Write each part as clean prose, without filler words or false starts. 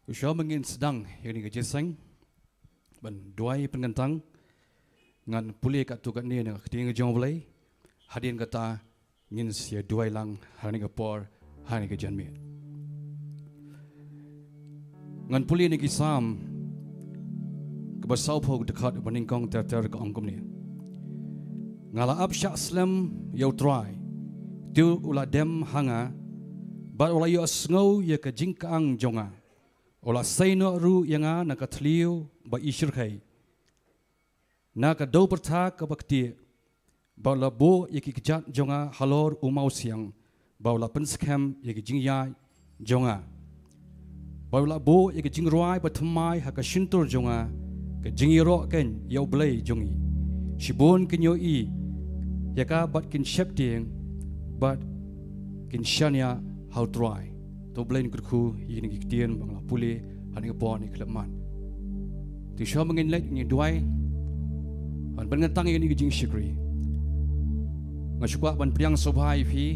Usha mengin sedang yang ni kejesang ban duai pengentang ngan pulih kat tu kat ni nak keting jong belai hadin kata ngin sia duai lang hani kapor hani ke janmi ngan pulih ni kisam ke basau phok dekat baning kong ter ke angkum ni ngala ab syak slam yau try tu ula dem hanga bat ula yo snow ye ke jingkang jonga ola saino ru yanga na katliu ba ishir khai na ka do pertha ka bakti ba la bo yeki kjat jonga halor umau siang ba la penskam yeki jingya jonga ba la bo yeki jingroi ba thmai ha ka shintur jonga ka jingiro ken yau blai jongi shibon kinyo I yaka bat kin shepting but kin shania how try to blain kurku yini giktian bangla puli hani pon ni kleman ti sha mangin let ni duai an bangantang yini jing shikri ngasukwa ban priang sobhai phi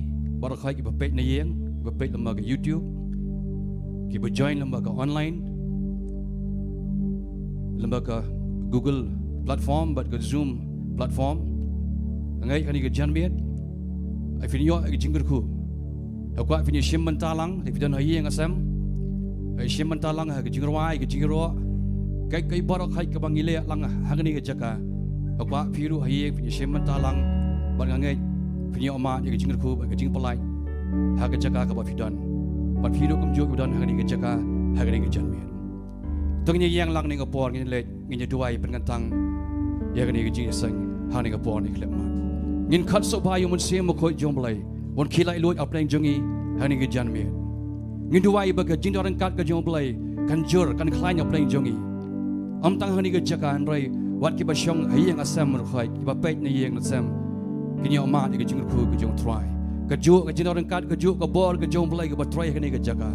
bar khai ki bapet na yeng bapet lembaga YouTube ki join lembaga online lembaga Google platform but ke Zoom platform ngai ani ke janbiet ai fin yo ai jing kurku aku fini shim mentalang di fidan hayi yang asam ai shim mentalang ha gijingrawai gijingro kai barok hai ke bangile lang hagni ke jaka aku firu hayi fini shim mentalang ban ngai fini oma ni gijingku ba gijing pelai ha ke jaka ke ba fidan ba firu kum jo fidan hagni ke jaka hagni ke janmen tongnya yang lang ni ke por ngin le ngin duai pengantang ya gni gijing sang ha ni ke por ni klepman ngin khat so ba yo mun sem ko jom blai bon kilai luat apa yang jongi hani ke janmi ngiduai baga jindoran kat ke jong blai kan jur kan khlain apa yang jongi am tang hani ke jakan rai wat ki ba shong hayeng asam rkhai ki ba pet ni yeng nasam kini ama ni ke jingur khu ke jong try ke ju ke jindoran kat ke ju ke bor ke jong blai ke ba try hani ke jaka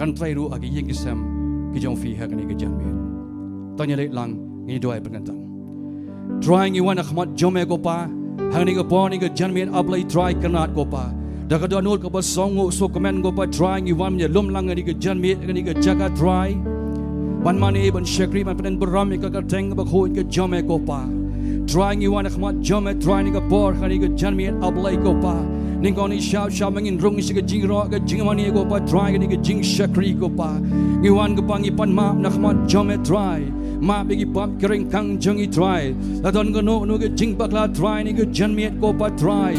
kan try ru agi yeng ki sam ki jong fi ha hani ke janmi tanya le lang ngiduai pengantang trying you wan akhmat jome ko pa hang ni born ni janmian ablai try kanat go pa da ka donol ka ba song so comment go pa trying you wan ye lum lang ni ke janmian ni ke jaga try ban mani ban shakri ban pen beram ka ka teng ba khoi ke jome go pa trying you wan khmat jome try ni ke bor ni ke janmian ablai go pa ning kon ni shao shao mangin rung si ke jingro ke jingmani go pa try ni ke jing shakri go pa ni wan go pangi pan ma na khmat jome try ma bigi pam kering kang jongi try la don go no ke jing bakla try ni ke janmiet ko pa try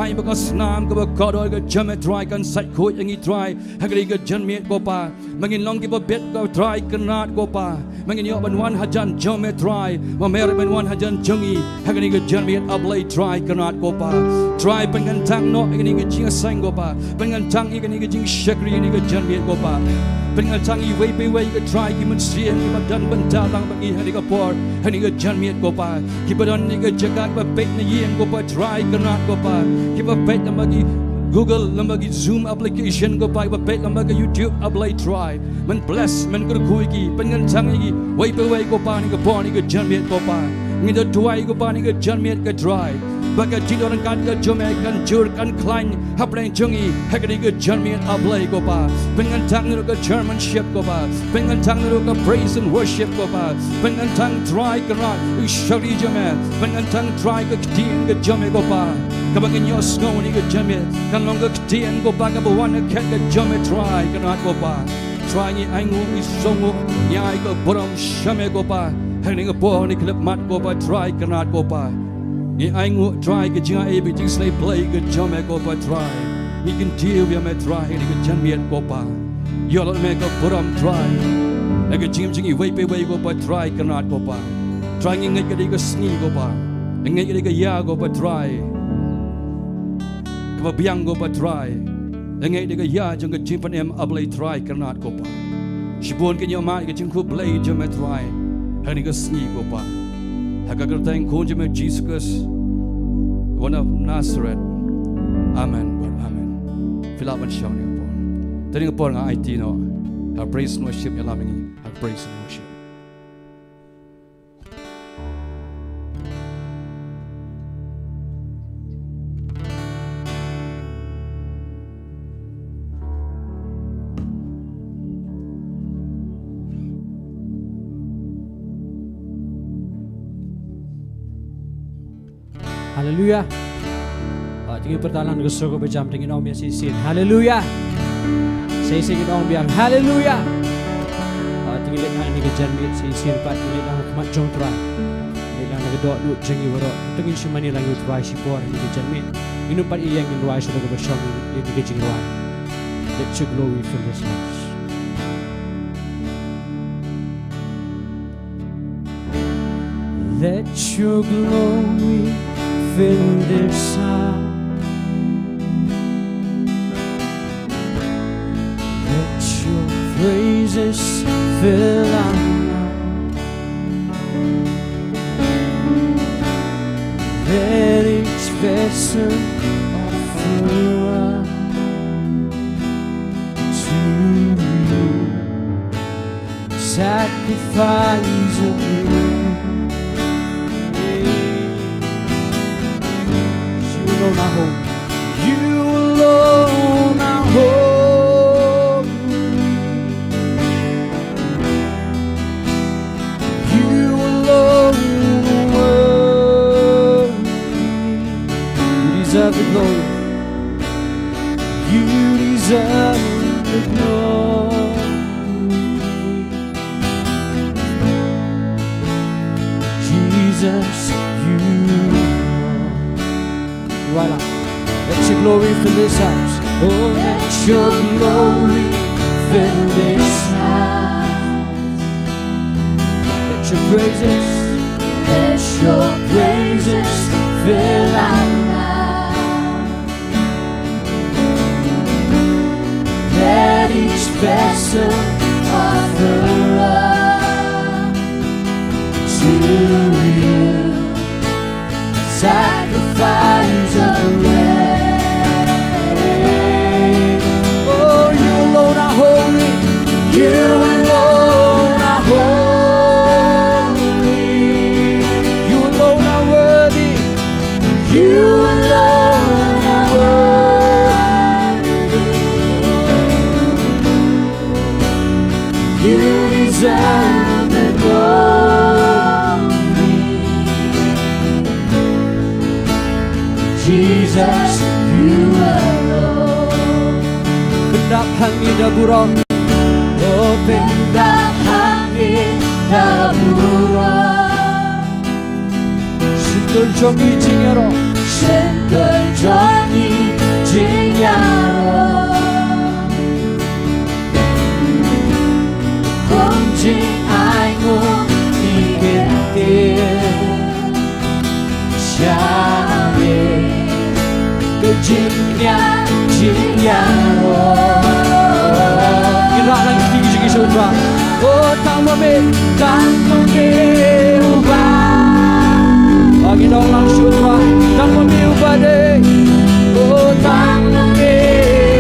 ai ba ka snam ko ba kodol ke jame try kan sat ko yangi try hagri ke janmiet ko pa mangin long ki ba bet ko try kanat ko pa mangin yo ban wan hajan jame try ma mer ban wan hajan jongi hagri ke janmiet ablai try kanat ko pa try pengan tang no ni ke jing sang ko pa pengan tang ni ke jing shakri ni ke janmiet ko pa pengan tang I wei ke try ki man sian ki ba dan bentalang bagi hari ke por hari ke janmiet ko pa ki badan ni ke jagat ba pet ni yeng ko pa try kanat ko pa ki ba pet bagi Google bagi Zoom application ko pa pet bagi YouTube ablai try man bless man kurkhui ki pengan tang ki wei ko pa ni ke por ni ke janmiet ko pa ni da tuai ko pa ni ke janmiet ke try baga jindoran kan ke jome kan jur kan klain hapreng jongi hagri ke janmiet ablai ko pa pengan tang ni ke chairmanship ko pa pengan tang ni ke praise and worship ko pa pengan tang try kanat shari jome pengan tang try ke tin ke jome ko pa kabangin yo snow ni ke janmiet kan long ke tin ko pa ka bawan ke jome try kanat ko pa try ni aingu I songo nyai ko borom shame ko pa hagri ke po ni klep mat ko pa try kanat ko pa ni aingu try ke jinga e bi jing slay play ke jome ko pa try ni can deal with me try ni ke janmiet ko pa yo lo me ko borom try la ke jing jing I wei ko pa try kanat ko pa try ngai ke ke sni ko pa ngai ke ya ko pa try ke ba biang ko pa try ngai ke ya jong ke jing pan em ablai try kanat ko pa shibon ke nyama ke jing ku play jome try hani ke sni ko pa Hakagar tayong kunjame Jesus one of Nazareth. Amen. Amen. Filaban siya niyo po. Taning po nga IT no. Our praise and worship niya lamang. Our praise and worship. Hallelujah. Tingin pertalan ng gusto ko berjam tingin om ya sisin. Hallelujah. Saya singin om biang hallelujah. Tingin lang ni kejan mit sisin pat tingin lang kemat jong tra. Tingin lang nagdok nu jengi waro. Tingin si mani lang ut wai si por ni kejan mit. Inu pat iyang in wai so ko bersyam ni kejing wai. Let your glory fill this house. Let your glory fill this house. Let your praises fill our mouth. Let each vessel offer up to you sacrifice of love. You alone are holy. You alone are holy. You alone are worthy. You deserve the glory. You deserve the glory. Jesus, you voila. Let your glory fill this house. Oh, let your glory fill this house. Let your praises fill our mouth. Let each vessel offer up to you sacrifice of praise. Oh, you alone are holy. You alone are holy. You alone are worthy. You alone are worthy. You deserve the glory. Jesus, you alone. Bendap hangin daburong. Oh, bendap hangin daburong. Sentul jongi jingero. Sentul jongi jingero. Kom jing ai ngo ikir Shame Kejingnya Jingyaro Kira lagi tinggi-tinggi surga. Oh tanpa ubah Bagi orang surga tanpa ubah deh. Oh tanpa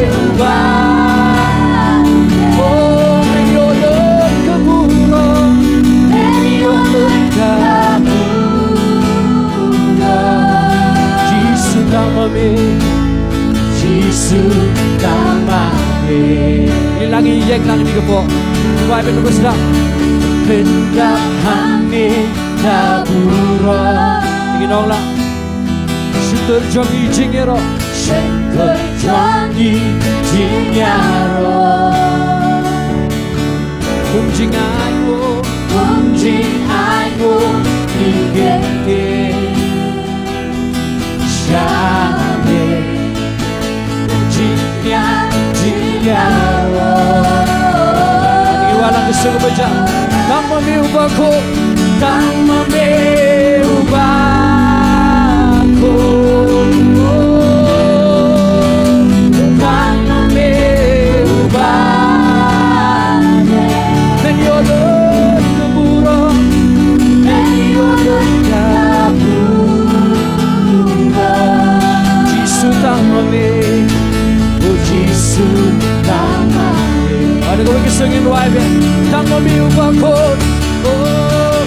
ubah. Oh menyolong keburung menyolong keburung Yesus tamame Ini lagi yek lagi di gepok Tuai penunggu sedang Bendap hangin taburan Ingin orang lah Sentur jongi jingero Sentur jongi jingero Kumjing aimu Igete Shame Jingaro Iwalang kesuka baca Tak memiubahku Tak memiubahku Tak memiubahku Menyolong keburung Menyolong keburung Yesus tak memiubahku Yesus tamame Ada kau kesengin wife Tak memiubahku Oh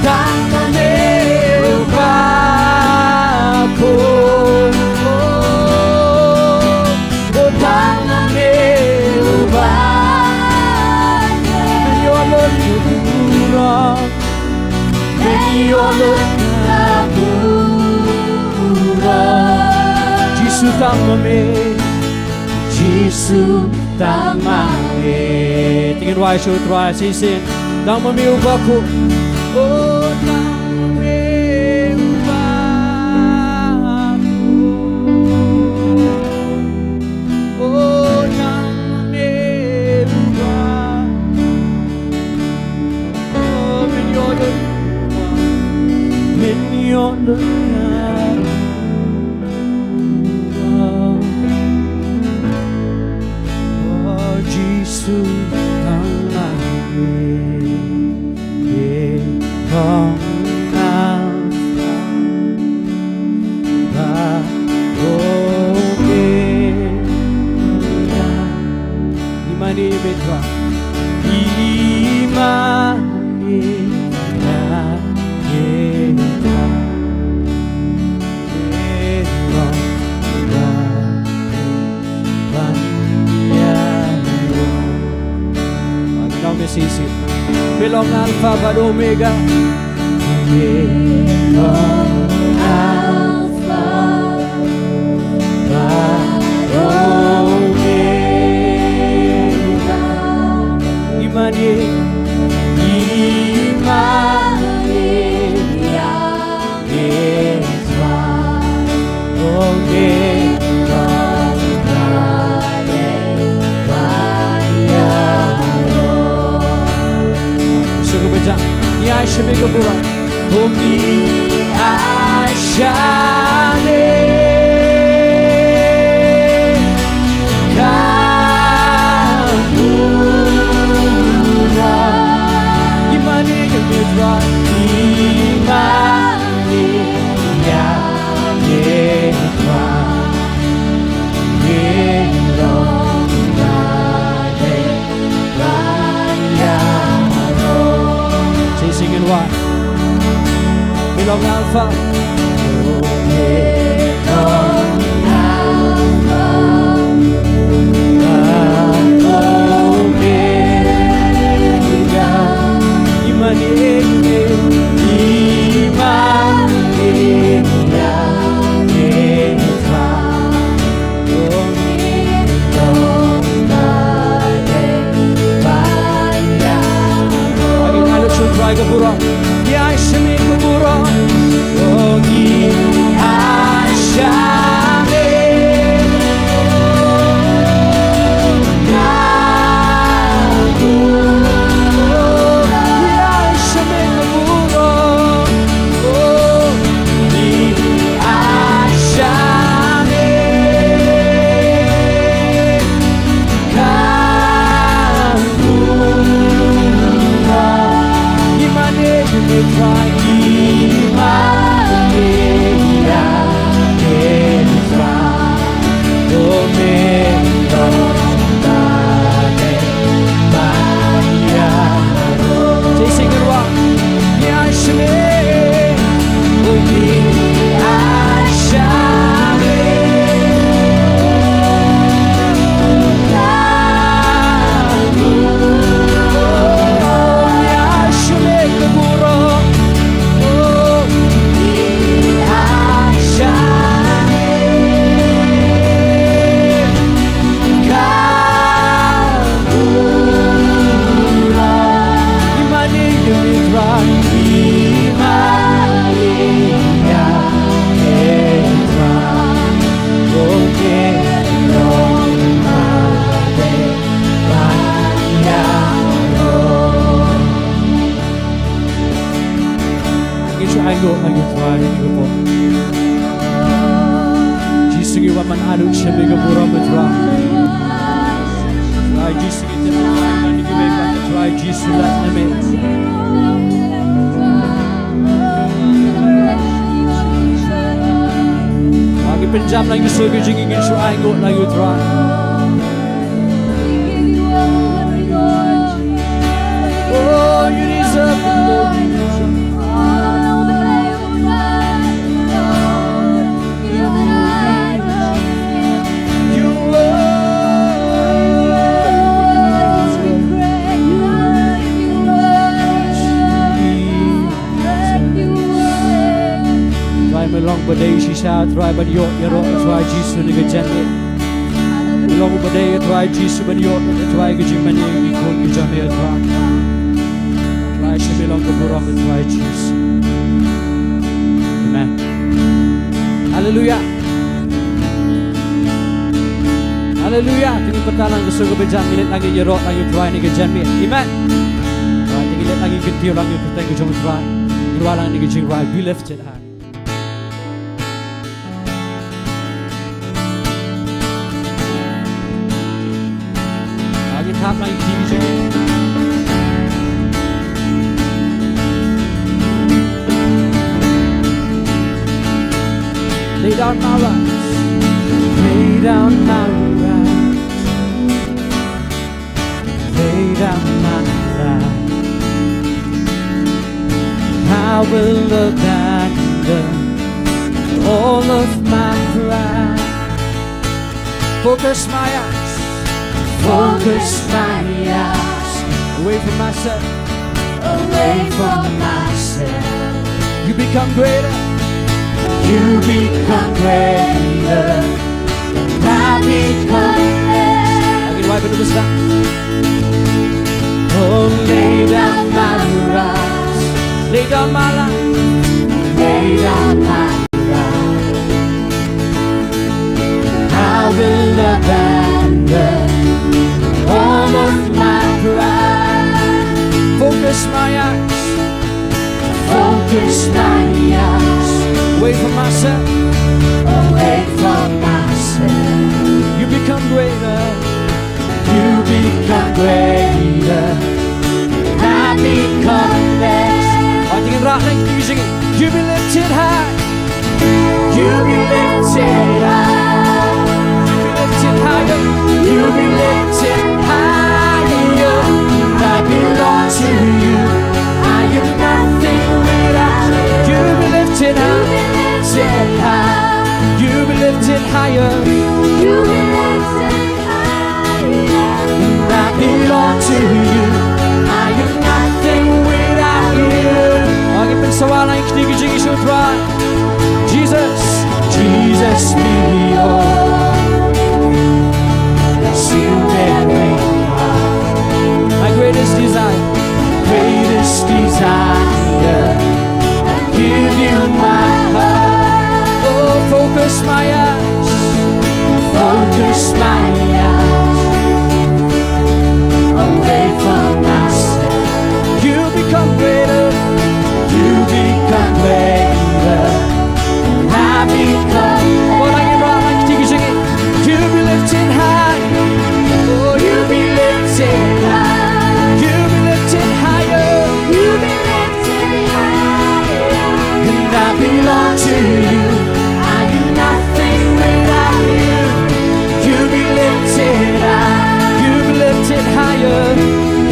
Tak memiubahku Oh tak memiubahku Menyolong keburung Menyolong keburung tamame Jisu tamame tingin wai show try sisin tamame ubaku oh tamame ubaku oh tamame ubaku oh min your Jesus sisi belong alpha dan omega belong alpha dan omega imani yang Esa Ni Aisha me gabura Ni Aisha me gabura Imani gemitra Imani ya gemitra Gelong dade singing what? Belong Alpha. Belong Alpha. Omega. Imani ya Esa. Try kabura, ni Aisha me kabura, oh ni Aisha me kabura, ni Aisha me kabura, oh ni Aisha me kabura. Me try Maria Esa Omega Dade Maria say sing it what Ni Aisha me oh Ni Aisha me Ayo try ko po. Jesus ngi wa man alu chebe ko pura matra. Try Jesus ngi te try man ngi be pa try Jesus lat na me. Agi penjam lang gusto ko jingin so ay go na you try. Oh, you deserve the glory. Long but day she cha try ban yo yo try Jesus ni ga jan me long ba day try Jesus ban yo try ga jim mani ni ko ni jan me try she belong to Borok try Jesus. Amen. Hallelujah. Hallelujah. Tingin patalang gusto ko bejan milit lagi yero lagi try ni ga jan me. Amen. Tingin lagi kintiyo lagi kita ko jom try. Irwalang ni ga jing right be lifted high. Top line TV lay down my rights, lay down my rights, lay down my rights. I will abandon all of my pride. Focus my eyes. Focus my eyes away from myself, away from myself. You become greater, you become greater, and I become less. I can wipe it with a oh, lay down my rights, lay down my life, lay down my life. I will abandon all of my pride. Focus my eyes, focus my eyes away from myself, away from myself. You become greater, you become greater, I become less. I think it's right like you singing. You be lifted high, you be lifted high, you be lifted higher, you be lifted higher. I belong to you, I am nothing without you. You be lifted high, you be lifted higher, you be lifted higher. I belong to you, I am nothing without you. Ang ipinsawa ng iknigijing isutra, Jesus, Jesus be all. You marry my greatest desire, greatest desire. I give you my heart. Oh, focus my eyes, focus my eyes away from myself. You become greater, you become greater, and I become. What I am wrong, like you sing it. You be lifted high. Oh, you be lifted high, you be lifted higher, you be lifted higher, and I belong to you, I am nothing without you. You be lifted high, you be lifted higher,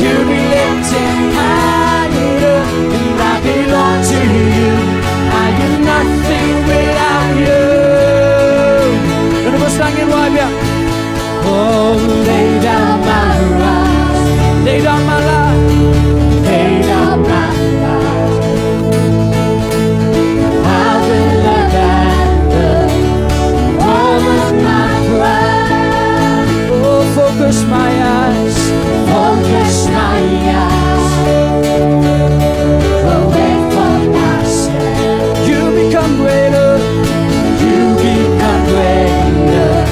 you be lifted higher, and I belong to you, I am nothing without you. None of us singing right here. Oh, lay down my rights, lay down my life, lay down my life. I will abandon all of my pride. Oh, focus my eyes, focus my eyes away from myself. You become greater, you become greater,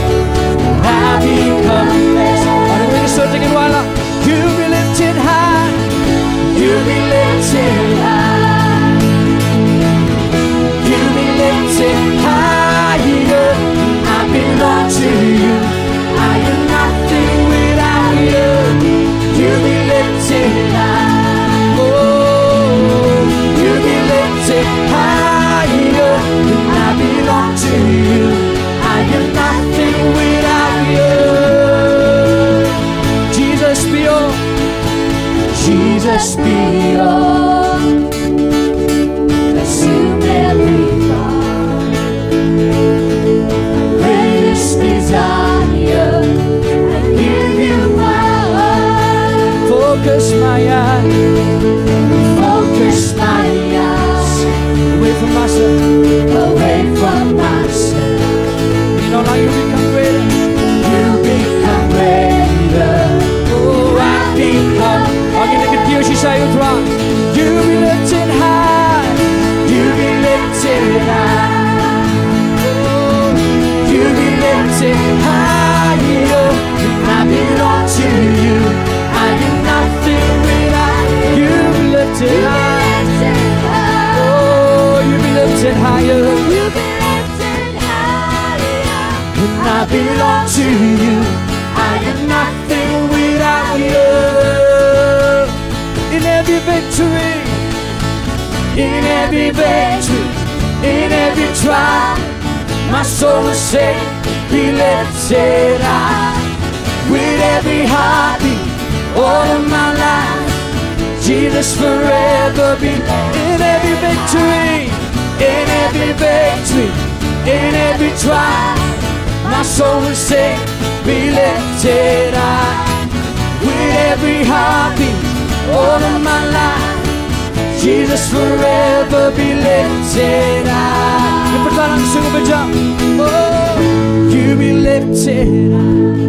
I become less. I don't think so. Take it while you be lifted high, you be lifted high, you be lifted higher. I belong to you, I am nothing without you. You be lifted high, oh, you be lifted higher. I belong to you, I am nothing without you. Jesus be all, Jesus be all. Assume every thought, greatest desire, I give you my heart. Focus my eyes, focus my eyes away from myself, away from myself. In every victory, in every trial, my soul will sing, be lifted high. With every heartbeat, all of my life, Jesus forever be. In every victory, in every victory, in every trial, my soul will sing, be lifted high. With every heartbeat, all of my life, Jesus forever be lifted high. Yung pertalang sungguh bejam. Oh, you be lifted high.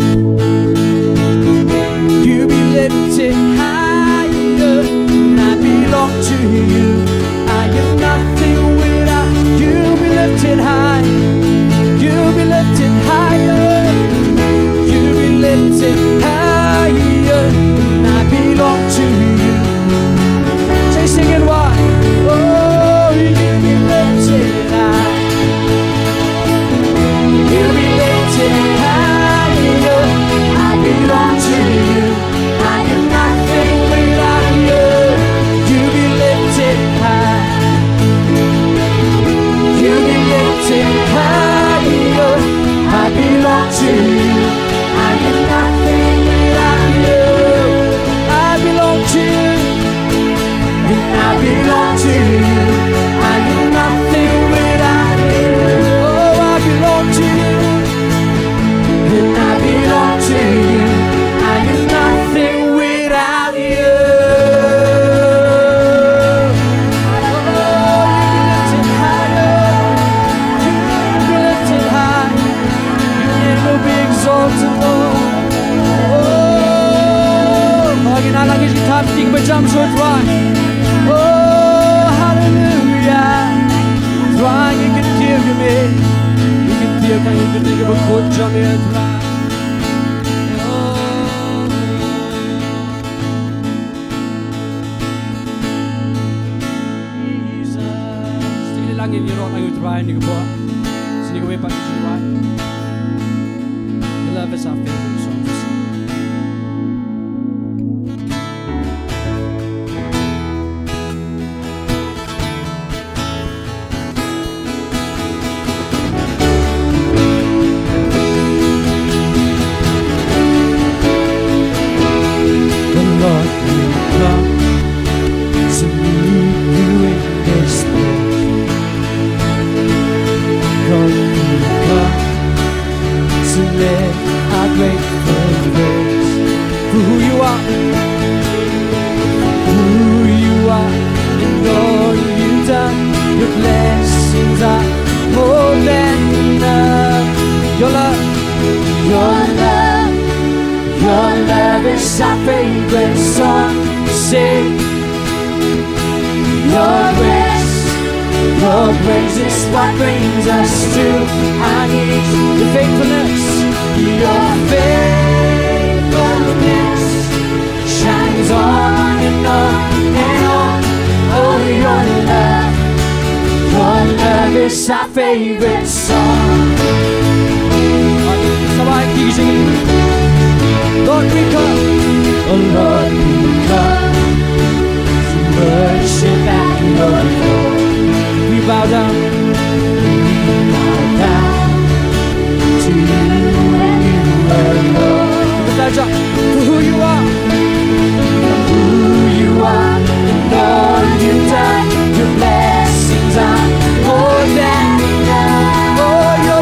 You be lifted higher. And I belong to you. I am nothing without you. Be lifted high. You be lifted higher. You be lifted higher. And I belong to you. Sing it why? Oh, you be lifted high. You be lifted higher. I belong to you. I am nothing without you. You be lifted high. You be lifted higher. I belong to you. I am nothing without you. I belong to you. I belong to you. I am nothing without you. Oh, I belong to you. And I belong to you. I am nothing without you. Oh, you be lifted higher. You be lifted high. Your name will be exalted, Lord. Oh, maginalangin kita tinggi berjam surat. Oh, hallelujah. Tuhan yang kecil kami, yang kecil kami ketika berkujam ya Tuhan. Oh, Jesus. Tinggi langit ni roh langit Tuhan ni kebuat. Sini kami pakai Tuhan. Your love is our favorite song. It's our favorite song to sing. Your grace is what brings us to our knees. Your faithfulness shines on and on and on. Oh, your love is our favorite song. Sabay kising. Lord, we come. Oh, Lord, we come to worship at your throne. We bow down to you and you alone. For who you are, and all you've done. Your blessings are more than enough. Oh, your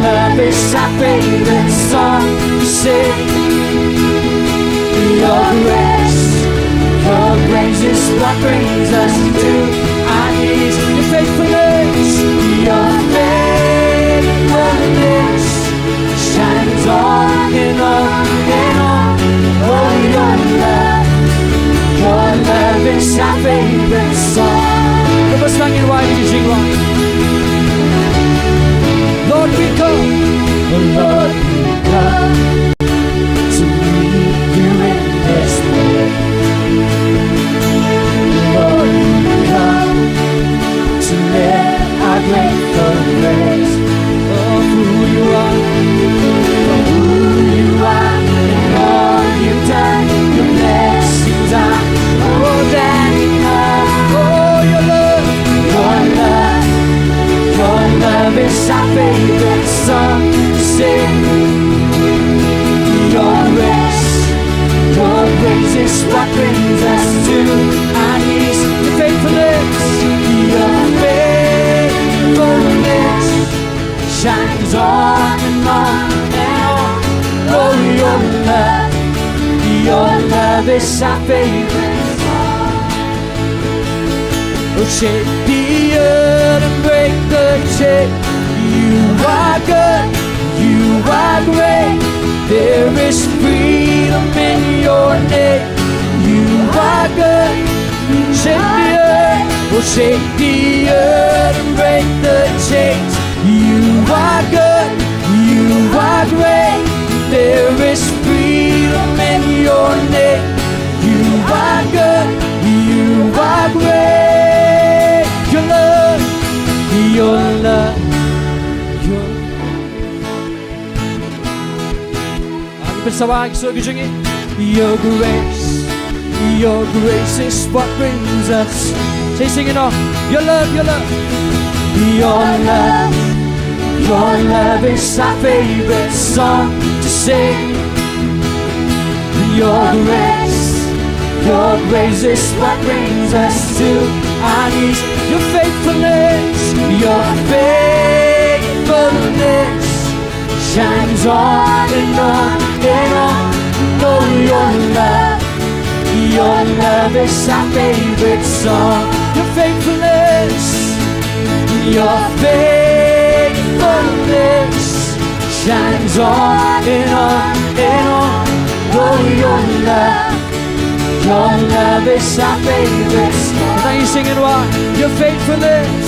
love is our favorite song to sing. Your grace is what brings us to our knees. Your faithfulness shines on and on and on. Oh, your love is our favorite song. Lepas langit wahai jiwa. Lord, we come. Oh, Lord, we come to meet you in this place. Lord, we come to let our grateful praise. Oh, who you are, and all you've done. Your blessings are Your love is our favorite song. Oh, shake the earth and break the chain. You are good, you are great. There is freedom in your name. You are good. Shake the earth, oh shake the earth and break the chains. You are good, you are great. There is freedom in your name. You are good, you are great. Your love, your love, your love. Bersama kita sungguh Your grace is what brings us. Say, sing it all. Your love, your love. Your love is our favorite song to sing. Your grace is what brings us to our knees. Your faithfulness shines on and on and on. Oh, your love is our favorite song. Your faithfulness shines on and on and on. Oh, your love is our favorite song. Now you singing what? Your faithfulness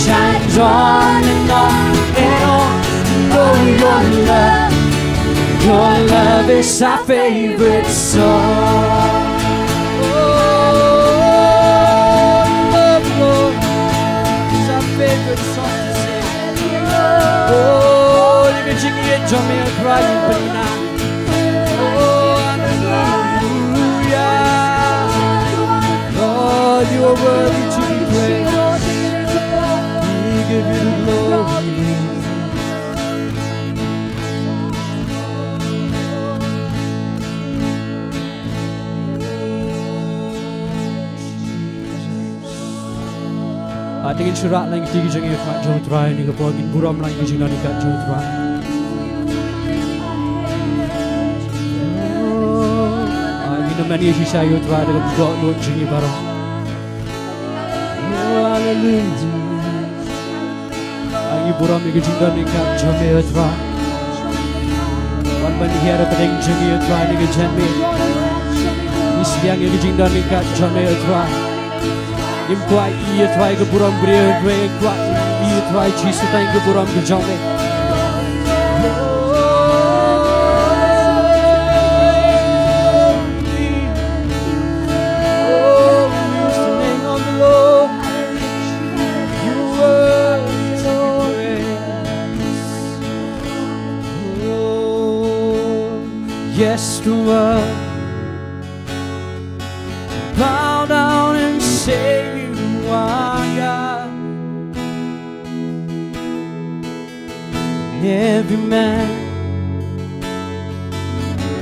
shines on and on and on. Oh, your love is our favorite song. Oh, love, Lord, is our favorite song to sing. Oh, you can sing it, John, me a crying, but now. Oh, hallelujah. Lord, you are worthy to be praised. We give you the glory. Tingin surat lang iti kijang iyo kat jauh terai ni kapagin buram lang kijang na ni kat jauh terai. Ginaman niya siya iyo terai dalam doa Lord jingi barang. Hallelujah. Ang buram ni kijang na ni kat jauh iyo terai. Wan ban hiara pedeng jingi iyo terai ni kijang ni. Isbiang iyo kijang na ni kat jauh iyo terai. Im kuai ia tuai ke buram bria dre kuai ia tuai jisu tai ke buram ke jome. Oh, use the name of the Lord. You are so great. Oh, yes to us. Bow down and say. Every man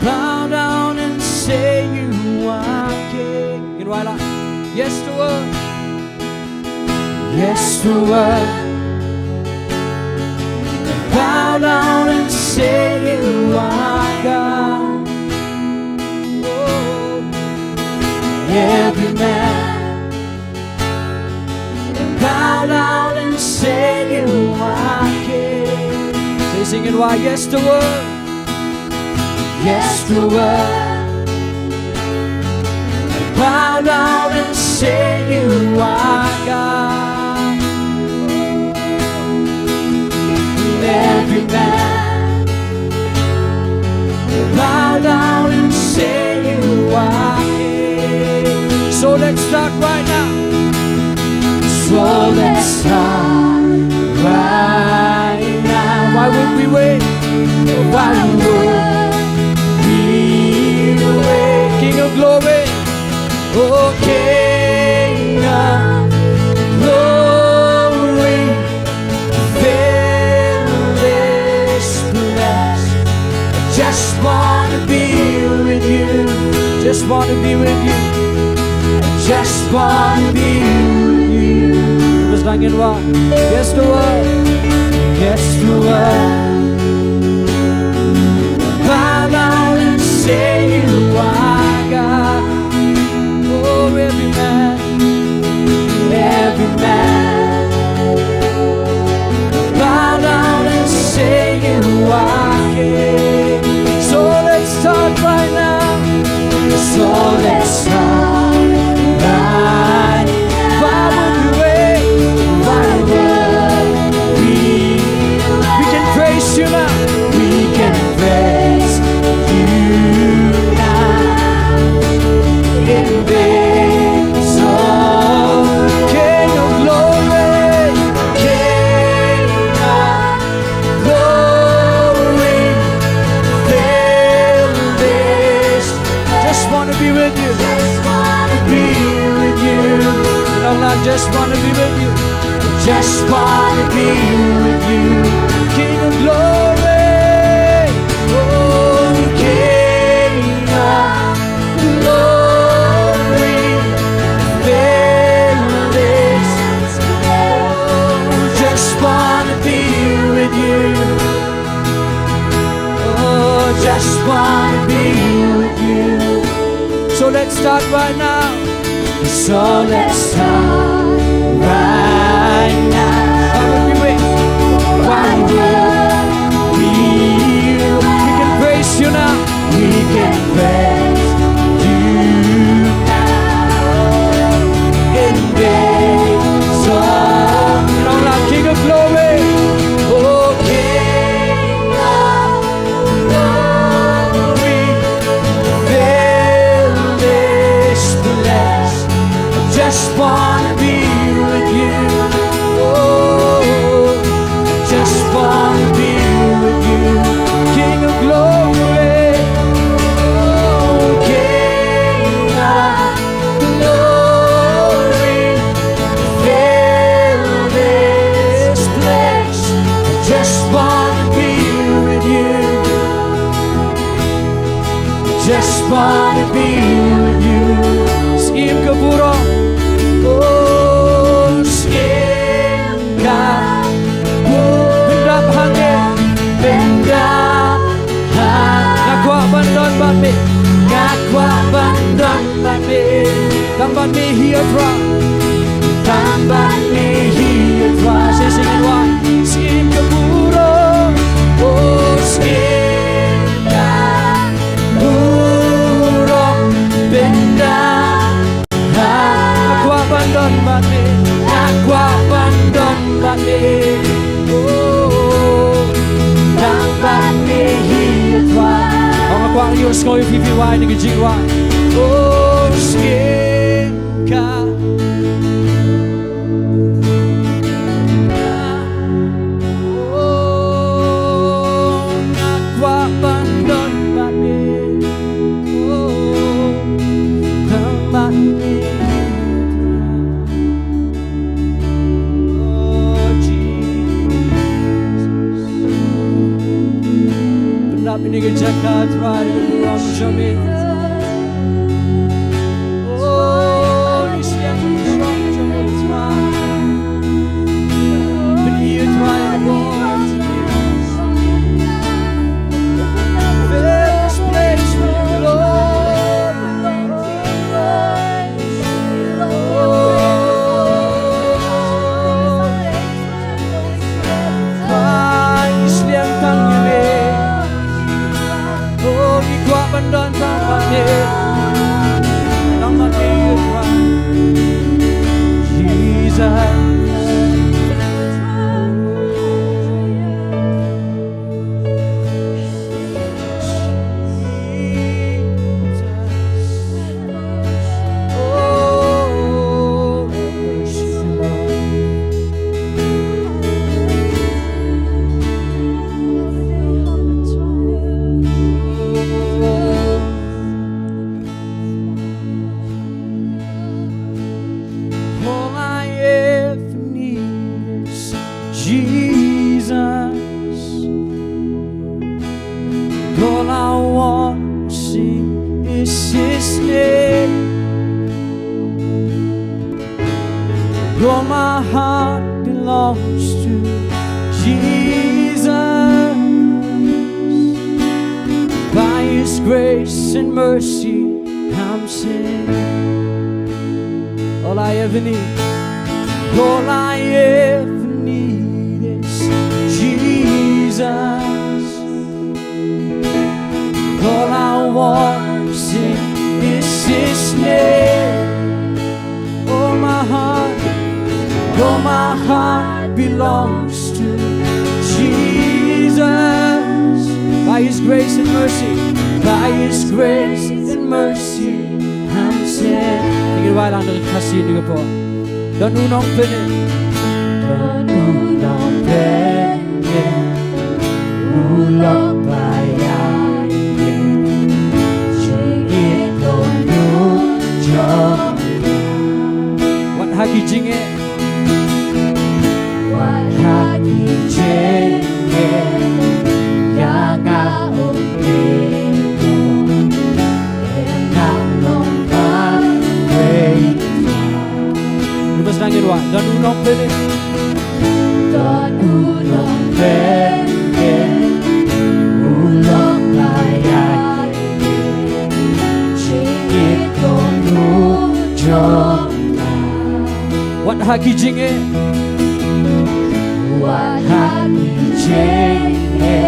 bow down and say you are king. You know why? Yes to what? Yes to what? Bow down and say you are God. Oh, every man bow down and say you are king. Singing why yes to what? Yes to what? Bow down and say you are God. Every man bow down and say you are King. So let's start right now. So let's start right now. Why would we wait? Why would we wait? King of glory, oh King of glory, fill this place. I just want to be with you. Just want to be with you. I just want to be with you. Terus nangin wah, yes to what? Yes to what? just wanna be with you. Just wanna be with you, King of glory. oh King of glory. Fill this place. Just wanna be with you. Oh, just wanna be with you. So let's start right now. So let's start right now. How would we wait? Why will we can praise you now. We can praise you now in this song. Now, now, King of glory. Oh, King of glory, fill this place. I just wanna be with you. Oh, just wanna be with you. King of glory. Oh, King of glory, fill this place. I just wanna be with you. Just wanna be with you. Skim ka puro. Oh, skin ka Benda hangin. benda Nakwa bandon ban mi. ngakwa bandon bani Tamban mi here from. tamban ni hiwa Sing it one. Skim ka puro. oh skin ka burong benda Nakwa bandon ban mi. ngakwa bandon bani Oh. tamban ni hiwa Ang nakwa ang yung skoy PPY ni Gijingwa. oh skin Ka. Oh. Nakwa bandon ban mi. Oh. Tamban mi. Oh, Jesus. Benda binigay jagat right from Jami. Oh, isyan from Jami right. Binigay right Lord. Fill this place with your glory. Pais liang tang yame. Oh, ikwa bandon tang mati. Tang mati ikwa. Jesus. Oh, worship you, Lord. All I ever need is Jesus. All I want to sing is His name. All my heart belongs to Jesus. By His grace and mercy, I'm saved. All I ever need, all I ever need is Jesus. All I want to sing is His name. All my heart belongs to Jesus. By His grace and mercy, by His grace and mercy, I'm saved. Tingin ba lang kasi niyo po? Don't unong pinin. unong pene ulog bayayin Jingit kondu jom What hagi jinge? haki jinge Wan haki jinge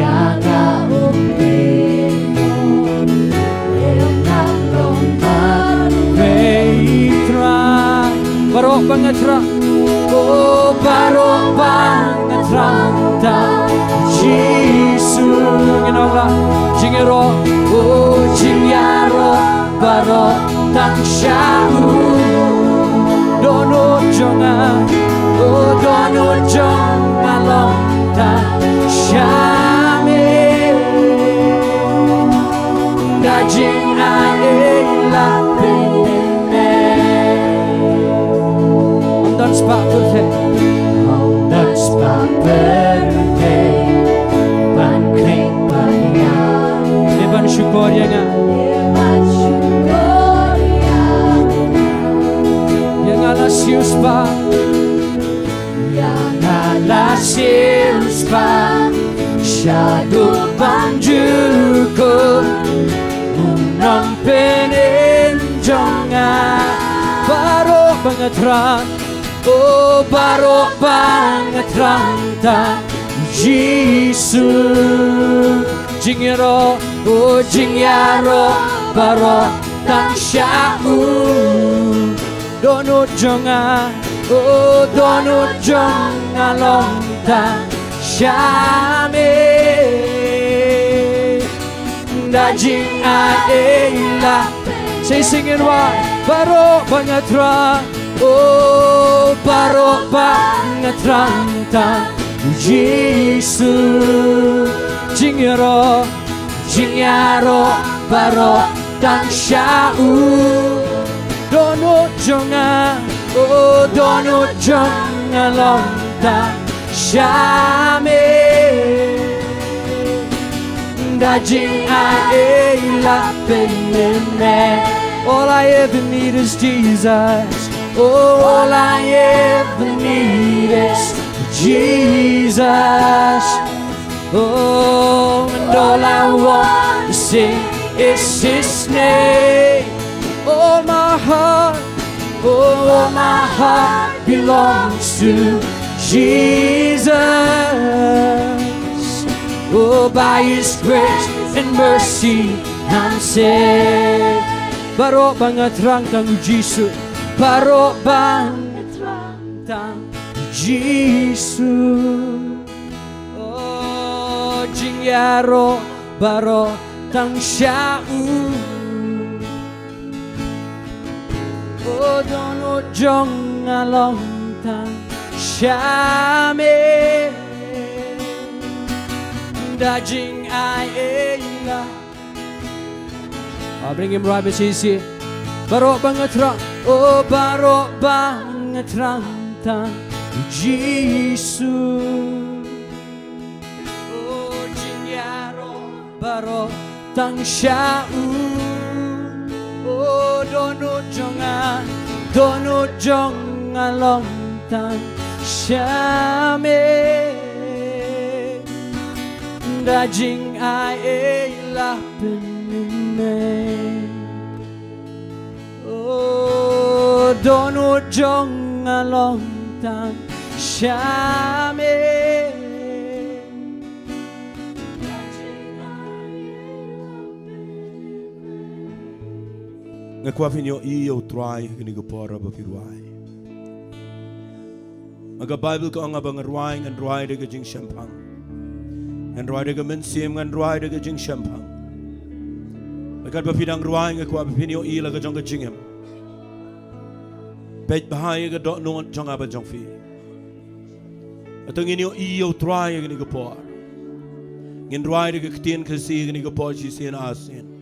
Yaga umpino Eunang lomar Peitra Barok banget ra Oh barok banget ranta Jisu Ginawla Jingero Oh jingyaro Barok tang syau Dono jonga Oh dono jonga lonta Syame Dajing aela penene Om dan spak berhe Om dan spak berhe Ban kring banyan Deban syukur ya nga Deban syukur yang Yang alas yuspa Yang alas yuspa Syadu banjuku Unang penin jonga Barok banget rang Oh barok banget rang ta Jisu Jingero Oh jingyaro Barok tang syau Donut jonga Oh donut jonga lonta Syame Dajing aela Say singing why Barok banget rang Oh barok banget rang ta Jisu Jingyaro Jingyaro Barok tang syau Donut jonga Oh donut jonga lonta Syame Dajing aela penene All I ever need is Jesus Oh all I ever need is Jesus Oh and all I want to sing is His name Oh my heart belongs to Jesus Oh by His grace and mercy I'm saved Barok banget rang tang Jisu Barok banget rang tang Jisu Oh jingyaro barok tang syau Oh dono jong along tang syame Dajing aela Bring him right besisi Barok banget rang Oh barok banget rang tang Jisu Oh jingyaro barok tang syau Oh dono jonga long tang syame Dajing aela penene Oh dono jonga long tang syame Ngakwa finyo iyo try kini ko para ba pirwai. Aga Bible ko ang abang ruai ngan ruai de jing champang. Ngan ruai de mensim ngan ruai de jing champang. Agad ba pidang ruai ngakwa finyo ila ka jong jingem. Pej bahaya ka dok nungat jong aba jong fi. Atong inyo iyo try kini ko para. Ngin ruai de ktien kasi kini ko para si sin asin.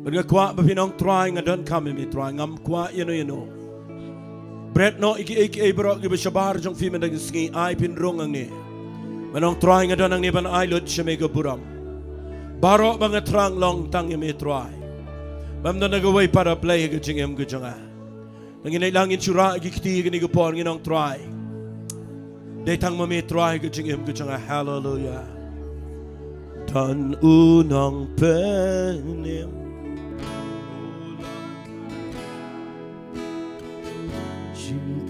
Berga kwa bapinong trying adan kami mi trying am kwa you know Brett no iki bro gibe shabar jong fi mendag ski ai pin rong ang ni manong trying adan ang ni ban ai lut shemega buram baro bang trang long tang mi try bam na nagaway para play ga jingem ga jonga nangin lang in chura iki kti ni go por nginong try de tang mi try ga jingem ga jonga hallelujah tan unang penem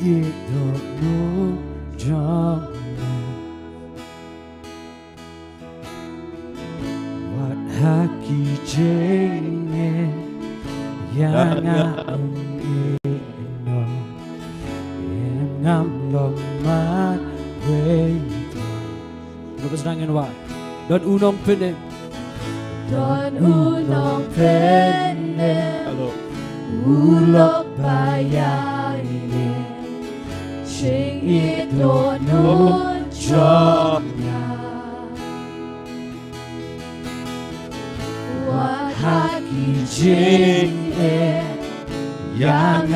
idonu jong wat haki jenge yang ino ngam long mat way Lubas nangin wa Don unong pene Don unong pene Hello. ulok bayani sing idonu jong wat haki jenge yang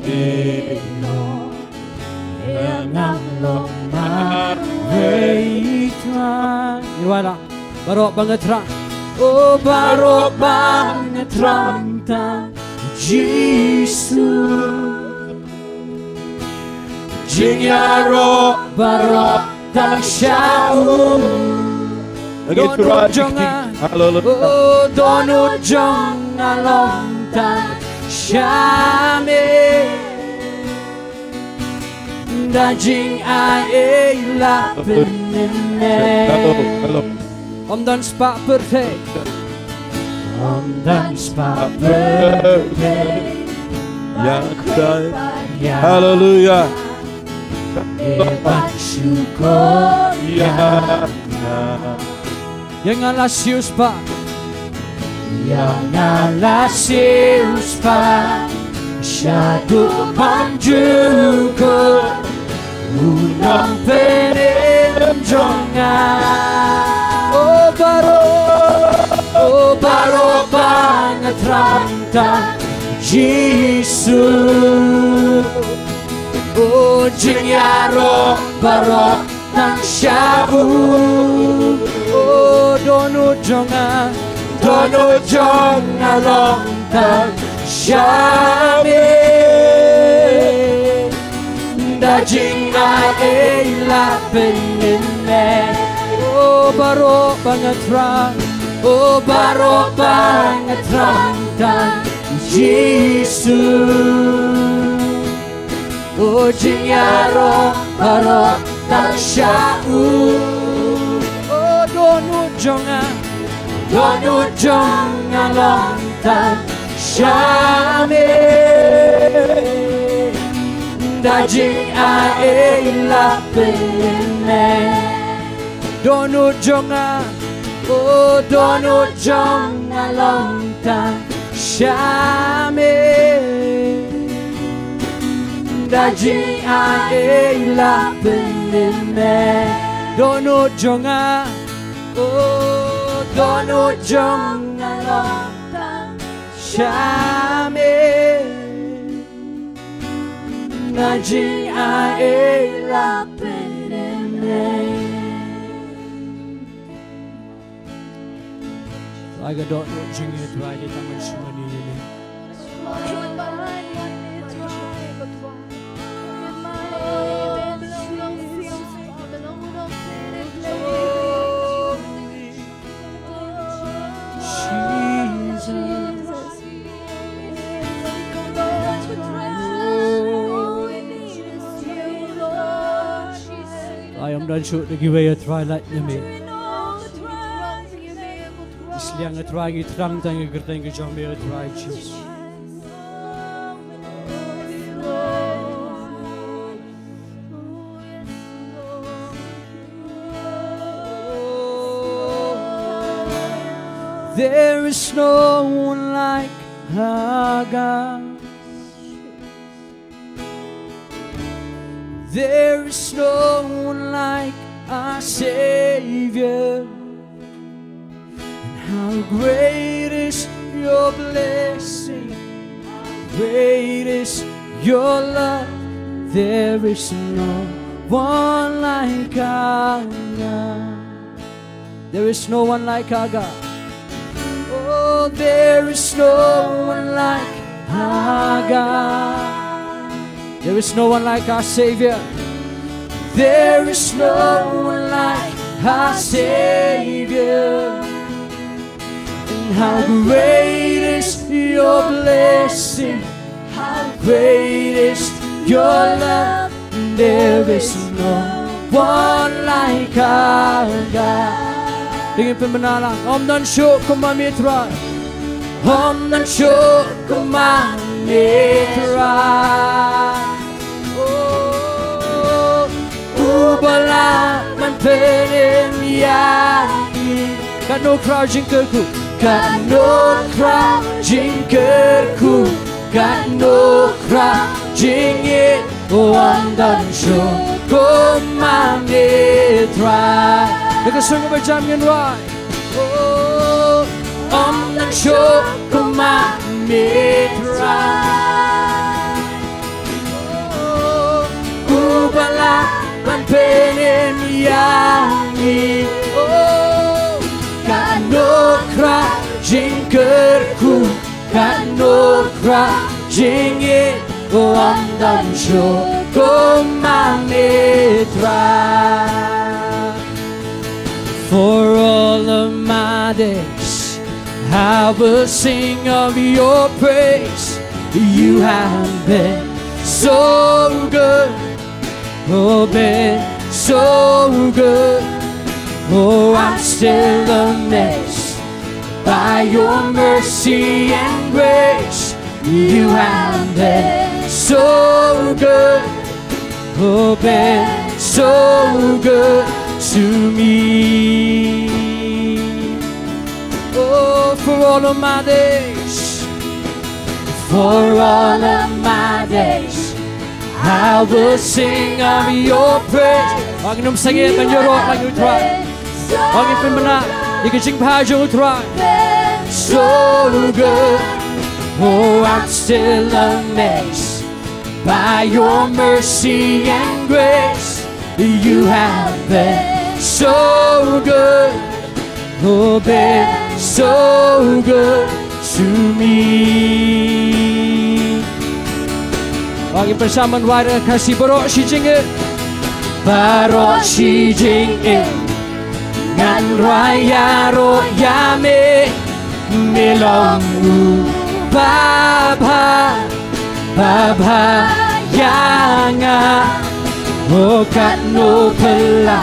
ino ngam long mat way Irwala Barok banget ra Oh barok banget rantang Jesus Jingyaro barok tang syaum Dono jonga. Hallelujah. Oh dono jong along tang syame Dajing ae la penene Hello. Om dan spa perfect Om dan spa birthday Yang kedai. Ya Hallelujah. Ebat syukur Ya. Yang alasius pa Yang nalasius pa Syadu panjuku Unang penem jongan Oh baro banget rantang Jesus Oh jingyaro baro nang syabu Oh dono jonga long tang syame Dajing ae la penene Oh baro banget ra Oh baro banget rantang Jesus Oh jingyaro baro tang syau Oh dono jonga long tang syame Dajing ae la penene Dono jonga Oh dono jong along tang syame Dajing ae la penene Dono jonga Oh dono jong along tang syame Dajing ae la penene Aga dono jingi tuai di tangan sumani ini I am done shoot to give away a twilight nami Isliang a try trang tang gerteng ke jambe a try cheese There is no one like our God. There is no one like our Savior. And how great is your blessing, great is your love. There is no one like our God. There is no one like our God. Oh, there is no one like our God. There is no one like our Savior. There is no one like our Savior. And how great is your blessing, how great is your love, there is no one like our God. Dengan pembenaran Om dan syukur mitra Om dan syukur mitra. Ubahlah menyanyi Kat no crowd jingkerku Kat no crowd jingkerku Kat no crowd jingit Om dan syukur mitra. Dengan sungguh berjam dengan rai Om dan syukur mitra. Ubahlah menyanyi Kat no crowd jingkerku Kat no crowd jingit Om dan syukur mitra. For all of my days I will sing of your praise. You have been so good. Oh, been so good. Oh, I'm still amazed by your mercy and grace. You have been so good. Oh, been so good to me. Oh, for all of my days, for all of my days, I will sing of your praise. Ang inom sangit ang yorok lang yung try Ang ipinmana Ikajing pahajo yung try So good. Oh, I'm still amazed by your mercy and grace. You have been so good. Oh, been so good to me. Ang ipinsaman wala kasi barok si jingit Barok si jingit Ngan raya ro yame Milong Baba Yanga O kat no pala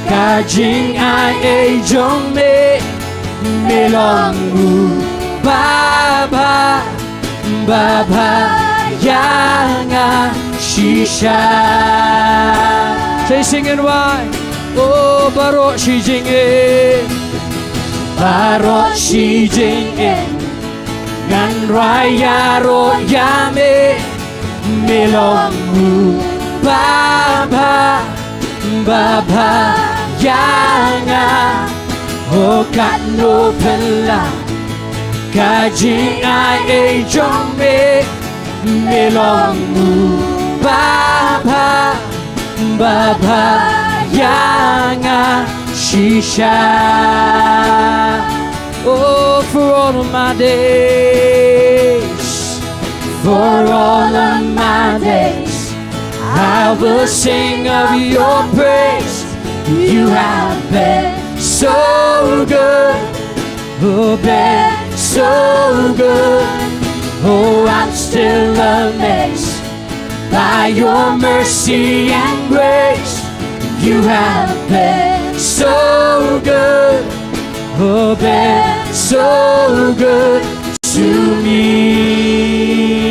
Kajing ai jong me Milong Baba Yanga Shisha. Say singing why Oh barok si jingit Barok si jingit Ngan raya ro yame Milong Baba Yanga O kat no pala Kajing ai jong me Milong Baba Yanga Shisha. Oh for all of my days For all of my days I will sing of your praise. You have been so good. Oh, been so good. Oh, I'm still amazed by your mercy and grace. You have been so good. Oh, been so good to me.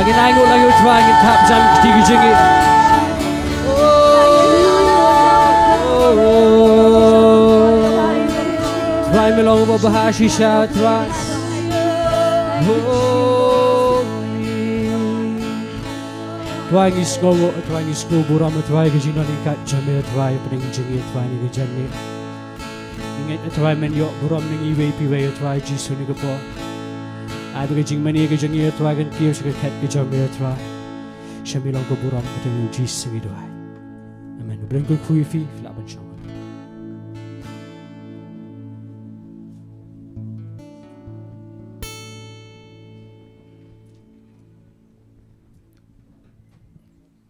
Ginagawa lang yung trying and tap jam kiti-jingit Try me lang mabahashi siya try Try ngis ko buram try kajina ni kat jame try pening jingit try ni kajane Ingat try men yo buram ning iwe piwe try jisu ni kapo Ai bagi mani ke jangi try kan kiyo sa kat ke jame try Shami lang ko buram pening jisu ni doai Amen bring ko kuifi flaban shaw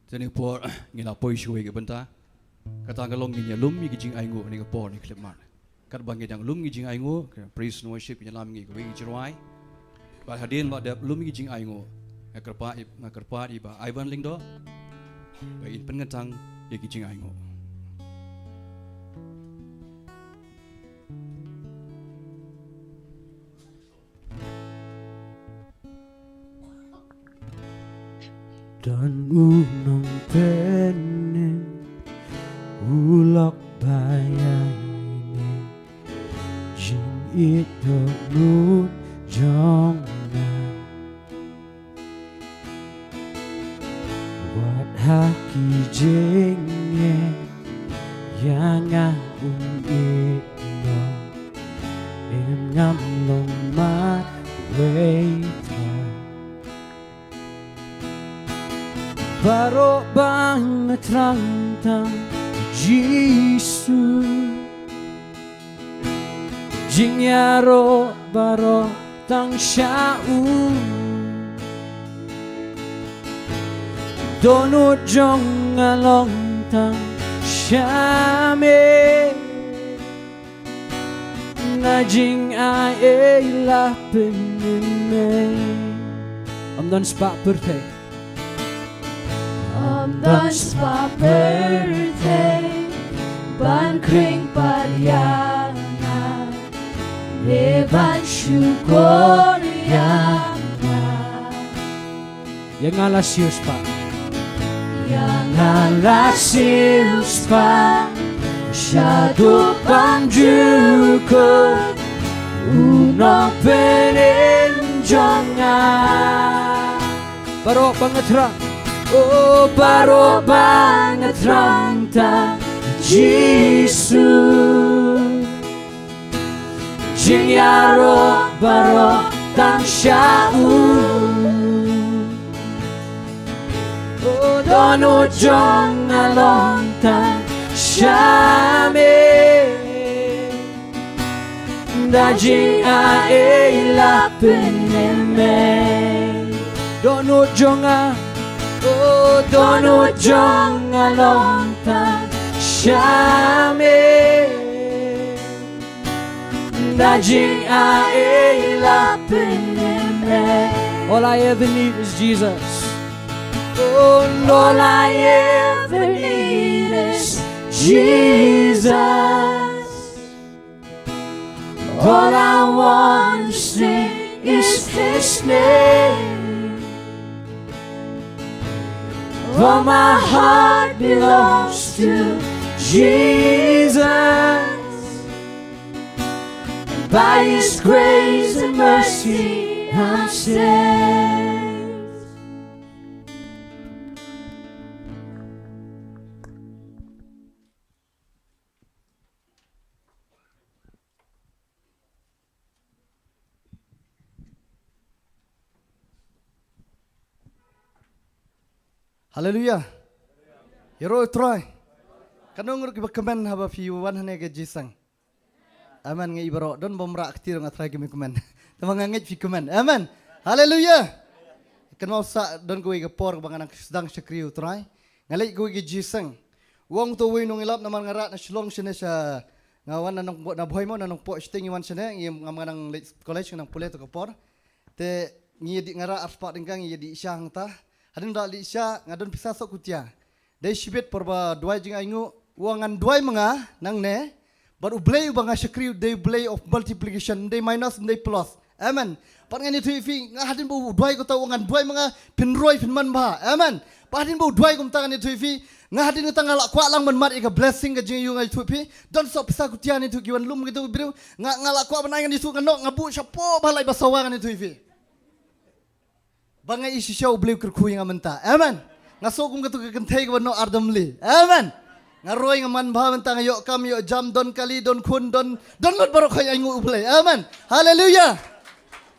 Jadi por ngina poi shuwe ke benta kata ngalong nginya lum mi kijing aingo ni ke por ni klip mar kat bang yang lum kijing aingo praise and worship ni lam ngi ko wi jirwai Ba hadin ba dep lumi jing ai ngo. Kerpa iba Ivan ling do. Ba in pengatang ye jing ai ngo. Dan unong penin ulok bayani jing ito nut jong na wat haki jing ye yang ito em ngam long ma wei Baro bang trang tang Jisu Jing yaro baro tang shau Donut jong along tang shame Na jing ai la penime Om dan spa birthday. Bans pa birthday Ban kring paryana Leban syukur yana Yang alasius pa. Yang alasius pa Syadu panjuku Unong peninjongan Baro pangetra. Oh baro banget ranta Jisu Jing yaro baro tang syau Oh dono jong along tang syame Da jing ae la peneme Dono jonga. Oh, dono jong along tan shame Da jing ae la peneme All I ever need is Jesus. Oh, all I ever need is Jesus All I want to sing is His name For my heart belongs to Jesus By His grace and mercy I'm saved Hallelujah. Yero try. Kanong ruk bakaman haba fi wan hane ke jisang. Aman ngai ibaro don bomra ktir nga try kimi kuman. Tamang ngai fi kuman. Amen. Hallelujah. Kan mau sa don ko ke por banganang sedang sekriu try. Ngalai ko ke jisang. Wong to winong ilap naman ngarat na Shillong sine sa ngawan nanong na boy mo nanong po sting iwan sine ngim ngamanang college nang pule to ke por. Te ngi di ngara aspa dingkang ngi di syang ta. Hadin dah lisya ngadon pisah sok kutia. Dari sibet porba dua jing aingu uangan dua menga nang ne. Baru blay banga syakri day blay of multiplication day minus day plus. Amen. Pangan itu ifi ngahadin bu dua ko tahu uangan dua menga pinroy pinman bah. Amen. Padin bu dua ko tangan itu ifi ngahadin tanggal kuat lang menmat ika blessing ke jing yung itu ifi. Don sok pisah kutia ni tu kiwan lum gitu biru ngalak kuat benangan itu nganok ngabu syapo balai basawangan itu ifi. Bangai isi show beliau kerkui yang mentah. Amen. Ngasok kum ketu kekentai ke no ardamli. Amen. Ngaroi ngaman bah mentah ngayok kam yok jam don kali don kun don lut baru kaya ingu ublay. Amen. Hallelujah.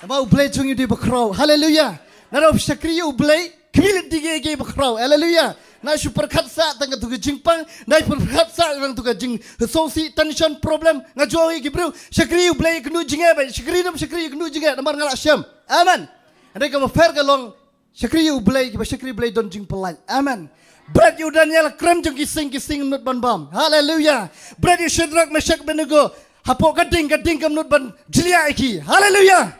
Ama ublay chung di bakrau. Hallelujah. Naro syakri ublay kemilit dige bakrau. Hallelujah. Na super khatsa tang tu jingpang, na super khatsa tang tu jing sosi tension problem ngajoi gibru. Syakri ublay kenu jinga ba. Syakri kenu jinga namar ngalak syam. Amen. Ada kamu fair kalong syakri ublay kiba syakri ublay don jing pelai. Amen. Bread you Daniel krem jeng kising nut ban bam. Hallelujah. Bread you Shadrach Meshach Abednego hapok gading kam nut ban jilia iki. Hallelujah.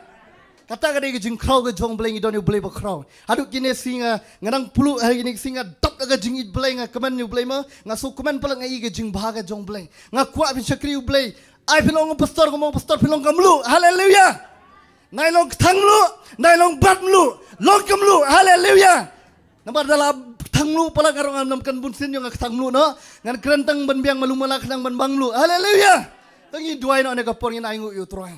kata ka dei jing kraw ga jong bleng idon yu blei ba kraw adu kine singa ngadang pulu hari ini singa dop ga jing it bleng nga kaman yu blei ma nga so kaman pala nga i ga jing ba ga jong bleng nga kwa bi chakri yu blei ai pilong pastor ko mo pastor pilong kamlu haleluya nai long thanglu nai long batlu long kamlu haleluya nambar dalam thanglu pala karong nam kan bunsin yung thanglu no ngan krentang ban biang malumala khnang ban banglu haleluya tangi duai no ne kapor ngin aingu yu troy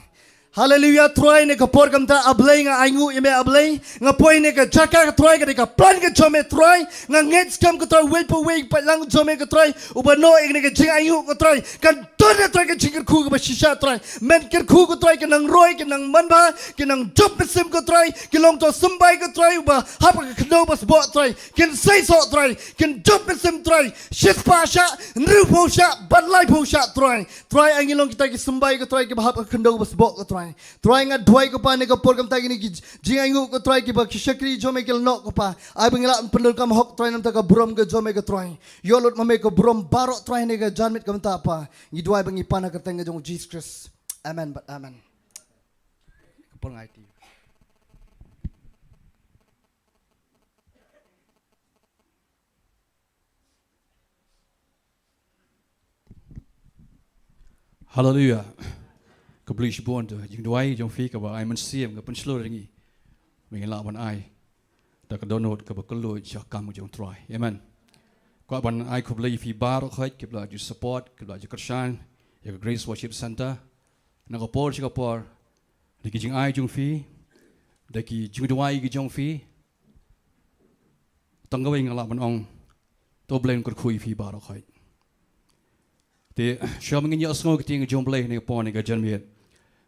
haleluya troy ne kapor kamta ablay nga aingu ime ablay nga poi ne ka jaka ka troy ka de ka plan ka jome troy nga ngets kam ka troy wait po wait pa lang jome ka troy ubano igne ka jing aingu ka troy kan ton ne troy ka jingir khu ka shisha troy men kir khu ka troy ka nang roy ka nang manba ka nang job sim ka troy ki long to sumbai ka troy uba hap ka khno bas bo troy kin sai so troy kin job sim troy shit pa sha nru po sha ban lai po sha troy troy ang ilong kita ki sumbai ka troy ki hap ka khno bas bo ka troy troy nga duai ko pa ne ka por kam ta ni jing aingu ko troy ki ba shakri jome kel no ko pa ai bangila pendul kam hok troy nam ta ka brom ka jome ka troy yolot mame ka brom baro troy ne ka janmit kam ta pa ni duai bangi pana ka tenga jong Jesus Christ amen but amen kapol ngai ti Hallelujah. Kabli shibon tu jing duai jong fi ka ba ai man siem ka pen shlo ringi. Ming la ban ai. Da ka download ka ba kelo cha kam jong try. Amen. Kwa ban ai kubli fi bar khait kibla ju support kibla ju kershan ya Grace Worship Center. Na ka por chi ka por. Di ki jing ai jong fi. Da ki jing duai ki jong fi. Tang ka wing la ban ong. To blame kur khui fi bar khait. Te shom ngin ya sngo ki ting jong blame ne por ne ka janmiet.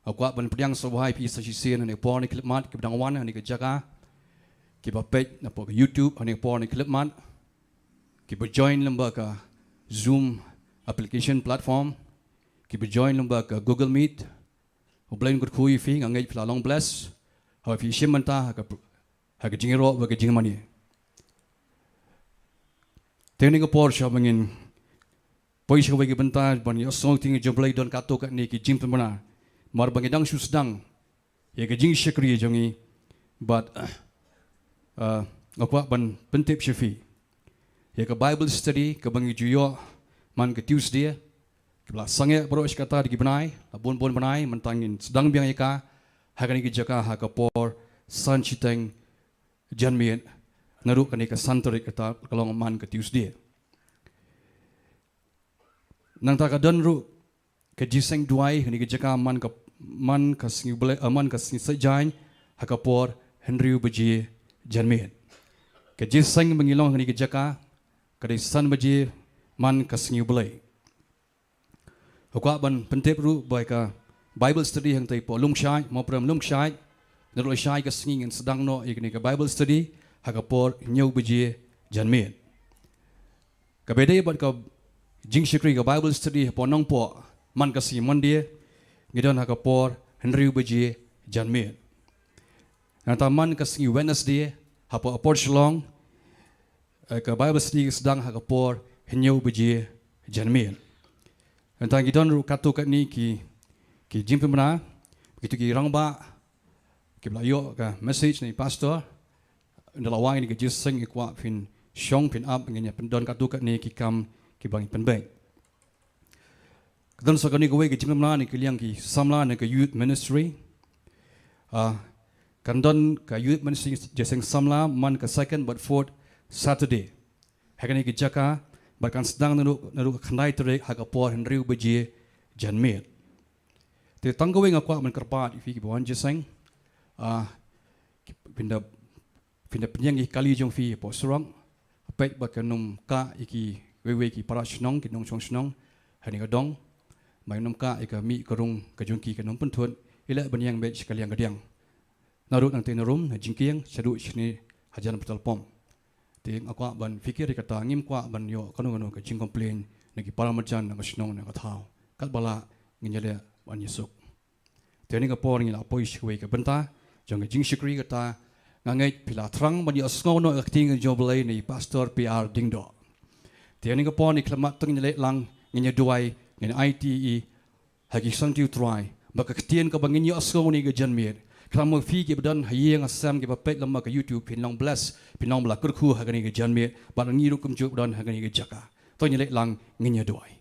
Aku ban priang sawai pi sa sisen ne por ne clip mat ki dang wan ne ka jaga ki ba page na po YouTube ne por ne clip mat ki ba join lamba ka Zoom application platform ki ba join lamba ka Google Meet o blain ko khui fi ngai pla long bless ha fi shimanta ha ka jingiro ba ka jingmani teni ko por sha bangin poi sha ba ki banta ban yo song ting jo blai don ka to ka ni ki jim pemana mar bangidang susdang ya ka jing shakri jongi but ngakwa ban pentip shafi ya ka Bible study ka bangi juyo man ka Tuesday ka bla sange bro kata di banai bon bon banai mentangin sedang biang ka hakani ki jaka ha ka por san chiteng janmien naru kani ka santori kata kalong man ka Tuesday nang ta ka donru ka jiseng duai ni ka jaka man ka singi bele man ka singi sajain hakapor Henry baji janmien ka jiseng mengilong ni ka jaka ka di san baji man ka singi bele hokwa ban pentep ru bai ka Bible study hang tai po lung shai mo pram lung shai nero shai ka singi ngin sedang no ikni ka Bible study hakapor nyau baji janmien ka bedai bat ka jing shikri ka Bible study po nong po man ka singi mondia ngidon hakapor Henry baji janmien nantaman ka singi Wednesday hapo apor Shillong ka Bible study sedang hakapor henyau baji janmien nantang ngidon ru katu kat ni ki jim pemana begitu ki rangba ki blayo ka message ni pastor ndalawang ni ka jiseng ikwa fin shong pin up ngenya pendon katu kat ni ki kam ki bang penbeng dan sakani ko wei jingmla ni kiliang ki samla ni ka youth ministry kandon ka youth ministry jeseng samla man ka second but fourth Saturday hakani ki jaka barkan sedang naru khandai tere hakapor Henry baji janmien te tanggo wei ngakwa man kerpat fi ki bon jeseng pinda penyang kali jong fi po surang pek bakanum ka iki wei ki para snong ki nong chong snong hani ka dong mai nom ka ika mi karung ka jungki ka nom puntun ila banyang be sekaliang gadiang narut nang tenarum na jingkiang sadu sini hajan betal pom ting akwa ban fikir kata ngim kwa ban yo kanu ka jing complain nagi paramajan na snong na ka thau kat bala nginyale ban yesuk teni ka por ngila poi shwe ka benta jong jing shikri kata ngangai pila thrang ban yo sngo no acting joblay ni pastor PR dingdo teni ka por ni klamat tung nyale lang nginya duai ngin ITE hagi santiu try baka ketien ka bangin yo asgo ni ga janmir Kerana fi kita dan hayang asam kita pek lama ke YouTube pinong bless pinong bela kurku hagani ke janmit barang ni rukum juk dan hagani ke jaka. Tonya lek lang ngenya doai.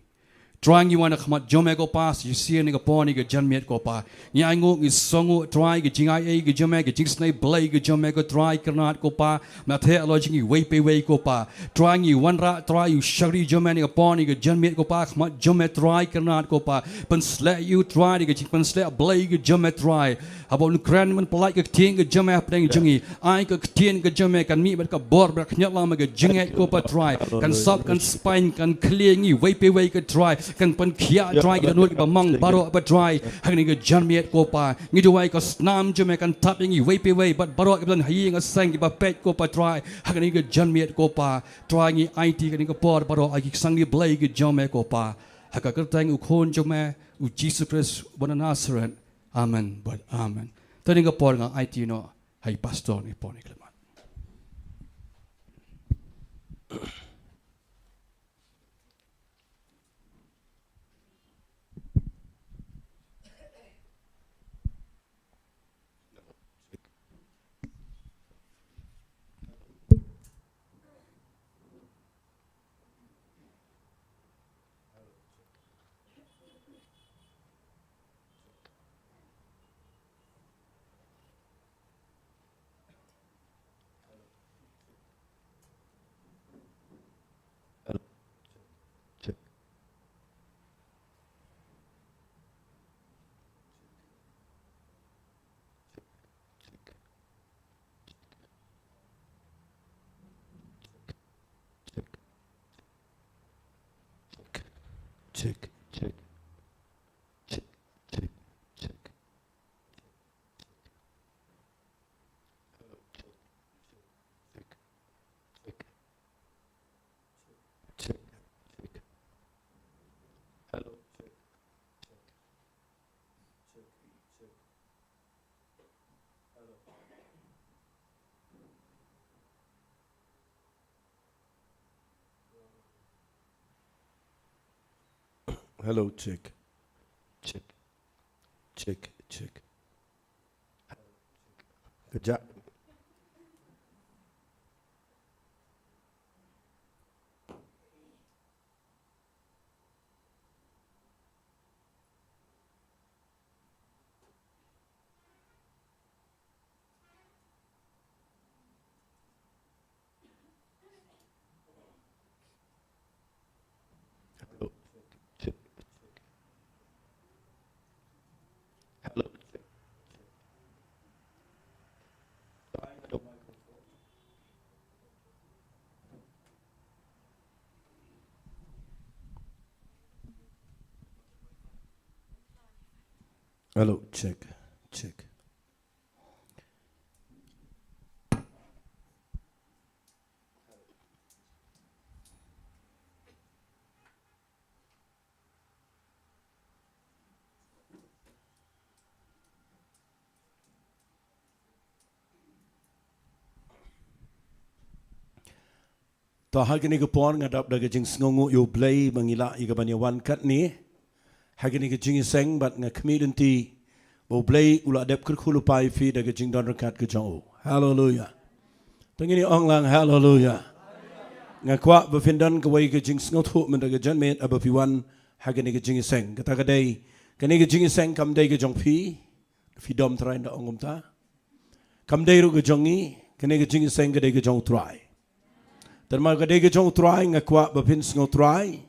Trying you want to come out jome ko pas you see ni ke pon ni ke janmit ko pa. Ni aingo ni songo try ke jingai ke jome ke jingsnai blai ke jome ko try kernat ko pa. Ma theology ni way pe way ko pa. Trying you one ra try you shari jome ni ke pon ni ke janmit ko pa come jome try kernat ko pa. Pen slap you try ni ke jing pen slap blai ke jome try. Abon kran man polai ke ting ke jome pedang jengi. Ai ke tien ke jome kan mi ber ke bor ber knyat lama ke jinget ko pa try. Kan sop kan spine kan clear ni way pe way ke try. Kan pen kia try ke nut ke bamang baro apa try. Hang ni ke janmiet ko pa. Ngi duai ko snam jome kan tap ni way pe way but baro ke dan haying asang ke ba pet ko pa try. Hang ni ke janmiet ko pa. Try ni IT ke ni ke por baro ai sang ni blai ke jome ko pa. Haka kertang ukon jome u Jesus Christ wana Nazareth. Amen, but amen. Tadi nga por nga IT no hay pastor ni por ni klemat. Check, check, check, check, check. Check, check. Hello, check, check, check, check. Hello, check, check, check, check. Good job. Hello, check, check. Hello, check. Hello, check, check. Ta hagini ke pon ngadap daga jing sngongu yo blay mangila iga banyawan kat ni. Hagini ke jing seng bat nga community bo blay ula dep kurkulu pai fi daga jing don rakat ke jong. Hallelujah. Tengini ong lang hallelujah. Nga kwa befindan ke wai ke jing sngotu men daga janmet abapiwan hagini ke jing seng. Kata kadai kani ke jing seng kam dai ke jong fi dom try nda ongum ta. Kam dai ru ke jongi kani ke jing seng ke dai ke jong try. Terma ka dege jong try nga kwa bapin sngo try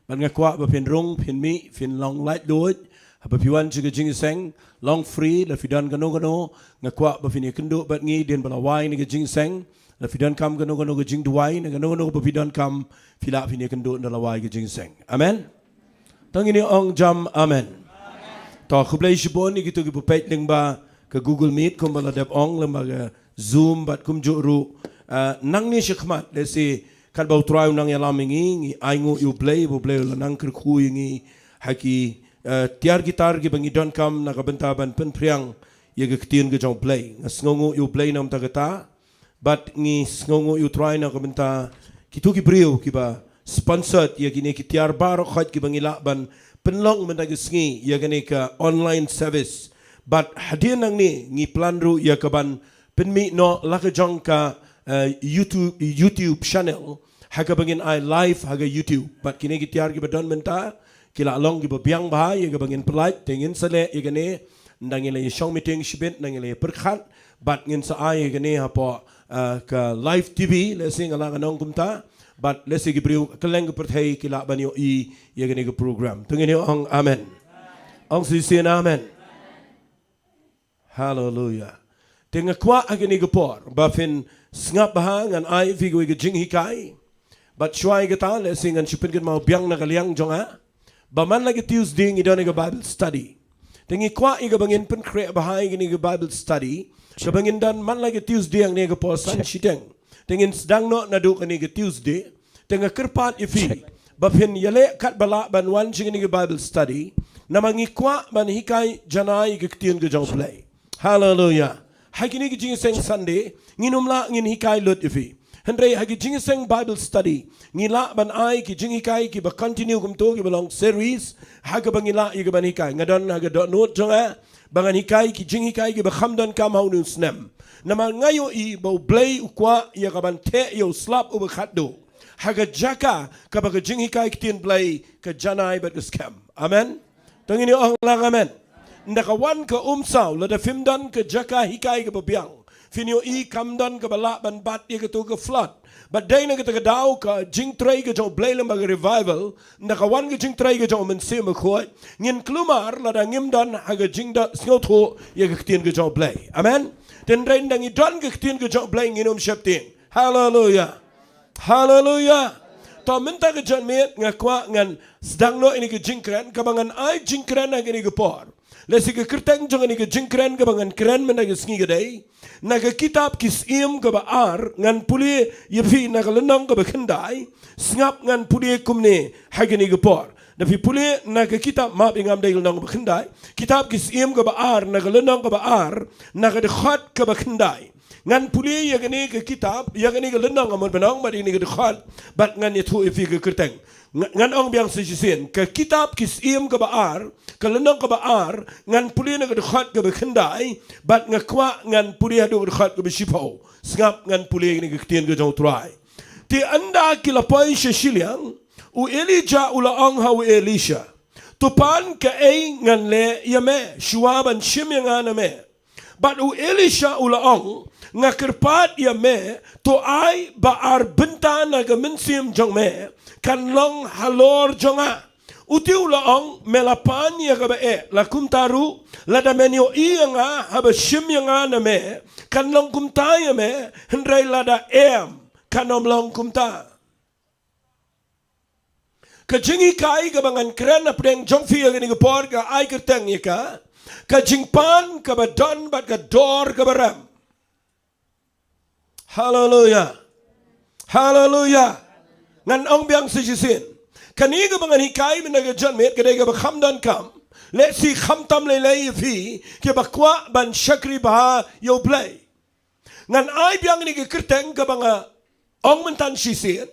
ban nga kwa bapin rong pin mi fin long light doit haba piwan chiga jing seng long free la fidan gano nga kwa bapin ikendo bat ngi den bala wai ni jing seng la fidan kam gano ga jing duai nga gano bapidan kam fila fin ikendo na la wai ga jing seng. Amen. Tangini ong jam amen. Ta khublai shibon ni gitu gi pet ling ba ka Google Meet kum bala dep ong lemba ga Zoom bat kum juru nang ni shikmat lesi kad bau try nang yalamingi ngi aingo you play bo play la nang kir khu ngi haki tiar gitar gi bangi don kam na ka benta ban pen priang ye ga ktien ga jong play ngongo you play nam tagata but ngi ngongo you try na ka benta kitu ki brio ki ba sponsored ye gi ne ki tiar bar khat ki bangi la ban penlong men da gi sngi ye ga ne ka online service but hadian nang ni ngi plan ru ya kaban penmi no laka jong ka YouTube channel haga bangin I live haga YouTube but kini gitiar gi badon menta kila along gi biang bah ya bangin perlait tengin sale ya gane ndangin le shong meeting shibet ndangin le perkhat but ngin sa ai gane hapo ka live TV le sing ala nong kumta but le sigi briu keleng perthai kila banyo I ya gane ga program tengin ong amen ong si sin amen hallelujah tenga kwa agani ga por bafin ngap bahang an ai figo ga jing hikai but shwai ga ta le sing an chipin ga mau biang na kaliang jonga ba man lagi Tuesday ngi don ga Bible study tengi kwa iga bangin pen kre bahai ga Bible study ga bangin dan man lagi Tuesday ang ga por san shiteng tengin sedang no na du ga Tuesday tenga kerpat ifi bafin yale kat bala ban wan jing ga Bible study namangi kwa ban hikai janai ga ktien ga jong play hallelujah hagini gi jing seng Sunday nginumla ngin hikai lut ifi Hendrai hagi jing seng Bible study ngila ban ai ki jing hikai ki ba continue kum to ki belong series haga bangila i ban hikai ngadon haga do not jonga bangan hikai ki jing hikai ki ba khamdan kam haunu snem nama ngayo I bo blay ukwa ya ka ban te yo slap u ba khatdo haga jaka ka ba jing hikai ki tin blay ka janai ba scam amen tangini ong lang amen ndakawan ka umsaw la da fimdan ka jaka hikai ka babiang finyo I kamdan ka bala ban bat ya ka to ka flood but day na ka daw ka jing tray ka jong blay lamang revival ndakawan ka jing tray ka jong mensim ko ngin klumar la da ngimdan haga jing da snotho ya ka tin ka jong blay amen den rain dang I don ka tin ka jong blay nginom shapting hallelujah hallelujah to minta ka jan met ngakwa ngan sedang no ini ka jingkran kabangan ai jingkran na gini ka por lesi ke kerteng jangan ke jengkren ke bangan keren mena ke sengi kedai na ke kitab kisim ke baar ngan puli yepi na ke lenong ke bekendai sengap ngan puli kumne hagini ke por tapi puli na ke kitab map ingam dai lenong bekendai kitab kisim ke baar na ke lenong ke baar na ke dekhat ke bekendai ngan puli yagani ke kitab yagani ke lenong amon benong mari ni ke dekhat bat ngan yetu yepi ke kerteng ngan ong biang sejisen ke kitab kisim ke baar ke lenong ke baar ngan puli na ke dekhat ke bekendai bat ngakwa ngan puli adu dekhat ke besipau sengap ngan puli ni ke ketien ke jauh trai ti anda kilapai Shillong u Elijah ula ong ha u Elisha tupan ke ei ngan le yame shuaban shim yang aname bat u Elisha ula ong ngakerpat yame to ai baar bentana ke mensim jong me kan long halor jonga uti ulaong melapan ya ka bae la kumtaru la da menyo ianga haba shim yanga na me kan long kumta ya me hendrai la da em kanom long kumta ka jingi kai ka bangan kren na preng jong fi ga ni por ka ai ka teng ya ka jingpan ka ba don bat ka dor ka baram hallelujah hallelujah ngan ong biang sijisin kani ga bangan hikai menaga janmet kadai ga bakham dan kam let's see kham tam le le fi ke bakwa ban shakri ba yo play ngan ai biang ni ga kerteng ga banga ong mentan sisin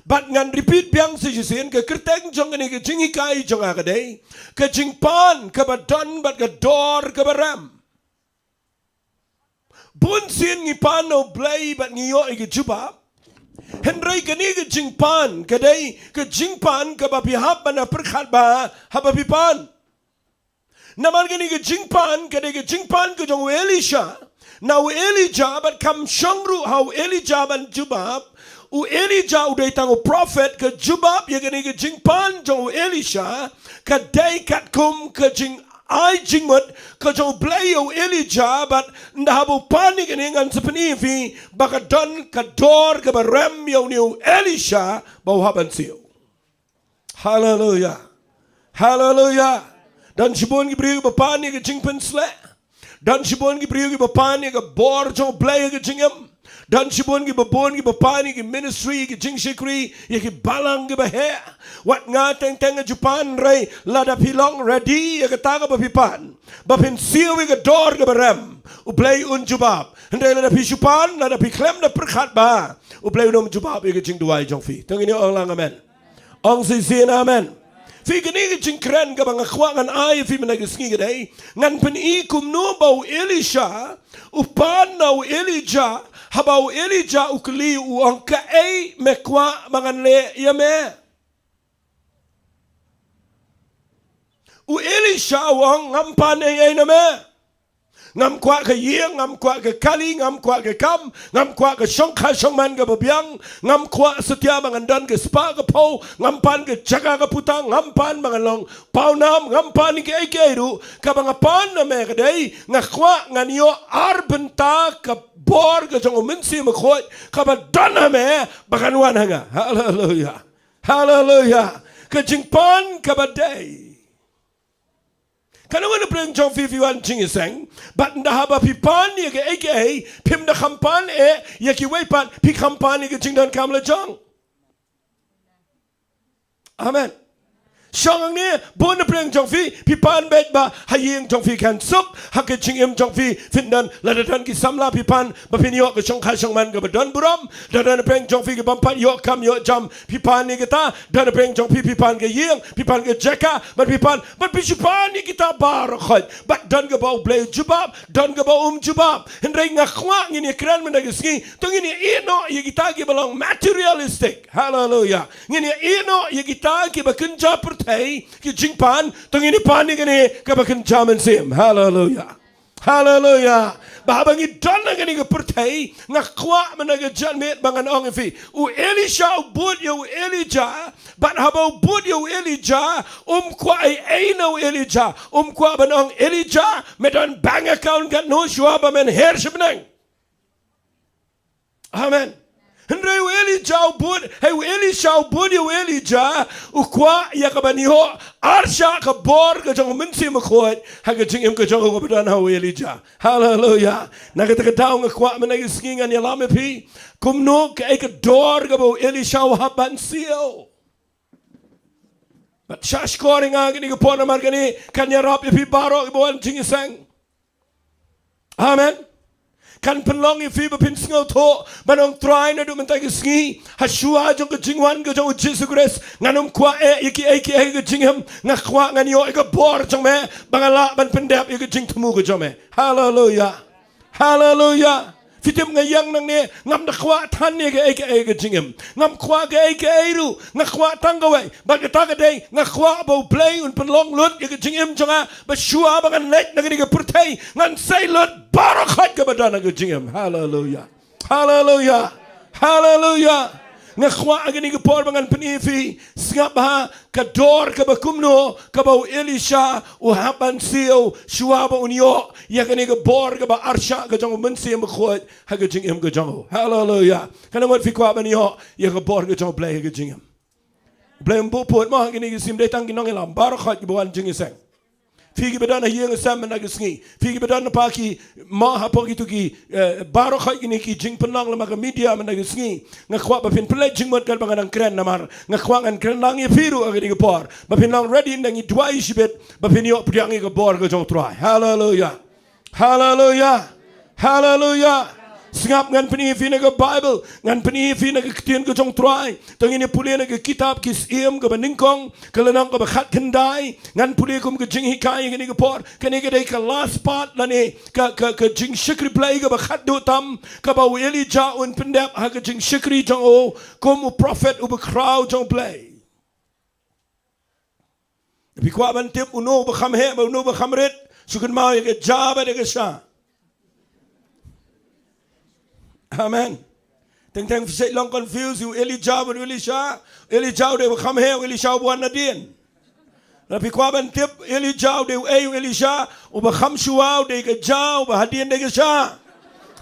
bat ngan repeat biang sijisin ke kerteng jong ni ga jing hikai jong ga dai ke jingpan ke badan bat ga dor ke baram bun sin ngi pano play bat ngi yo ga jubab Hendrai kani ke jingpan kadai ke jingpan ke babihap bana perkhat ba hababipan namar kani ke jingpan kadai ke jingpan ke jong Elisha na u Elijah bat kam shangru how Elijah ban jubab u Elijah udai tango prophet ke jubab ya kani ke jingpan jong Elisha kadai kat kum ke jing ai jingmut ka jong blayo Elijah bat ndahabo panik ni ngan sepeni fi bakadon ka dor ka baram yo new Elisha bau haban siu hallelujah hallelujah dan sibon gi bri ba panik ka jingpen sle dan sibon gi bri ba panik ka bor jong blayo ka jingam dan sibon gi babon gi bapani gi ministry gi jing shikri ye gi balang gi bahe wat nga teng teng Japan rai lada pilong ready ye kata ga bapipan bapin siu gi dor gi baram u play un jubab ndai lada pi Japan lada pi klem na perkhat ba u play nom jubab ye gi jing duai jong fi teng ini ong lang amen ong si sin amen Fi gani ke jing keren ka bang khwa ngan ai fi mana gisngi gidai ngan pen I kum no bau Elisha upan nau Elijah habau Elijah ukli u angka ei mekwa bangan le yame u Elisha wang ngampan ei na me ngam kwa ke yeng ngam kwa ke kali ngam kwa ke kam ngam kwa ke shong kha shong man ke babyang ngam kwa setia bangan dan ke spa ke pau ngam pan ke jaga ke putang ngam pan bangan long pau nam ngam pan ke ke ru ka bang pan na me ke dei ngakwa ngan yo ar benta ke bor ke jong men si me khoi ka ba dan me bangan wan hanga hallelujah hallelujah ke jing pan ke ba dei Kan wana preng jong fi wan ching iseng, but nda haba pi pan ye ke aka pim da kampan ye ki wei pan pi kampan ye ke ching dan kam le jong. Amen. Shang ni bon na preng jong fi pan bet ba hayeng jong fi kan sup ha ke ching em jong fi fin dan la dan ki samla pi pan ba pin yo ke chong kha chong man ke ba don buram dan preng jong fi ke bam pan yo kam yo jam pi pan ni kita dan preng jong fi pan ke yeng pi pan ke jeka ba pi pan ni kita bar khot ba dan ke ba ble jubab dan ke ba jubab hendrai ngakwa ni kran men ke ski to ni ino ye kita ke belong materialistic hallelujah ni ino ye kita ke ba kunja Hey, ki jing pan, tong ini pan ni kene kabakan jaman sim. Hallelujah. Hallelujah. Bahabangi dana kene ke pertai ngakwa menaga janmet bangan ong fi. U Elisha ubud yo Elijah, but haba ubud yo Elijah, kwa ai no Elijah, kwa banong Elijah, medan bank account kat no shuaba men her shibnang. Amen. Hendrai Elijah bud, hey Elisha bud yo Elijah, ukwa ya kabaniho arsha ka bor ka jong mensi makhot, ha ka jing em ka jong ko bedan ha Elijah. Hallelujah. Nakata ka taong akwa managi skingan ya lame pi, kumno ka ek dor ka bo Elisha haban sio. But shash koring ang ni ko pona margani kanya rap pi baro bo an jing sang. Amen. Kan penlong ifi bapin singaw to manong try na dumantay gisngi hasua jong kajingwan ka jong Jesus Christ nganom kwa iki ka jingham ngakwa nganyo ka bor jong me bangala ban pendap ka jing tumu ka jong me hallelujah hallelujah fitim ngayang nang ne ngam nakwa tan ne ka jingham ngam kwa ka ru ngakwa tangawai bagata ka dei ngakwa bo play un penlong lut ka jingham jonga ba shua bangan let na ka purtai ngan say lut barakhat ka badana ka jingham hallelujah hallelujah hallelujah ngakwa agani ka por bangan penifi singap ha ka dor ka bakumno ka ba Elisha u haban sio shua ba unyo ya kani ka bor ka ba arsha ka jong mensi em khot ha ka jingham ka jong hallelujah kana ngot fi kwa ban yo ya ka bor ka jong play ka jingham blem bo pot ma gani ka sim de tang kinong elam barakhat ki ban jing isang Figi bedana hieng sam na gisngi. Figi bedana paki ma hapogi tu ki baro khai ini ki jing penang lama ke media na gisngi. Ngakwa bapin play jing mot kal bangan kren namar. Ngakwa ngan kren lang ye firu agani ke por. Bapin lang ready ndangi dua ishibet bapin yo priangi ke bor ke jong try. Hallelujah. Hallelujah. Hallelujah. Singap ngan penifi na ke Bible, ngan penifi na ke ketian ke jong try. Tang ini pulih na ke kitab kis iem ke beningkong, ke lenang ke bakhat kendai, ngan pulih kum ke jing hikai ke por, kene ke dai ke last part la ne ke jing shikri play ke bakhat do tam, ke bau Elijah un pendap ha ke jing shikri jong o, kum u prophet u bekrau jong play. Tapi kwa ban tip uno bekham he, uno bekham red, sukun mau ke jaba de ke sha. Amen. Teng Shillong confused you Elijah and Elisha. Elijah they will come here, Elisha buan nadin. Tapi kwa ban tip Elijah they Elisha uba kham shua they ke jau ba hadin they ke sha.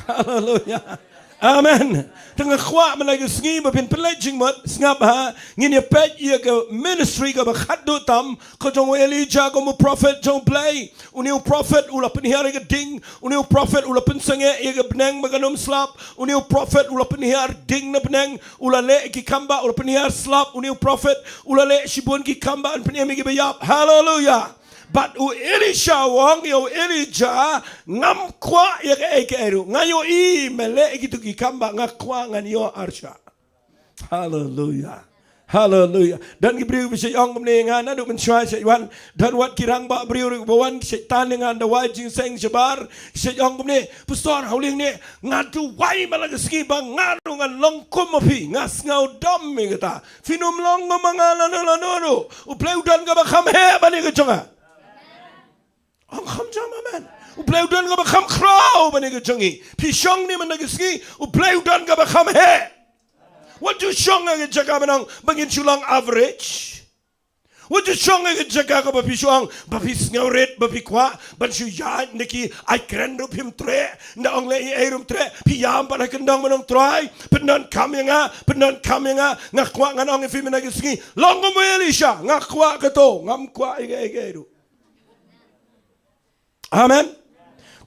Hallelujah. Amen. Tengah kwa malagi sengi bapin pelajing mat sengap ha ngini pet ia ke ministry ke bakhat do tam ko jong Elijah ko mo prophet jong play uniu prophet ula penhiar ke ding uniu prophet ula pensange ia ke benang maganom slap uniu prophet ula penhiar ding na benang ula le ki kamba ula penhiar slap uniu prophet ula le shibun ki kamba an penhiar ki bayap hallelujah. But u Elisha wang yo Elijah ngam kwa ya ke eru ngayo I mele gitu ki kamba ngakwa nganyo arsha. Hallelujah. Hallelujah. Dan Gibril bisa yang kemenangan ada mencuai seiwan dan wat kirang ba Gibril bawan setan dengan dawai jingseng sebar seyang kemenang pastor hauling ni ngadu wai malah keski bang ngadu ngan longkom api ngas ngau dom kata finum long mangalan lanono uplay udan ka bakam he bani ke jonga ang kham jam amen uplay udan ka bakam kraw bani ke jongi pisong ni man keski uplay udan ka bakam he. What do shong ang jaga manang bangin Shillong average? What do shong ang jaga ka bapi shong bapi ngawret bapi kwa ban shu ya niki I kren rup him tre na ong le ai rum tre piyam pa kendang manang try penan kamya nga ngakwa ngan ong fi managi singi longo mo Elisha ngakwa kato ngam kwa ige ru. Amen.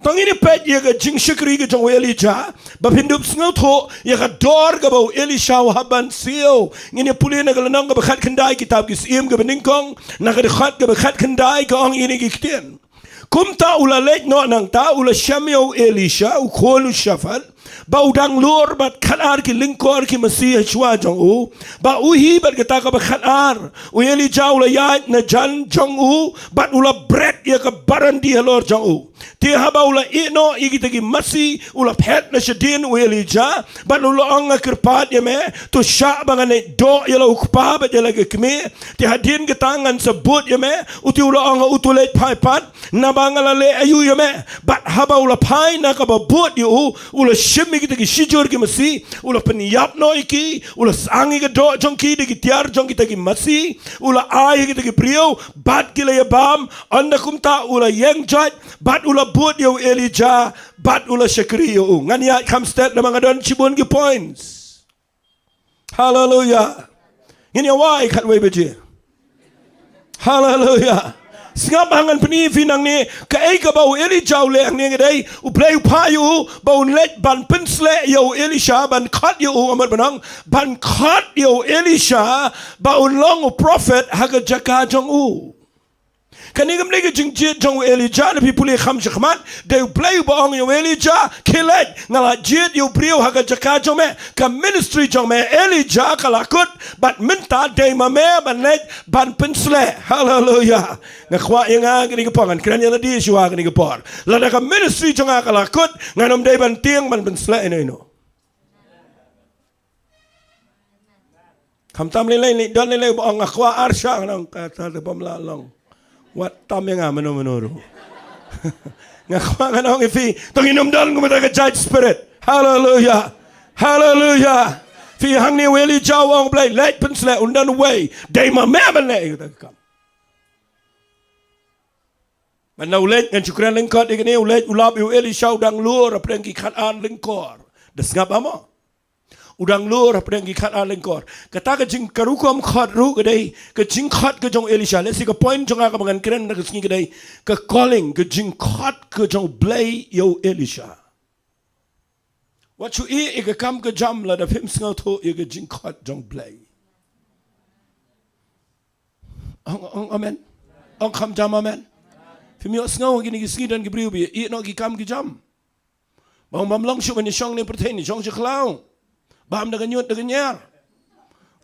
Tang ini pet ye ga jing shikri ga jong Elijah ba pindup sngal tho ye ga dor ga bo Elisha wa ban sio ngini puli na ga lanang ga khat khandai kitab ki sim ga beningkong na ga khat ga khat khandai ka ong ini ki kten kumta ula lek no nang ta ula shamio Elisha u kholu shafal ba udang lur bat khalar ki lingkor ki masih chwa jong u ba uhi bat kata ka ba khalar u Elijah ula ya na jan jong u bat ula bread ye ka baran di halor jong u ti haba ula ino igitagi masi ula pet na shadin u Elijah bat ula ong kirpat ye me to sha bangane do ye la ukpa ba ye la kme ti hadin ke tangan sebut ye me uti ula ong utulet pai pat na bangala le ayu ye me bat haba ula pai na ka ba but yu ula shimi kita ki shijur ki masi ula peniyap no iki ula sangi ke do jong ki de ki tiar jong kita ki masi ula ai kita ki priyo bat ki le bam anda kumta ula yang jaj bat ula but yo Elijah bat ula shakri yo ngania kam stat na mga don chibun ki points. Hallelujah. Ngini wai khat wai beje. Hallelujah. Singap hangan penifi nang ni ka ai ka bau Elijah le ang ni ngadai u play pa yu bau let ban pensle yo Elisha ban khat yo amat banang ban khat yo Elisha bau long prophet haga jaka jong u kani gam legi jing jit jong Elijah na pipuli kham shkhmat de play baong yo Elijah kilet ngala jit yo brio haga jaka jong me ka ministry jong me Elijah kalakut bat minta de ma me ban let ban pensle. Hallelujah. Ngakwa yang gini kepangan kran yang di siwa gini kepar lada ka ministry jong kalakut nganom de ban tiang ban pensle ino kam tam le don le baong ngakwa arsha nang kata de pamlalong wat tam yang menuru ngakwa nganong ifi tong inumdal ngumata ka judge spirit. Hallelujah. Hallelujah. Fi hang ni weli jawang play let pensle undan way dai ma memele kita kam mana ulet ngan cukran lengkot ini ulet ulap yu Elisha udang lur aprengki khanan lengkor desngap ama udang lur aprengki khanan lengkor kata ka jing karukom khot ru ka dai ka jing khot ka jong Elisha le si ka point jong ka mangan kren na ka singi ka dai ka calling ka jing khot ka jong blay yo Elisha what you eat ka kam ka jam la da phim sngaw tho ka jing khot jong blay amen ong kham jam amen Fimi osngaw gini gisgi dan gibriu bi i no gi kam gi jam bang bam long shu ni shong ni pertain ni shong shklau bam da ganyut da ganyar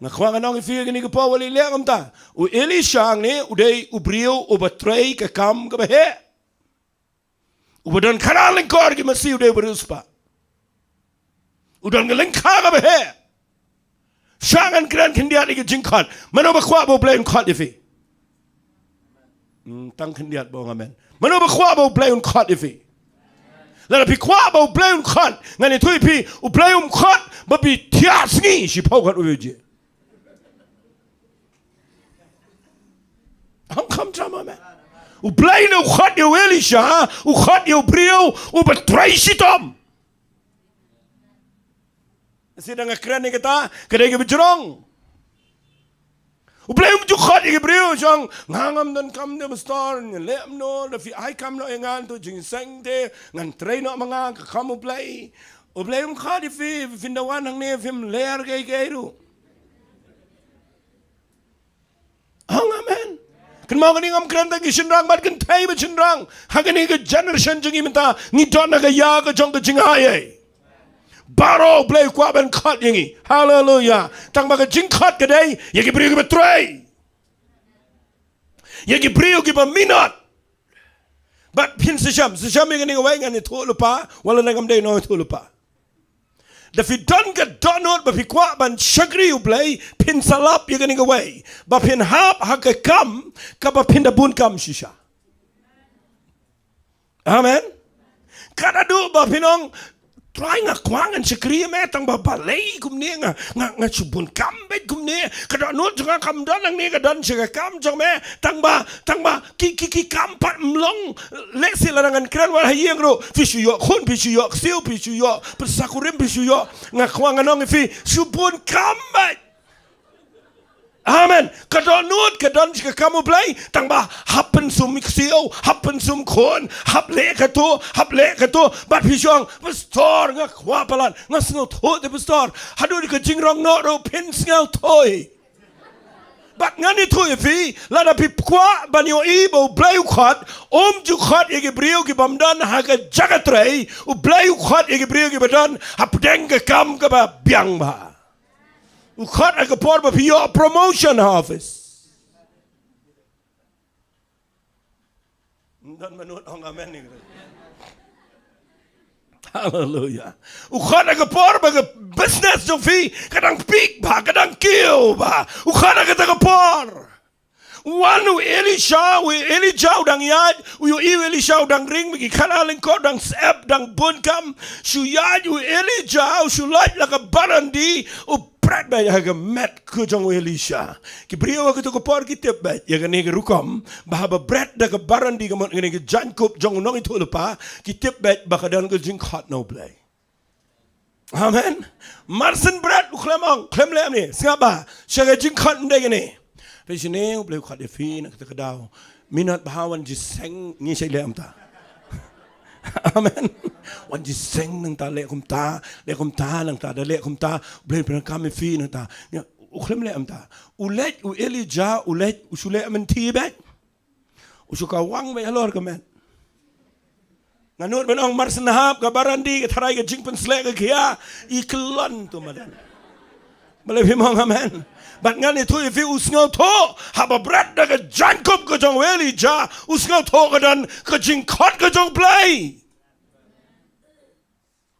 ngakwa nganong fi gini ko wali le amta u Elisha ni udai ubriu u batrei ka kam ka he u badan kanal kor gi masi udai beruspa udan ngeleng ka ka he shangan kran kindia ni jingkhat mano ba khwa bo blame khat ifi tang kindiat bo amen mano ba khwa bo blame khat ifi la pi khwa bo blame khat ngani thui pi u blame khat ba bi tias ngi shi phau khat u ji ang kham chama amen u blame khat yo Elisha u khat yo brio u betray shitom sidang akran ni kata kedai ke berjerong ublay mu khat ke brio jong ngangam dan kam de bestor lem no da fi ai kam no engan tu jing seng de ngan train no manga kam ublay mu khat fi findawan hang ne fim ler ke ru amen kan mau ni ngam kran ta ki shinrang bat kan thai ba shinrang hagani ke generation jing imta ni don na ga ya ga jong ga jing ai baro blay kwa ben cut yangi hallelujah tang ba jing cut kadai yagi brio ki betray yagi brio ki ba minot but pin sejam yang ni wai ngani thu lupa wala nagam dai no thu lupa the fi don get donut ba fi kwa ban shagri u blay pin salap yagi ni wai ba pin hap hakam ka ba pin da bun kam shisha amen kada do ba pinong try nga kwang an shagri me tang ba balay kum ni nga subun kam bet kum ni kada no nga kam don ang ni ka don shiga kam jang me tang ba ki kam pat mlong le sila ngan kran wal hayeng ro fishu yo khon fishu yo sil fishu yo pesakurim fishu yo nga kwang anong fi subun kam bet amen kadon nut kadon jika kamu play tang ba happen sum miksio happen sum khon hap le kato bat pishong pastor nga kwa palan nga sngo tho de pastor hadu ka jingrong no ro pin sngo thoi bat ngani thoi fi lada pi kwa banyo ibo play khat ju khat ye brio ki bamdan ha ka jagatrei u play khat ye brio ki badan hap deng ka kam ka ba biang ba ukhat ak por ba your promotion office dan manut ong amen ni hallelujah ukhat ak por ba business jong fi kadang peak ba kadang kill ba ukhat ak ta por wanu Elijah dang yad u Elijah dang ring mi kanaling ko dang sep dang bunkam su yad u Elijah su light like a barandi u prat ba ya met ku jong Elisha ki brio ko to ko por ki tep ba ya ga ne rukom ba ba brat da ka barandi ga mon ne ga jankop jong nong itu lupa ki tep ba ba ka dan ko jing hot no play amen marsen brat u klamong klemlem ni singaba shaga jing hot ndege ni pe sine u play hot de fin ka daw minat bahawan ji seng ni sai le amta amen wan ji seng nang ta le kum ta nang ta da le kum ta ble pen kam fi nang ta u khlem le am ta u let u Elijah u let u sule am ti ba u su ka wang ba lor ka men nganut ben ong marsen hap ka barandi ka tharai ka jingpen sle ka khia I klon tu madan bale phimong amen bat ngani thu fi usngau tho haba brat da ka jankop ka jong Elijah usngau tho ka dan ka jing khot ka jong play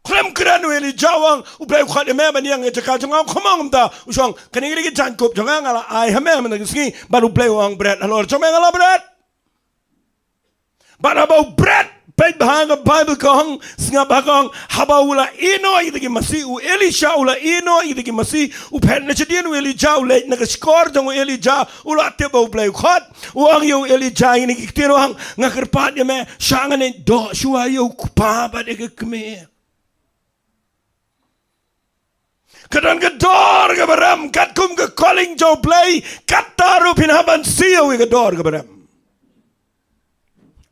klem kran Elijah wang u play khot me ban yang ja ka jong khomong ta usong kani ri ki jankop jong ngala ai ha me man ngi ba u play wang brat alor jong me ngala brat ba about brat pet bahang Bible kong singa bakong haba ula ino idagi masi u Elisha ula ino idagi masi u pet na chadien u Elijah ule na score jong u Elijah ula teba u play khot u ang yu Elijah ini kitiro hang ngakerpat ya me shangane do shua yu kupa ba de kme kadang gedor ga baram kat kum ga calling jo play kataru pin haban siu ga dor ga baram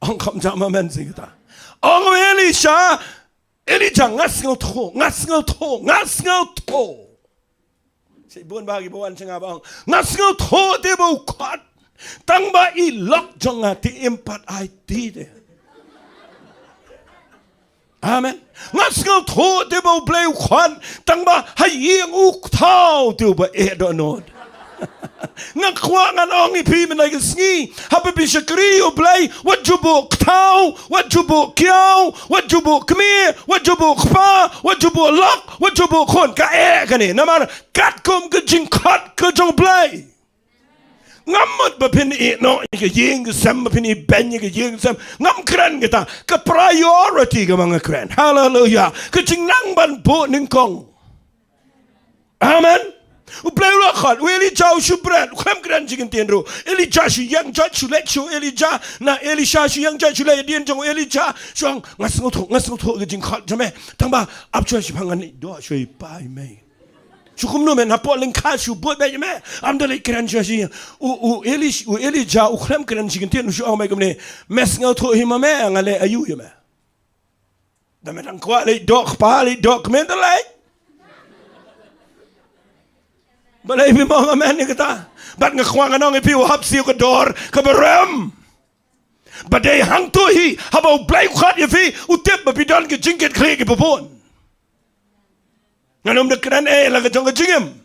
ong kam jama men sing ta ong Elijah ngasngau tho si bun bagi bawan sing abang ngasngau tho de bo khat tang ba I lok jong ti impat IT de amen ngasngau tho de bo play khan tang ba hayeng u thau tu ba e do nod ngakwangan ong ipi men like sngi happy be shakri o play what jubo tau what jubo kiao what jubo kme what jubo khpa what jubo lok what jubo khon ka e kani namar kat kum ke jing khat ke jong play ngamot ba pin I no ke yeng sam ba pin I ben ke yeng sam ngam kran kita ke priority ke mga kran hallelujah ke jing nang ban po ning kong amen u play lo khat u Elijah shu brand kham gran jing tien ro Elijah shu yang ja shu let shu Elijah na Elisha shu yang ja shu le dien jong Elijah shong ngasngo tho ke jing khat jame tang ba ap chwa shi phangan ni do shoi pai me shu kum no men ha po ling kha shu bo be me am de le gran shu shi u Elijah u kham gran jing tien shu au mai kum ne mes ngau tho hi ma me ngale ayu ye me da me tang kwa le dok pa le dok men de le balay pi mga men ni kita bat nga kwang anong ipi wahap siyo ka dor ka baram baday hang to hi habaw blay khat yafi utip mapidon ka jingket kli ki popon Nganum de kran laga jong jingem.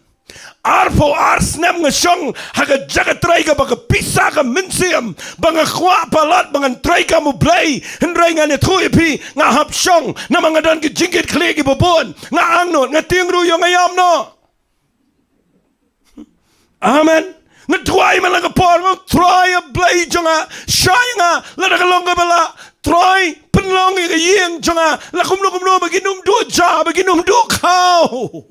Arpo arsnem ngesong haga jaga traika baka pisa ka minsiam banga khwa palat bangan traika mo blay hendrai ngane thuipi nga hap song na mga dan ki jingit klegi bobon nga angno nga tingru yo ngayam no. Amen. Nga tuai malaga por nga try a blay jonga shayanga la longa bala try penlong ga yeng jonga la kumno baginum do ja baginum do khao.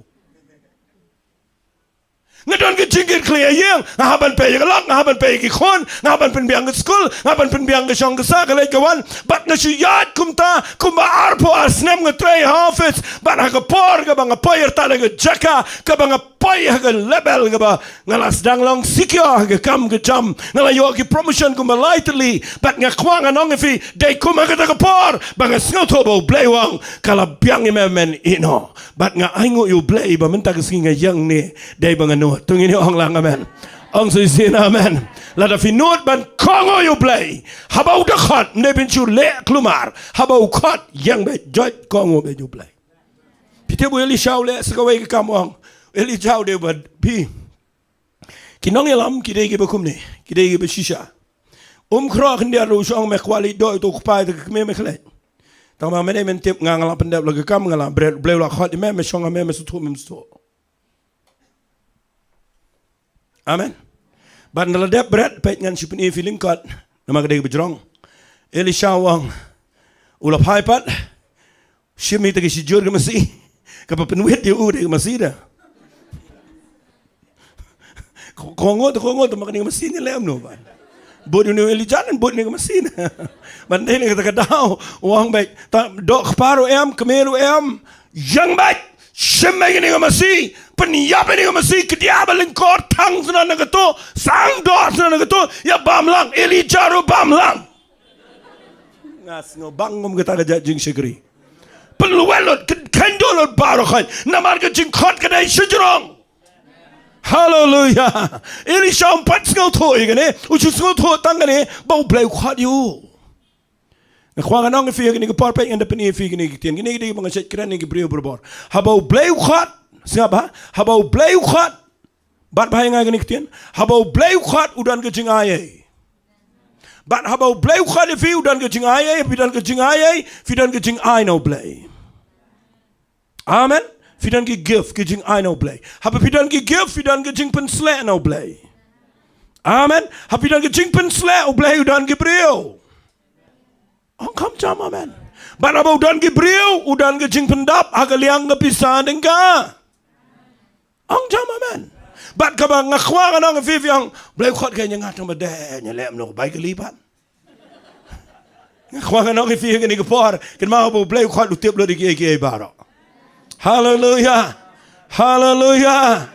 Ngadon ke jingir clear yang ngaban pe galak ngaban pe ki khon ngaban pen biang ke school ngaban pen biang ke shong ke sa ke kawan bat na yat kumta kumba arpo asnem nge tray office bat ha ke por ke bang poyer ta ke jaka ke bang poy ha ke level ke ba ngalas dang long secure ke kam ke jam ngala yo ki promotion kumba lightly bat nga kwang anong fi dei kuma ke ta ke por bang sngoto bo blewang kala biang men ino bat nga aingo you blay ba menta ke singa yang ni dei bang no tung ini ong lang amen ong sin amen lada finut ban kongo you play habau da khat ne bin chu le klumar habau khat yang be joy kongo be you play pite bu eli shau le sakawe ke kamong eli chau de bad pi kinong elam kide ke bekum ne kide ke shisha kro khndia ru shong me kwali do to kpai te me khle tang ma me ne men tip ngala pendap lo ke kam ngala ble la khat me shong me su thu me sto. Amen. Ban daladep berat pet ngan sipin e feeling kat nama kedai bejrong. Elisha wang ulap haipat shimi te si jur ke masi kapa penuit dia ude ke masi dah. Kongo tu makan ke masi ni lem no ban. Bod ni Elijan bod ni ke masi na. Ban ni kata kadau wang baik dok paru kemeru yang baik shimai ke ni ke masi peniap ini masih kediaban kor tang sana nagato sang do sana nagato ya bamlang Elijah bamlang ngas ngobangom kita ada jing segeri peluelot kendolot barokan namar ke jing kot kedai sejurong haleluya Elisha empat ngau thoi gane ucus ngau thoi tang gane bau blai khat yu Khwang anong fi gane ke por pe enda peni fi gane kitien gane gane mga set kran ni brio berbor habau blai khat siapa? Habau blai khat bat bahai ngai gani kitien habau blai khat udan ke jing ayai bat habau blai khat fi udan ke jing ayai fidan ke jing ayai fidan ke jing ai no blai amen fidan ke gift ke jing ai no blai habau fidan ke gift fidan ke jing pen sle no blai amen habau fidan ke jing pen sle o blai udan ke brio ong kam jam amen bat habau udan ke brio udan ke jing pendap agaliang ke pisan dengka Ang jam amen. Bat kabang ngakwang anong fifiang blay khot kay nga tong bade nya lem no bay kalipat. Ngakwang anong fifiang ni kapor ken mau bo blay khot utip lo di ki baro. Hallelujah. Hallelujah.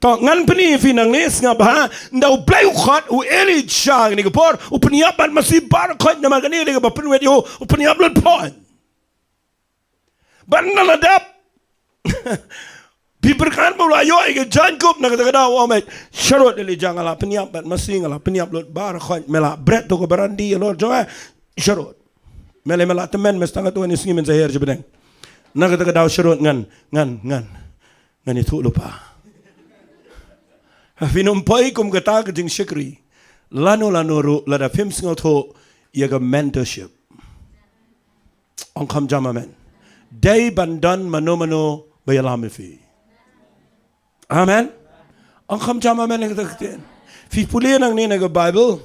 To ngan peni finang nes nga ba ndau blay khot u Elijah ni kapor u peniapan masih bar khot na magani ni ba penwet yo u peniap lo pon. Ban naladap Piperkan mula yo ke jangkup nak kata dah wamet syarut dari jangan lah peniap bat masing lah peniap lot bar khot mela bread to ke berandi lot jangan syarut mela temen mestang tu ni singi men zahir je bedeng nak kata dah syarut ngan itu lupa finum pai kum kata ke jing syakri lanu ru lada film singot ho ia ke mentorship ongkam jamamen day bandan mano bayalami fi Amen. Ang kam jama men ang takten. Fi pulian ang ni nag Bible.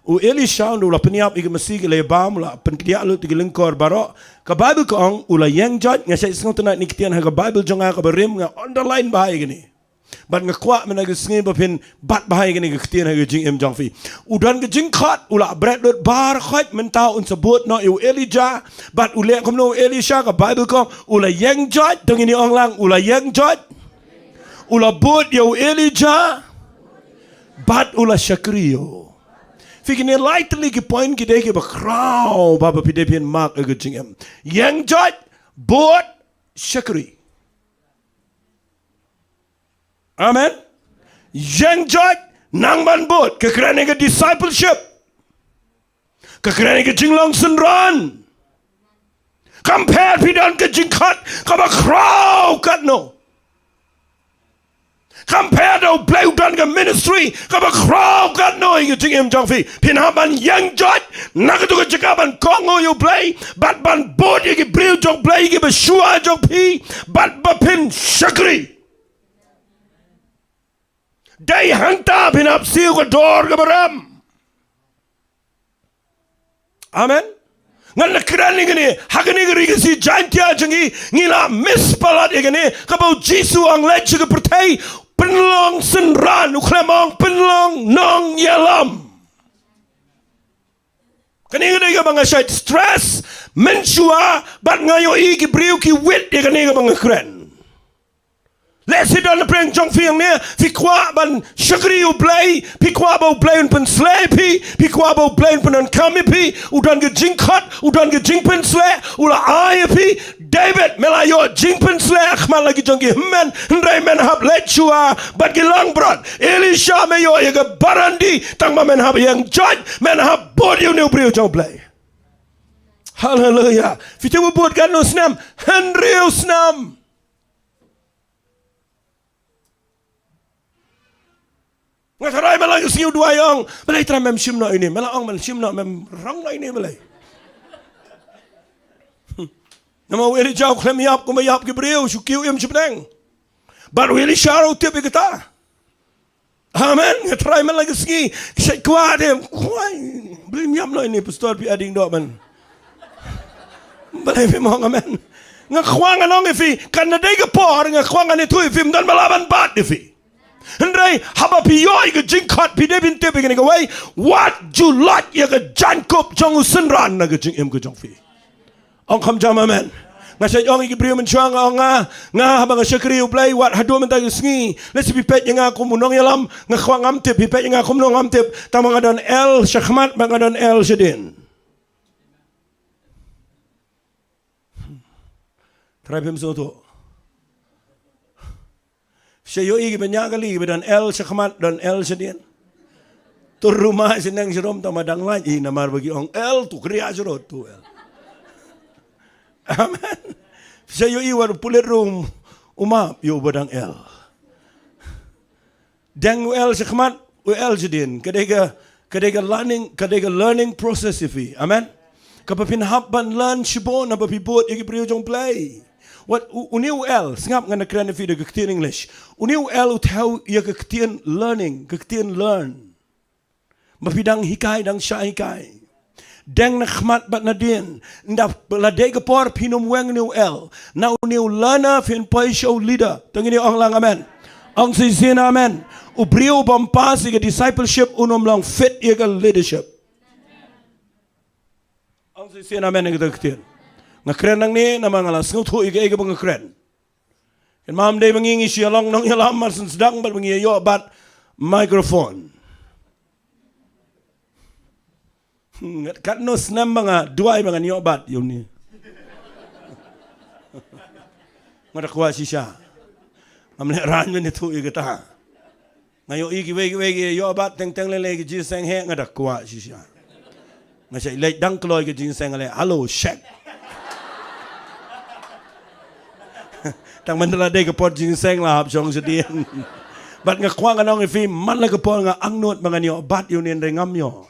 U Elisha ula peniap ig masig le bam ula penkia lu tigilengkor baro. Ka Bible ko ang ula yang jot nga sa isngo tonight ni kitian ha Bible jonga ka berim nga underline bahay gini. Bat nga kwa men ag sngi bapin bat bahay gini ka kitian ha jing em jong fi. Udan ka jing khat ula bread lut bar khat men tao un sabut no u Elijah bat ule kom no Elisha ka Bible ko ula yang jot tong ini ong lang ula yang jot. Ula bot yo Elijah bat ula shakriyo fikine lightly ki point ki de ki ba crow baba pidepian mark agajingem yang jot bot shakri amen yang jot nangman bot kekrane ke discipleship kekrane ke jinglong sunran compare pidan ke jingkat ka ba crow kat no Compare to play done the ministry. Come a crowd got no you think him John Fee. Pinhaban young judge. Nakatu Jakaban Congo you play. But ban board you give Brill Jong play. You give a Shua Jong P. But Bapin Shakri. Day Hanta Pin up seal the door Gabaram. Amen. Ngan nakrani gani hagani gari si jantia jangi ngila mispalat gani kabau Jisu ang leche ke pertai penlong senran uklemong penlong nong yalam. Kani gani ka bang asyait stress mensua bat ngayo iki briu ki wit gani ka bang kren. Let's sit on the plane jong fiang ne fi kwa ban shakri u play pi kwa bo play pen slay pi kwa bo play pen on kami pi udan ge jing cut udan ge jing pen slay ula ai pi David melayo jing pen slay khmal lagi jong ge men ndai men hab lechua bat ge lang brot Elisha me yo ye ge barandi tang ma men hab yang judge men hab bod you new brio jong play. Hallelujah. Fi tu bod gan no snam henry snam. Ngataray malang yung singaw dua yung balay tara mem simna ini malang mem simna mem rang na ini balay. Nama wili jauh klem yap kumayap kibriu sukiu im sibneng. Baru wili syaro tiap kita. Amen. Ngataray malang yung singi kisay kuat em kuay beli yap na ini pastor pi ading do man. Balay pi mong amen. Ngakwang anong ifi kanadai ke por ngakwang anitu ifi mdan malaban bat ifi. Hendrai haba piyoi ke jingkat pide bin te begini kawai what you like ya ke jankop jong senran na ke jing em ke jong fi. Ong kam jam amen. Ngasay ong iki brio menchuang ong nga haba nga syakri uplay wat hadu men ta sngi. Let's be pet nga ko munong yalam nga khwang am te pipet nga ko munong am te tamang adon el syakmat bang adon el sedin. Try pem so to. Saya igi banyak kali dan el syakmat dan el sedien. Tu rumah senang serom tamadang lagi namar bagi orang el tu kriya serot tu el. Amen. Saya iwar pulit room umap yo badang el. Deng el syakmat el sedien. Kadega learning process ifi. Amen. Kapapin habban learn shibon apapibot igi priyo play. What uniu el singap ngana kran fi de gektin English. Uniu el utau ya gektin learning, gektin learn. Mapidang hikai dang sya hikai. Deng nakhmat bat nadien. Ndap ladai ke por pinum weng niu el. Na uniu learner fin pai show leader. Tangini ong lang amen. Ong sin amen. Ubriu bampas ke discipleship unum lang fit ya ke leadership. Ong sin amen ke gektin. Ngakren nang ni nama ngalas ngutu ige bang ngakren. Kan mam day mangingi Shillong nang yalam marsen sedang bat mangi yo bat microphone. Kat no snam banga dua banga yo bat yo ni. Ngada kuat sisa. Amle ran men tu ige ta. Ngayo igi wege yo bat teng lele ige jiseng he ngada kuat sisa. Ngasai lek dang kloy ige jiseng le hello shek. Tang mandala day kapot ginseng lah hap jong sedien. Bat nga kwang anong ifi man la kapot nga angnot mga niyo bat yun in ringam yo.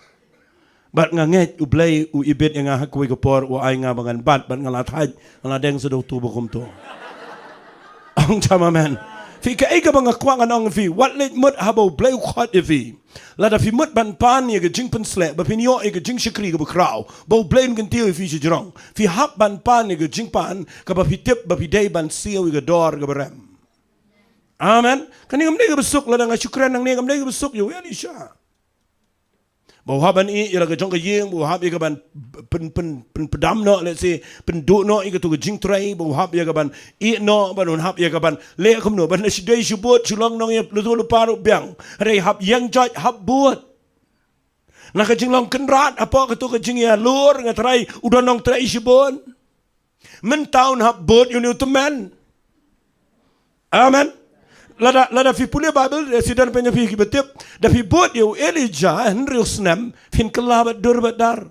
Bat nga nget ublay u ibit nga hakwi kapor u ay nga bangan bat nga lathay nga deng sa daw tubo kumto. Ang chama man. Fi ka ika ba nga kwang anong ifi wat lit mut habo blay u kwat ifi. Lada fi mut ban pan ya ga jing pen slek ba pinyo ya ga jing shikri ga bakraw. Bo blay ng gantiyo ifi si jirong. Fi hap ban pan ya ga jing pan ka ba fi tip ba fi day ban siyo ya ga door ga barem. Amen. Kaning amday ga besuk lada nga syukran nang ni amday ga besuk yo yan isya. Bo haban I ira ga jong ka yeng bo hap ya ga ban pen pedam no let's say pen do no I ga tu ga jing tray bo hap ya ga ban I no ban hap ya ga ban le kum no ban si day shubot Shillong nong ya lu lu paru biang rei hap yang jaj hap buat na ka jing long kenrat apa ka tu ka jing ya lur nga tray udon nong tray shibon men taun hap buat you new to man. Amen. Lada fi punya Bible sidan penya fi kibetip da fi bot yo Elijah Henry snam fin kelabat dur badar.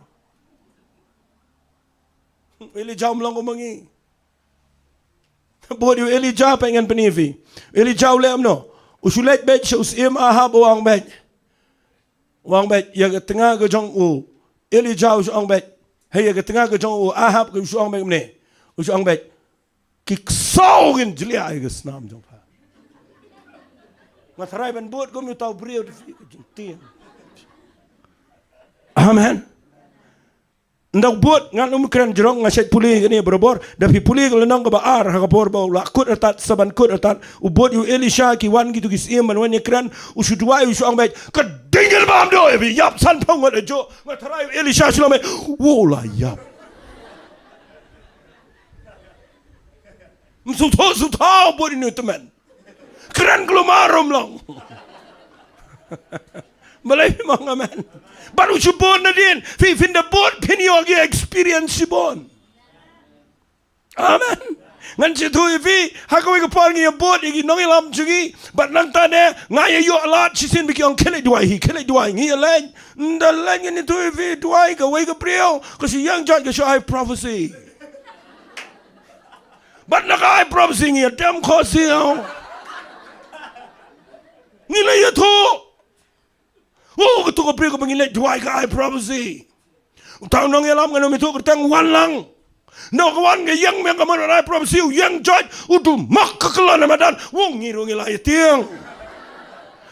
Elijah mlang umangi. Bot yo Elijah pengen penifi. Elijah le amno. Usulet bet usim Ahab wang bet. Wang bet ya ke tengah ke jong Elijah usang bet. Hey ya ke tengah ke jong Ahab ke usang bet ne. Usang bet. Kiksawin jelia ay ke senam jong pa. Matharay ban buat ko mi tau brio di tin. Amen. Ndak buat ngan keren jerong ngaset puli ni berobor tapi puli kalau nang kebaar hakapor bau lakut atat saban kut atat ubot yu Elisha ki wan gitu ki sim man wan keren usudua usu ang bet kedingel bam do yap san pong wat jo ngatarai Elisha selama wola yap Msutho buat ini teman keren kelumarum lang Malay mga man. Baru subon na din. Fin the boat pinyogi experience subon. Amen. Ngan situ ifi hakawi ko par ngi boat igi nongi lam jugi bat nang tane ngaya yo alat sisin biki on kele duai ngi len ndalan ngi tu ifi duai ka wai ka priyo ko si yang judge ka high prophecy. Bat naka high prophecy ngi damn khosi ngi la yo tu Oh, ketua beri ko pengilet dua kai prophecy. Tahu nong elam kan itu ketang wan lang. No kawan ke yang kaman rai prophecy yang judge udu mak kekelan amadan wong ngirung ilai tiang.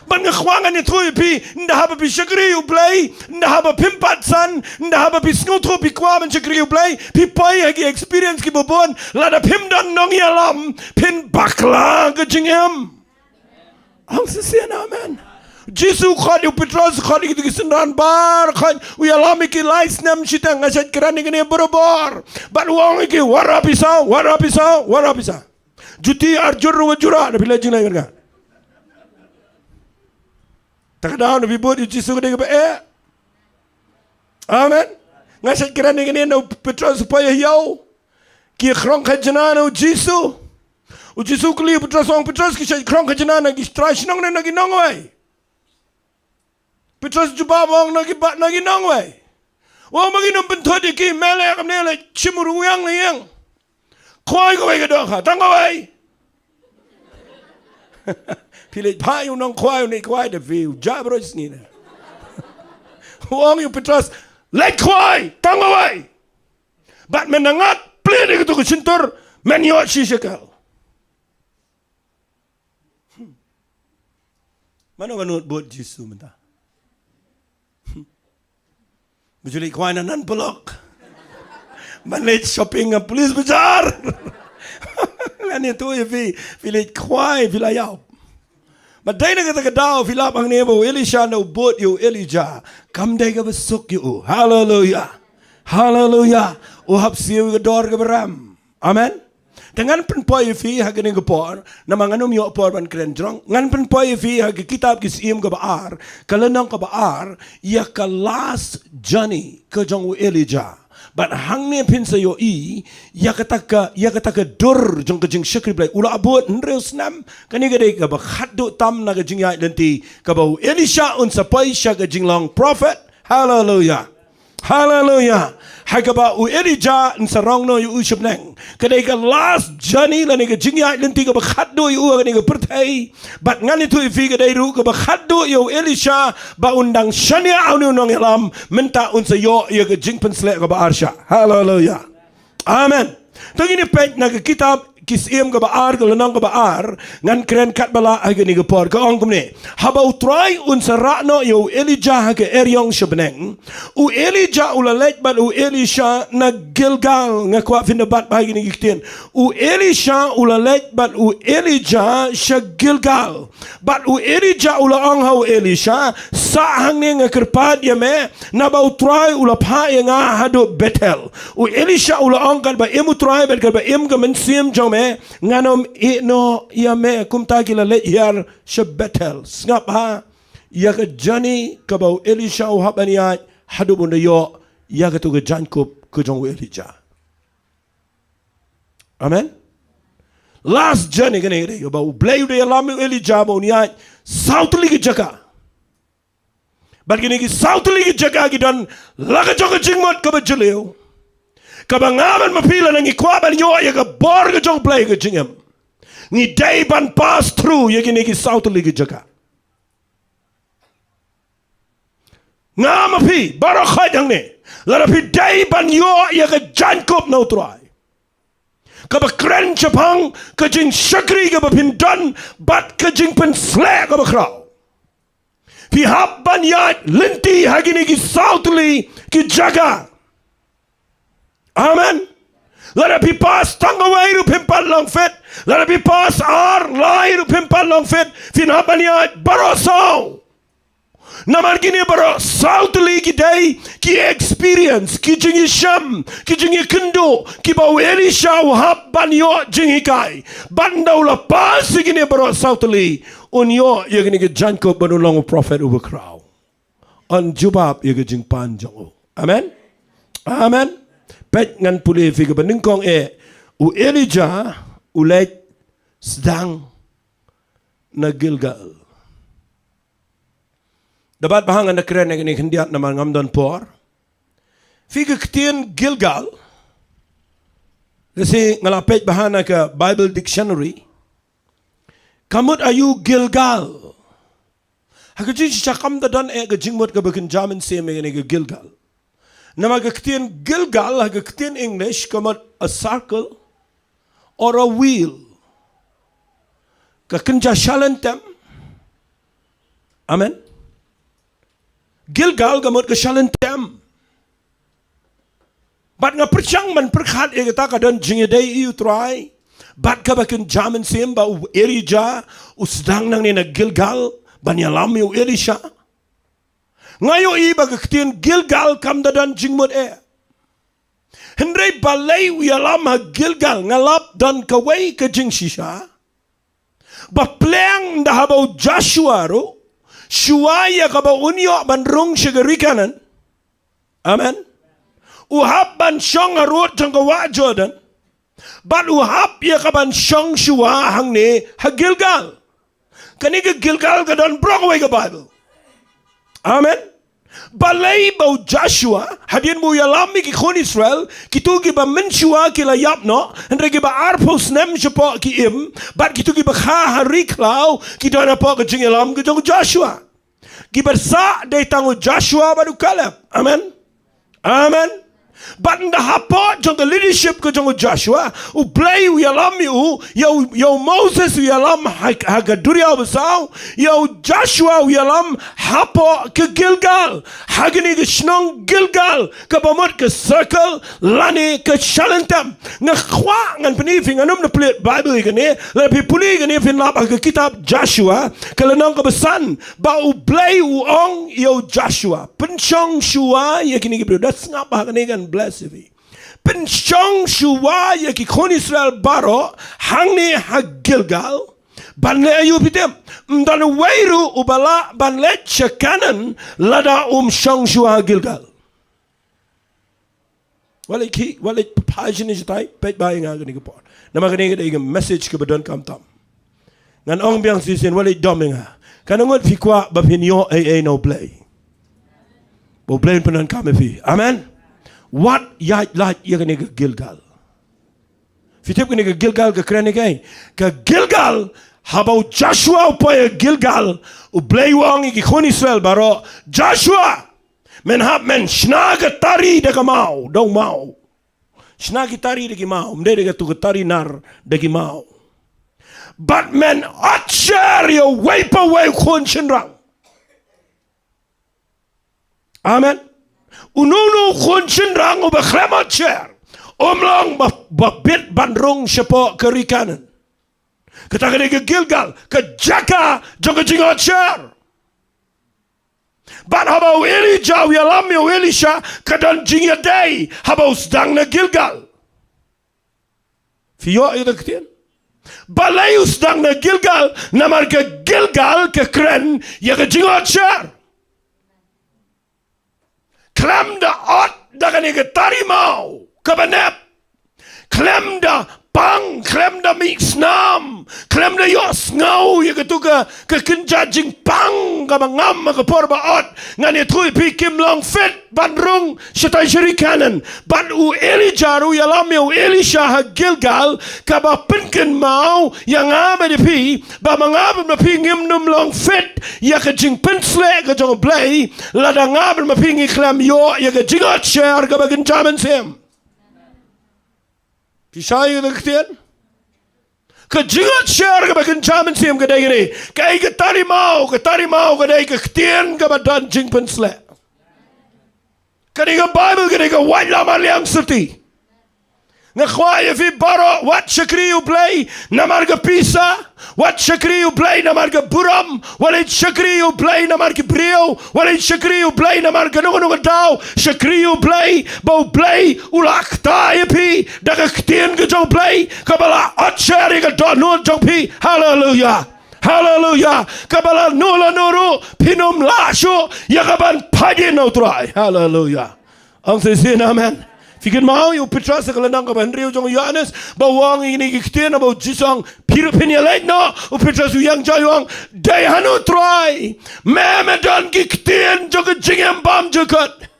Ban ngkhwangan itu pi nda haba pi syakri u play nda haba pimpat san nda haba pi snutro pi kwa ban syakri u play pi pai hagi experience ki bobon lada pim dan nong elam pin bakla ke jingem. Ang sesian amen. Jisu khadi Petrus khadi gitu kesendan bar khad uyalami ki lights nam sitang ngaset kerani kene berobor bat wong iki warapisa juti arjur wajura na bila jina mereka takadaw na bibot Jisu de be amen ngaset kerani kene no Petrus supaya hiau ki khrong khajana no Jisu kli Petrus ki khrong khajana ki strash nong na ki nongwai Petrus jubah wong nagi nong wai. Wong magi nom bentot iki mele kamne le chimuru yang le yang. Khoi ko wai ka dok ha tang ko wai. Pilih pai nong khoi ni khoi de view jabros ni na. Wong yu Petrus le khoi tang ko wai. Bat menangat ple de tu sintor men yo sisekal. Mana manut buat Jisu mentah. Bujuli kuai nan pelok. Manage shopping police bazaar. Lan itu ya pilih kuai vilayau. Madai na kata kadao filap ang nebo Elisha no boat you Elijah. Kamday ka besuk you. Hallelujah. Hallelujah. Uhap siya ka door ka beram. Amen. Dengan penpoy fi hagani gopor na manganum yo por ban krenjrong ngan penpoy fi hag kitab kisim ka baar kalanang ka baar ya ka last journey ka jong Elijah but hang ne pin sa yo ya kataka dur jong ka jing shakri blai ula abot nreus nam kani ga dei ka ba khaddo tam na ka jing ya lenti ka ba Elisha un sa pai sha ka jing long prophet hallelujah hallelujah Hagaba u Elijah nsarong no yu ushapneng. Kadai ka last journey la ni ka jingya lenti ka bakhaddo yu ka ni ka pertai. Bat ngani tu ifi ka dai ru ka bakhaddo yu Elisha ba undang shania au nong elam menta unsa yo ya ka jing pensle ka ba arsha. Hallelujah. Amen. Tangini pet na ka kitab kisim ka baar ka lanang ka baar ngan kren kat bala ay ni ka por ka ong kumne habau try un sarano yo Elijah ka eryong shabneng u Elijah ulalet ban u Elisha na Gilgal nga kwa finabat bay ni giktin u Elisha ulalet ban u Elijah sha Gilgal bat u Elijah ulaang ha u Elisha sa hang ni nga kerpad yame na bau try ulapha nga hado Bethel u Elisha ulaang kan ba emu try bet kan ba em ka mensim me nganom ino ya me kumta kila le yar shabetel ngap ha ya ka jani ka bau Elisha u habania hadu bunda yo ya ka tu ka jankup ka jong Elijah amen last journey gane re yo bau blay de lam Elijah bau nia south li jaka bagini ki south li jaka ki dan laga jong jingmot ka ba juleo Kabangaman mapila nang ikwaban nyo ay ka bor ka jong play ka jingam. Ni day ban pass through ye gini ki south ligi jaga. Ngam api barakha jang ne. Lara pi day ban yo ye ke Jacob no try. Kaba kren chapang ka jing shakri ka pin dan bat ka jing pen slag ka kraw. Pi hab ban ya linti hagini ki southly ki jaga. Amen. Let it be passed tongue away to pimpan long fit. Let it be passed ar lie to pimpan long fit. Fin habanya baroso. Naman gini baro southly ki day ki experience ki jingi sham ki jingi kendo ki ba weli shaw hab banyo jingi kai. Bandaw la pas gini baro southly unyo ye gini ki Jacob banulong prophet over crow. On jubab ye jing pan jong. Amen. Amen. Pet ngan pulih figure beningkong u Elijah ulet sedang na Gilgal. Dapat bahangan na keren ni hendiat naman ngamdon por. Figure ketien Gilgal. Kasi ngalapet bahana ke Bible Dictionary. Kamut ayu Gilgal. Hakajin siya kamdadan ke jingmut ke bakin jamin siya ni ke Gilgal. Nama ketien Gilgal, ketien English, kamut a circle or a wheel. Kekenja shalentem. Amen. Gilgal kamut ke shalentem. Bat nga percang man perkhat kata kadan jingidai iu try. Bat ka bakin jamin sim ba Elijah usdang nang ni na Gilgal banyalam yu Elisha. Ngayo iba ketien Gilgal kam dadan jingmut Hendrai balai wialam ha Gilgal ngalap dan kawai ke jing shisha. Bapleng dah habau Joshua ro. Shuaya kabau unyo ban rong sigarikanan. Amen. Uhab ban syong arut jang kawa Jordan. Bat uhab ya kaban syong shua hang ni ha Gilgal. Kani ke Gilgal kadan brokawai ke Bible. Amen. Balai bau Joshua hadian bu yalami ki khon Israel kitu ki ba menshua ki la yapno andre ki ba arpos nem jepo ki im bat kitu ki ba kha hari klau ki dana po ke jing yalam ke jong Joshua ki bersa de tangu Joshua badu Caleb. Amen. Amen. But in the hapot jong the leadership ke jong Joshua u play u yalam yo Moses u yalam hagaduria besau yo Joshua u yalam hapo ke Gilgal hagini ke snong Gilgal ke bamot ke circle lani ke shalentam ngakwa ngan penifing anum na plate Bible ikani lepi puli ikani fin lap ke kitab Joshua ke lenong ke besan ba u play u ong yo Joshua penchong shua yakini ke that's ngap hagani kan bless you. Penchong shua ye ki kon Israel baro hangni ha Gilgal banle ayu pitem mdan weiru ubala banle chekanan lada shong shua Gilgal. Wale pagin is tai pet ba nga gani ko. Nama gani ga message ke badon kam tam. Ngan ong biang sisin wale dominga. Kanangot fikwa bapinyo no play. Bo play penan kam fi. Amen. What yat lat ye gani Gilgal. Fitip gani Gilgal ke kren ke Gilgal habau Joshua upoy Gilgal u blay wang ki khon Israel baro Joshua men hab men snaga tari de kamau dong mau snagi tari de kimau mde de tu tari nar de kimau but men atcher yo wipe away khon chinrang. Amen. Ununo khunchen rang oba khlemat cher omlang babit bandrong sepo kerikanan kata ke Gilgal ke jaka jong jingot cher ban habau Elijah yalam yo Elisha kadan jingya day habau sedang na Gilgal fiyo ida ketien balai sedang na Gilgal namar ke Gilgal ke kren ya ke jingot cher klem da ot da gani ke tarimau kabanep klem da pang klem da mix nam klem da yos ngau ye ke tu ke kenjajing pang Shillong ka mangam makapor baot ngani thui pi kim long fit ban rung shatai shiri kanan ban u Elijah u yalam u Elisha ha Gilgal ka ba pinken mau yang aba de pi ba mangab ma pi ngim num long fit ya ka jing pinsle ka jong blay la da ngab ma pi ngi klam yo ya ka jingot share ka ba kin jaman sem pi shai de ktien Kejingat share ka bakin jaman siyam ka day gini. Kay ka tari mau ka day ka ktien ka badan jing pensle. Kani ka Bible kani ka white lama liang serti. Nga khwaya fi baro wat shakri u play namar ka pisa. Wat shakri u play namar ka buram. Walit shakri u play namar ka brio. Walit shakri u play namar ka nungo daw. Shakri u play bau play ulak tayo pi. Daga ktien ka jong play. Kabala at shari ka do nun jong pi. Hallelujah. Hallelujah. Kabala nula nuru pinum lasyo yakaban padi no try. Hallelujah. Ang sisin amen. Fikin mau yu Petrus ka lanang ka Henry jong Yohanes bawang ini kitien about jisong pirupinya late no u Petrus yang jayong day hanu try meme don kitien jong jingem bam jukot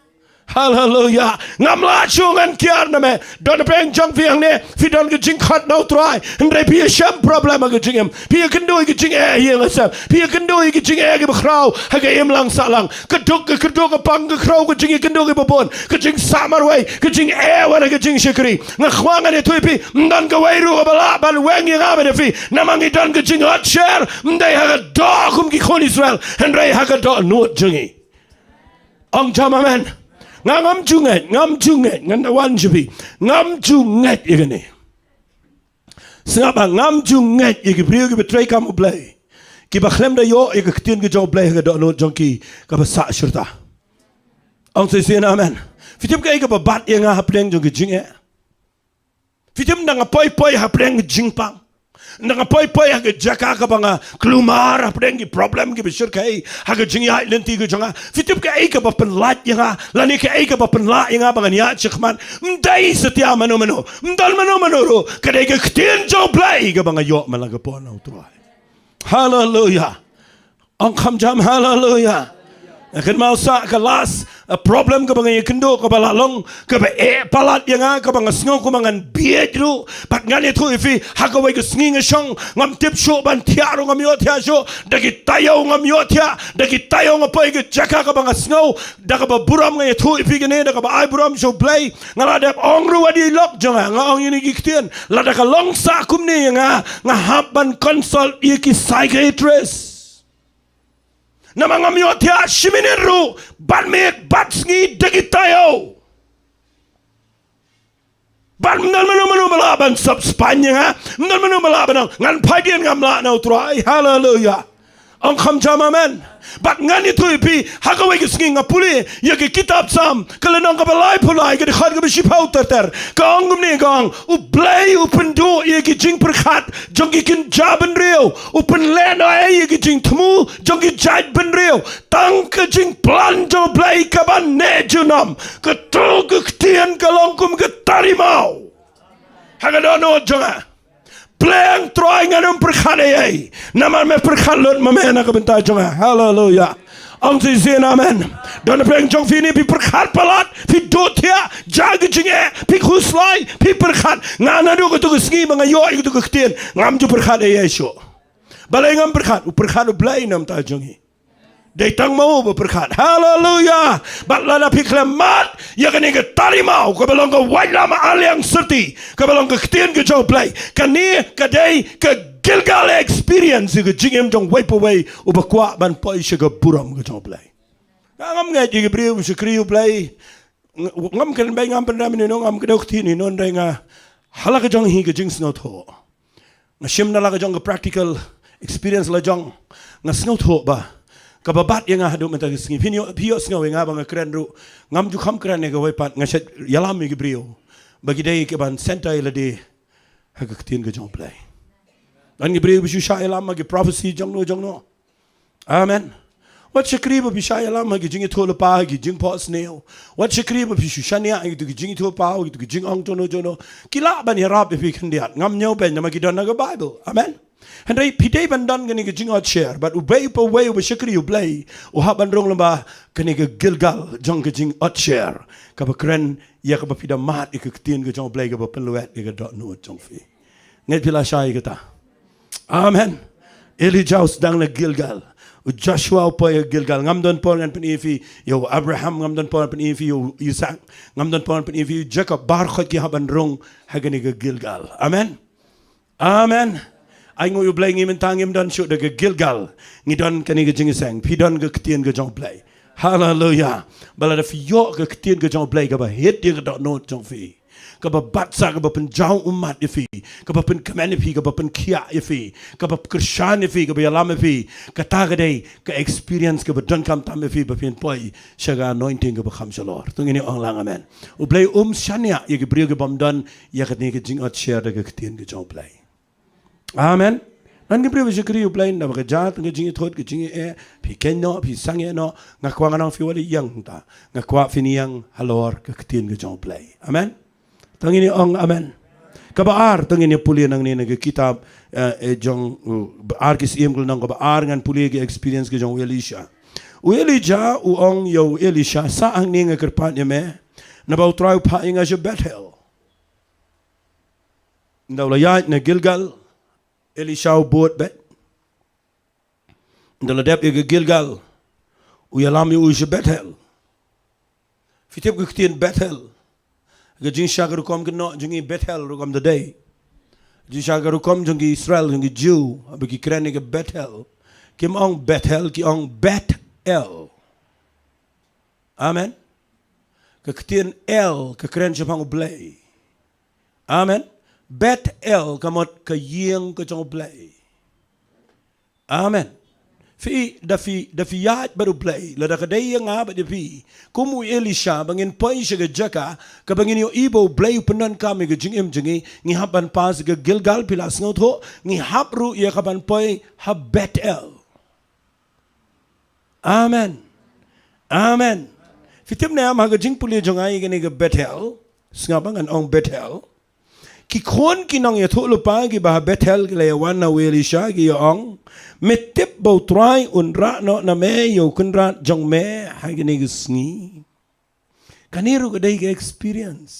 Hallelujah. Ngam la chungan kiar na me don peng jong fiang ne fi don ke jing khat no try ndre pi sham problem ke jingem pi kan do ke jing e yang asam pi kan do ke jing e ke krau ha ke em lang salang keduk ke pang ke krau ke jing kan do ke babon ke jing samar wei ke jing e wana ke jing shikri nga khwanga ne tui pi ndan ke wei ru bala ban weng yang aba fi namang don ke jing hot share ndai ha ke do kum ki khon Israel ndre ha ke do no jingi ong jamamen ngam junget nganda wan jibi ngam junget igani singaba ngam junget igi priyo ki betray kam ublay ki bakhlem da yo igi ktien ki jo blay ga do no jonki ka ba sa shurta ang se sin amen fitim ka igi ba bat nga hapleng jonki jinge fitim da nga poi hapleng jingpang Nanga poi ha ke jaka ka banga klumar apdeng ki problem ki bishur kai ha ke jingya lenti ke jonga fitip ke ai ka ba pen lat yanga lani ke ai ka ba pen la yanga banga nya chikman mdai setia mano mdal mano ro ke dai ke ktien jo play ka banga yo malaga po na utrai hallelujah ang kham jam hallelujah akan mau sa ka las a problem ka banga yekendo ka balalong ka ba e palat yanga ka banga sngo ko mangan biedru pat ngani thu ifi ha ka wai ka snginga shong ngam tip sho ban thiaro ngam yo thia sho dagi tayo ngam yo thia dagi tayo ngam pai ka jaka ka banga sngo daga ba buram ngai thu ifi gane daga ba ai buram sho play ngala dep ongru wadi lok jonga ngong yini giktien la daga long sa kumni nga hab ban consult yeki psychiatrist namangam yo thia shimineru banmet batsngi dagitayo ban manu balaban sub spanya ha manu balaban ngan padian ngamla no try hallelujah ang kham jamamen bat ngani tu pi hakawe ki sngi ngapuli ye ki kitab sam kalanang ka balai pulai ke khat ka bishipau ter ka angum ni gang u play u pendu ye ki jing perkhat jongi kin jaban reu u pen leno ye ki jing tmu jongi jaj ben reu tang ka jing plan jo play ka ban ne junam ka tu ka ktien ka longkum ka tarimau hagadono jonga Pleng troy nganum perkhane ay naman me perkhalot mamena ka benta jonga hallelujah ang sin amen don pleng jong fini pi perkhat palat pi dotia jag jinge pi khuslai pi perkhat ngana do ko to sngi mga yo ko to ktien ngam ju perkhat ay sho balay ngam perkhat u perkhat u blay nam ta jongi Day tang mau berperkat. Hallelujah. Batla na piklamat. Ya kani ke tarimau. Kabelong ke wajlama aliang serti. Kabelong ke ktien ke jauh play. Kani ke day ke Gilgal experience. Ke jingem jong wipe away. Ubakwa ban poi se ke buram ke jauh play. Ngam ngai ke brio se kriu play. Ngam kan bay ngam pendam ni no ngam ke dok ti ni non day nga. Hala ke jong hi ke jing snot ho. Ngashim na la ke jong ke practical experience la jong. Ngasnot ho ba. Kababat yang ngah do menta singi pio singawe ngah bang keren ru ngam ju kham keren ne ga wepat ngaset yalam mi brio bagi dai ke ban sentai la de ha ka tin ga jong play an gi brio bi sha yalam ma gi prophecy jong no amen wat shakri ba bi sha yalam ma gi jing thol pa gi jing po sneo wat shakri ba bi sha nya gi gi jing thol pa gi gi jing ong jono kila ban yarab bi khandiat ngam nyau ben ma gi don na ga bible amen Henry pidai bandan gani ke jingot share but ubay pa way uba syakri ublay uhab bandrong lamba gani ke Gilgal jong ke jingot share kaba keren ya kaba pida mat ke ketien ke jong blay kaba peluet ke dot nuot jong fi ngai pila syai kata amen Elijah sedang na Gilgal Joshua upaya Gilgal ngamdon pon ngan penifi yo Abraham ngamdon pon penifi yo Isaac ngamdon pon penifi Jacob bar khot ki haban rong hagani ke Gilgal amen amen ai ngoi ublay ngi mentang ngim don shoot de Gilgal ngi don kani ke jingisang pi don ke ketien ke jong blay hallelujah bala da fi yo ke ketien ke jong blay ka ba het dia ke dot no jong fi ka ba batsa ka ba penjau umat fi ka ba pen kemen fi ka ba pen kia fi ka ba krishan fi ka ba yalam fi ka ta ga dei ka experience ka ba don kam tam fi ba pin poi shaga anointing ka ba kham shalor tung ini ong lang amen ublay shania ye ke brio ke bam don ye ke ni ke jingot share de ke ketien ke jong blay amen nan ke brio syakri ublay na ba jat ke jingi thot ke jingi pi ken no pi sang ye no ngakwa nganang fi wali yang ta ngakwa fini yang halor ke ketien ke jong blay amen tangini ong amen kabaar tangini puli nang ni ke kitab jong ar kis im nang kabaar ngan puli ke experience ke jong Elisha u ong yo Elisha sa ang ni nga kerpat ye me na ba utraw pa inga je Bethel ndaw la yaat na Gilgal Elisha buat bet ndaw la dep ke Gilgal u yalami u je Bethel fitep ke ketien Bethel Jing shagaru kom keno jungi Bethel rukom the day. Jing shagaru kom jungi Israel jungi Jew abiki krene ke Bethel. Kim ong Bethel ki ong Bethel. Amen. Ke ketien El ke kren chapang ublay. Amen. Bethel kamot ke yeng ke chong ublay. Amen. Fi yaat baru play lada kadai yang apa dia fi kumu Elisha bangin poi syega jaka ka bangin yo ibo play penan kami ke jingim jingi ngi haban pas ke Gilgal pilas ngotho ngi hapru ya kaban poi hab Bethel amen amen fitim na am ha jing puli jongai ke Bethel sngabangan ong Bethel ki kon kinang ya tholo pa ki ba Bethel ki le wana Elisha ki ong metip bau try unra no na me yo kunra jong me ha gini gisngi kaniru ka dai experience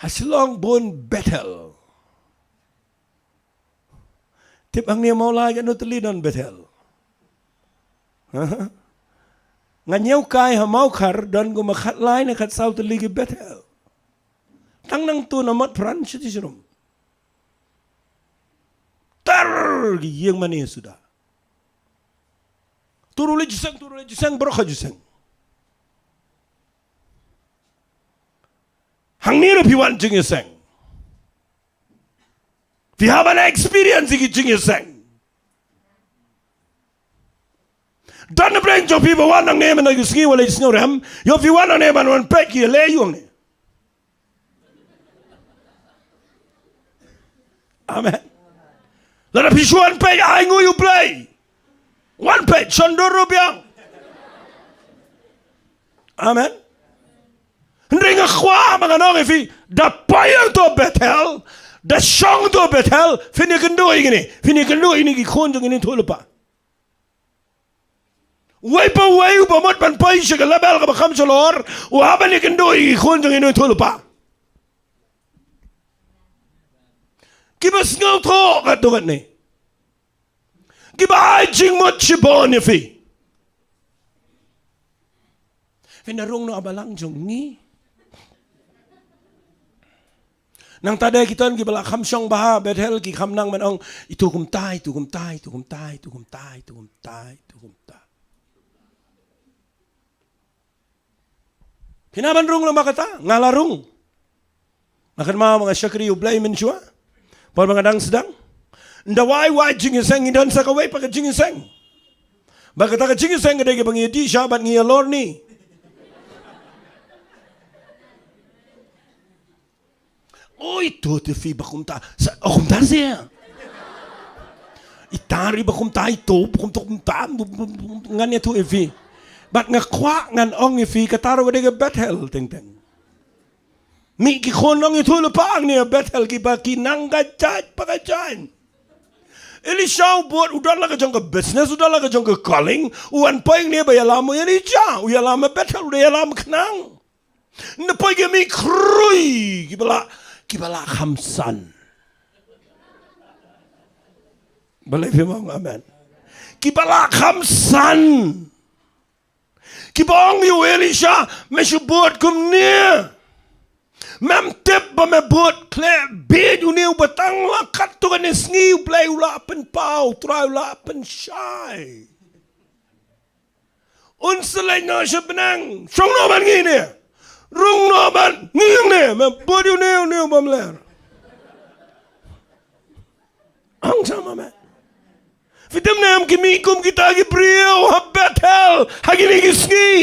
Shillong bon Bethel tip ang niya mau lagi no telidan Bethel nganyau kai hamau khar dan go makhat lai na khat sau teli ke Bethel tang nang tu na mat pran shiti shirum tar yang mana sudah turu le jisang berkah jisang hang ni le piwan jing jisang we have an experience ki jing jisang dan brain jo people wan nang name na gisngi wala gisngi ram yo fi wan name man wan pek ye le yung ni amen Lada pisuan pay ay nguyu play. One pay sondoro biang. Amen. Hindi nga kwa mga nong ifi da payo to Bethel, da song to Bethel, finikendo ini ki konjong ini tulo pa. Way pa mot pan pay siya kalabel ka bakam salor, uhaba ni kendo ki konjong ini tulo pa. Kibas ngaw to katukat ni. Kiba ay jing mot sibon ifi. Finarong no abalang jong ni. Nang taday kiton kibala kamsyong baha Bethel ki kamnang manong itukumtay. Pinabanrong lang makata, ngalarong. Makan mga syakri ublay mensua. Pag mga dang sedang. Ndawai jingiseng idan sa kaway pagka jingiseng. Baka taka jingiseng kada ka pangiyadi siya bat ngiya lor ni. Oy, to fi bakumta. Bakumta siya. Itari bakumta ito. Bakumta. Ngan ito ifi. Bat nga kwa ngan ong ifi kataro kada ka Bethel. Ting. Mi ki khon long itu lepang ni Bethel ki baki nangajat pakajan. Elisha buat udah lah kejong ke business, udah lah kejong ke calling. Uan poing ni bayalama Elisha, uyalama Bethel, uyalama kenang. Ne poing mi krui kibala khamsan. Boleh firman amen. Kibala khamsan. Kibong yu Elisha mesubut kumnia. Mem tip ba me buat kle bed uniu batang la kat tu kan sngi play ula pen pau try ula pen shy. Unselai no sebenang song no ban ngini. Rung no ban nging ne me buat uniu bam ler. Ang sama me. Fitem nem kimi kum kita gi brio ha Bethel ha gi sngi.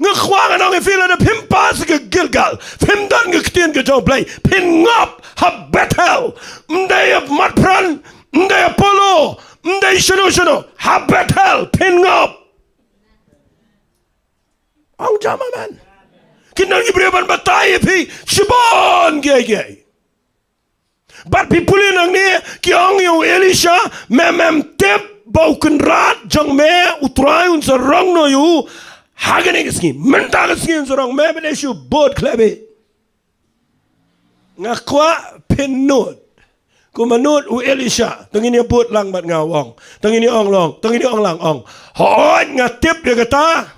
Ngkhwang anong ifila na pimpas ke Gilgal, pimdan ke ktien ke joblay, pingop ha Bethel, mday matpran, mday Apollo, mday shano, ha Bethel, pingop. Ang jama man. Kinang ibriyaban batay pi, shibon gay. But pipulin ang ni, kiang yung Elisha, mem tip, bauken rat, jang me, utray un sa rong no yu, Hagani ski, mental ski sorong meben isu bod klebe. Ngakwa penut. Kumanut u Elisha, tengini bod lang bat ngawong. Tengini ong long, tengini ong lang ong. Hoy ngatip dia kata.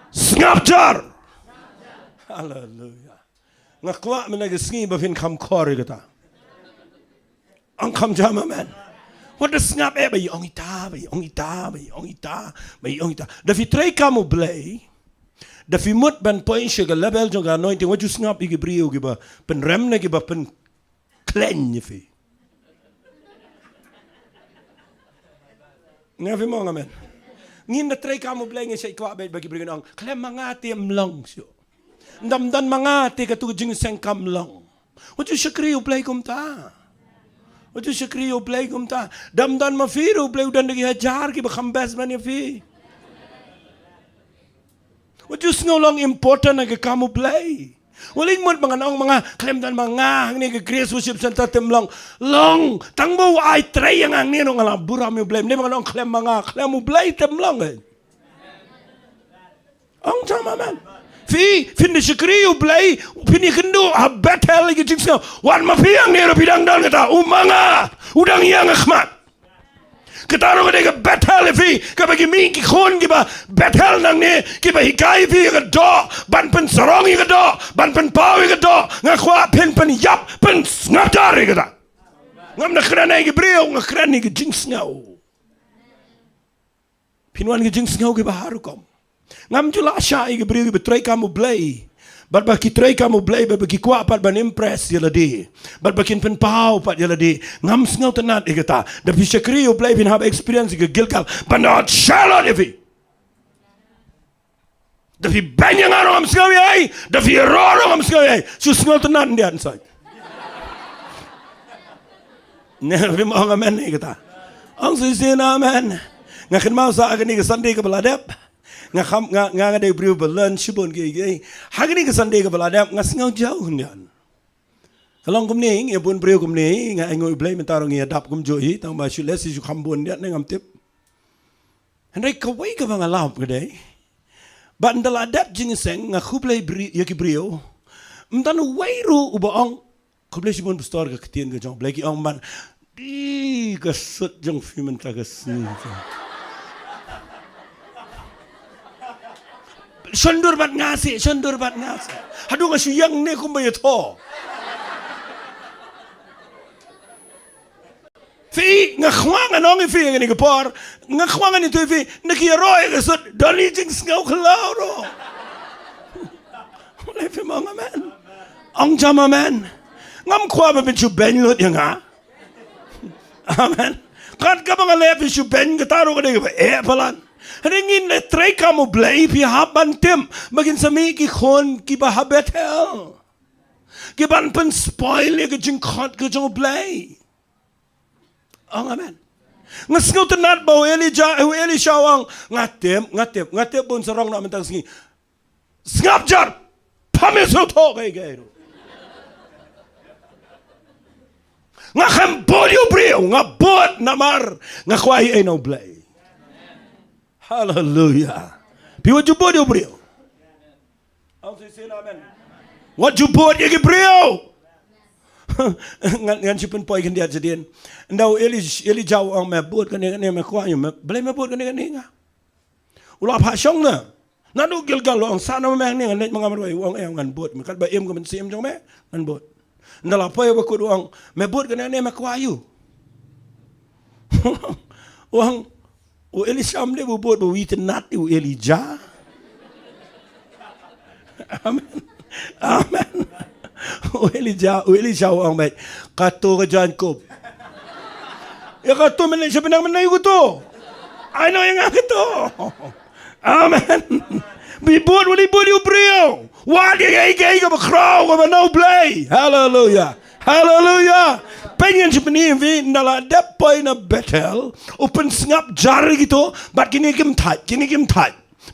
Snapjar. Hallelujah. Ngakwa menagi ski bafin kam kori kata. Ang kam jama man. What does snap bayi ong ita. Dafi try kamu blay. Dafi mut ban point sugar level jong anointing. What you snap igi brio giba pen remne giba pen clean fi. Ngafi mo ngamen. Ngin na try kamu blay nga siya ikwa bagi brio ong klem mangati amlong siyo. Damdan mangati katujing sengkam long. What you shakriyo blay kum ta. What you shakriyo play kumta? Damdan mafiru play udan lagi hajar ki bakhambas man yafi. What you long important na kamu play? Walin mo mga claim dan mga ni grace worship center temlong long tangbo ay tray yang ang nino ngala buram yo blame ni mga claim mo play temlong eh. Ang jama man. Fin de shakriyo play pini kendo ha Bethel lagi jingsno wan mapiang nero bidang dal kata umanga udang yang akhmat ketaro ka Bethel fi ka bagi mi ki khon ki ba Bethel nang ne ki ba hikai fi ka do ban pen sarong ka do ban pen pau ka do ngakwa pen yap pen ngaptar ka da ngam na krana ki brio ngakrani ki jingsno pinwan ki jingsno ki ba harukom ngam jula sya igi beri betray kamu blay bat baki tray kamu blay bat baki kwa pat ban impress yala di bat bakin pen pau pat yala di ngam sngaw tenat igata da bi shakri you blay bin have experience igi Gilgal but not shallow devi da bi banyang aro ngam sngaw yai da bi roro ngam sngaw yai su sngaw tenat ndian sai ne bi mo ngamen igata ang sisina man ngakin mau sa agani ke Sunday ke baladep nga de brio balan shibon ge hagni ke Sunday ke baladap ngasngau jauh nian kalong kumni nge bun brio kumni nga ngoi blai mentarong nge adap kum joi tang ba shules ju khambon dia ngam tip henry kawai ka bang alap gede ba ndala adap jingseng nga khublai brio yaki brio mtan wairu ubaong khublai shibon bestor ke ketien ke jong blai ki ong man di kasut jong fimen ta kasni Sundur bat ngasi. Hadu ngasi yang ne kumbaya to. Fi ngakhwang anong fi ngani kapor ngakhwang ani to fi nakiroy kasut dali jing ngau khlauro. Wala fi mga man. Ang jama man. Ngam kwa ba bichu ben lut yang ha. Amen. Kat ka mga lefi shu ben kataro ka de palan. Ringin le tray kamu blay pi haban tim bagin sami ki khon ki ba Bethel ki ban pen spoil ke jing khot ke jong blay amen ngasngaw tenat ba Elisha wang ngatep bon sarong na mentang singi Ngap jar. Pame so to ke. Nga kham bolio brio, nga bot namar, nga kwai ay no blay. Hallelujah. Piwa ju bolio brio. Ang say amen. What you bot ye brio? Ngan sipen poi kan dia jadian. Ndau eli jau ang me bot kan ne me kwai me blay me bot kan nga. Ula pa syong na. Nanu gilgal lo ang sana me ne ngan mga marwai wang ay ngan bot me kat ba em ko men sim jong me ngan bot. Ndala pa yo ko ang me bot kan ne me kwayu. Wang o eli sham le bot bo wit nat u eli ja. Amen. Amen. O eli ja ang me kato ka jan ko. Ya kato men siya pinang menay ko to. Ano yung to? Amen. Bibot wali body brio. Wali gay ka bakraw ka no play. Hallelujah. Hallelujah. Pengen siya pinihi nala depoy na Bethel. Open ngap jari gitu. But kinikim tight.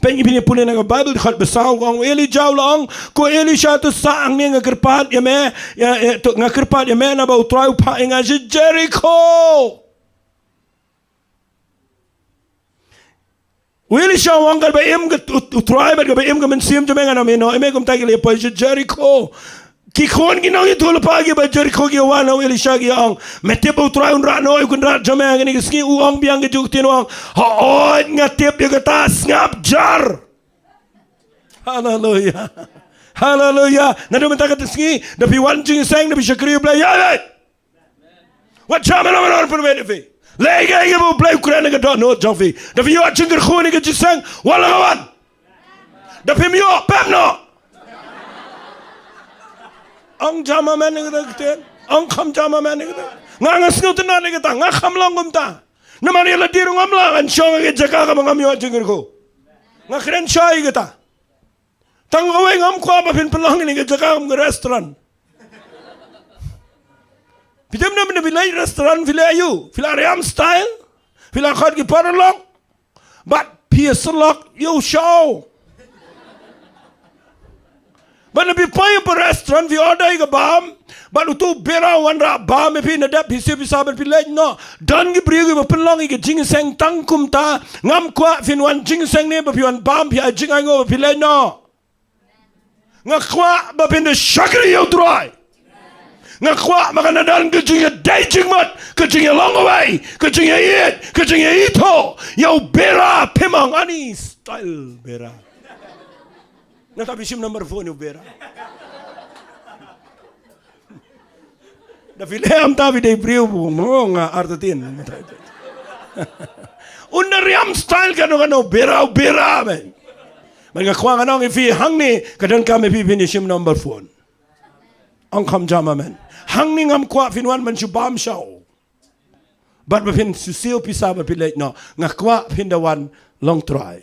Pengen pinipuli na Bible dikat besaw kong Eli jaw lang. Ko Eli siya to saang niya ngakerpat yame. Ngakerpat yame na ba utraw pa nga si Jericho. Willie siya wang ka ba im ka utraw ba ba im ka mensim jame nga namin no. Ime kum tagili pa si Jericho. Kikon ginang itula pagi ba Jericho giwana Willie siya giyang. Metip utraw ra no ikun ra jame nga ni ski uang biang ka juk tinuang. Haod nga tip yung katas ngap jar. Hallelujah. Hallelujah. Naduman takat ski. Dapi wanjing sang dapi siya kriyo play. Yay! What jame naman on for me? Lega inge mo blay kurana ka do no Jofi. Dapi yo chingir khuni ka jisang wala kawan. Dapi miyo pem no. Ang jama man nga dagten. Ang kham jama man nga. Nga ngasnut na nga ta. Nga kham lang gumta. Naman yala diro ngam lang an syong nga jaka ka mga miyo chingir ko. Nga kren shay ka ta. Tang away ngam kwa ba pin palang ni nga jaka ng restaurant. Pidem naman na bilay restaurant vila ayu, vila Ariam style, vila khad ki paralog, but piesalok yo show. But nabi payo pa restaurant vi order ka bam, but utu bera wanra bam epi na dap hisip isabar bilay no. Dan ki priyo ki palang ki jingseng tangkum ta ngam kwa finwan jingseng ne ba piwan bam pi jingai ngo bilay no. Nga kwa ba pin de shakri yo dry. Nga kwa makanadal kajingya daijing mat, kajingya long away, kajingya eat, kajingya ito, yaw bera pimang ani style bera. Nga tabi sim number 4 yung bera. Da fileam tabi day priyo mo nga artatin. Unariam style kano bera man. Man nga kwa nga nang ifi hangni kadan kami pipini sim number 4. Ang kam jama man. Hang ni ngam kwa finwan man bam shaw. But mapin susil pisa mapilay no. Nga kwa pindawan long try.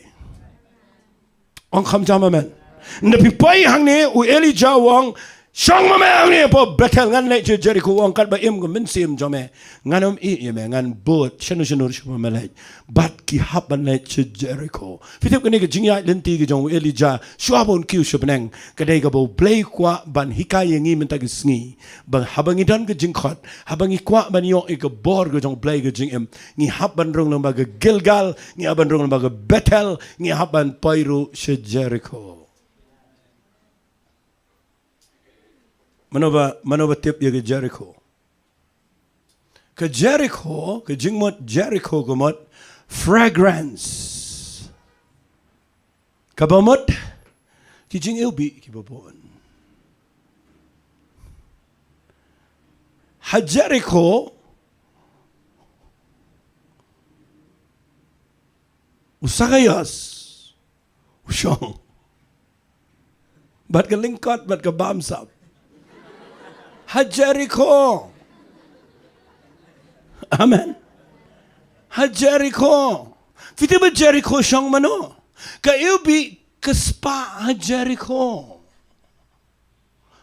Ang kam jama man. Napipay hang ni u Elijah wang Shang mame ang niya po Bethel ngan lay Jericho ang kat ba im ko mensim jome nganom yeme ngan bot shanu siya mamalay bat ki haban lay Jericho fitip kani ka jingya lenti ki jong Elijah shuabon kiu shubneng kadai ka bo play kwa ban hikay ngi mentagis ngi bang habang idan ka jingkot habang ikwa ban yo ka bor ka jong play ka jing ngi haban rong ng baga Gilgal ngi haban rong ng baga Bethel ngi haban Pairo sa Jericho. Manova tip ya ke Jericho. Ke Jericho, ke jingmot Jericho kumot fragrance. Kabamot ki jing ilbi ki babon. Ha Jericho usagayas usyong. Bat ka lingkot, bat ka bamsap. Ha Jericho. Amen. Ha Jericho. Fiti ba Jericho siyang mano? Kaiubi kaspa ha Jericho.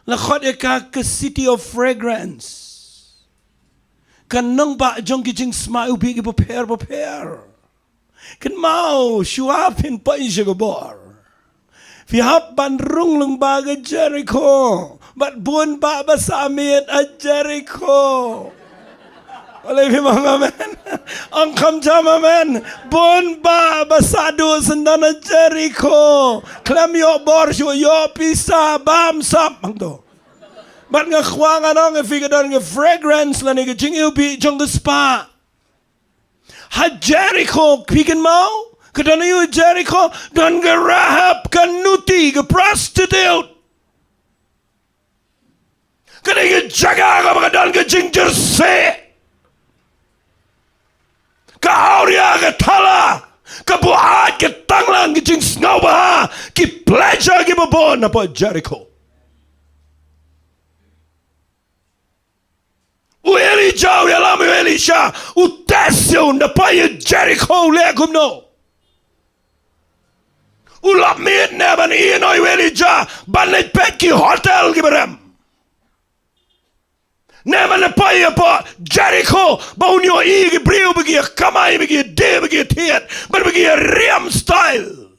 Lakot ka city of fragrance. Kanang ba jong kijing sma ubi ki prepare. Kan mau shuapin pa siya gabor. Fihap ban rung lung ba ke Jericho. Bat bun ba basamit a Jericho. Oleh firman amen. Angkam jam amen. Bun ba basadu sendana Jericho. Klem yo borsho yo pisa bam sap mang to. Bat nga khwang anong e figadon nga fragrance la ni jing ubi jong the spa. Ha Jericho pikin mau. Kadana yu Jericho dan ga Rahab kanuti ga prostitute. Kadana yu jaga ga dan ga ginger se. Ka auria ga tala. Ka buhat ga tanglang ga jing snowba. Ki pleasure ga babon na po Jericho. U Elijah u yalam u Elisha u tesyo na pa yu Jericho lekum no. Ulap mit neban inoy Elijah banit pet ki hotel ki berem. Neban na paya pa Jericho ba unyo i ki brio bagi kamay bagi de bagi tiet but bagi riam style.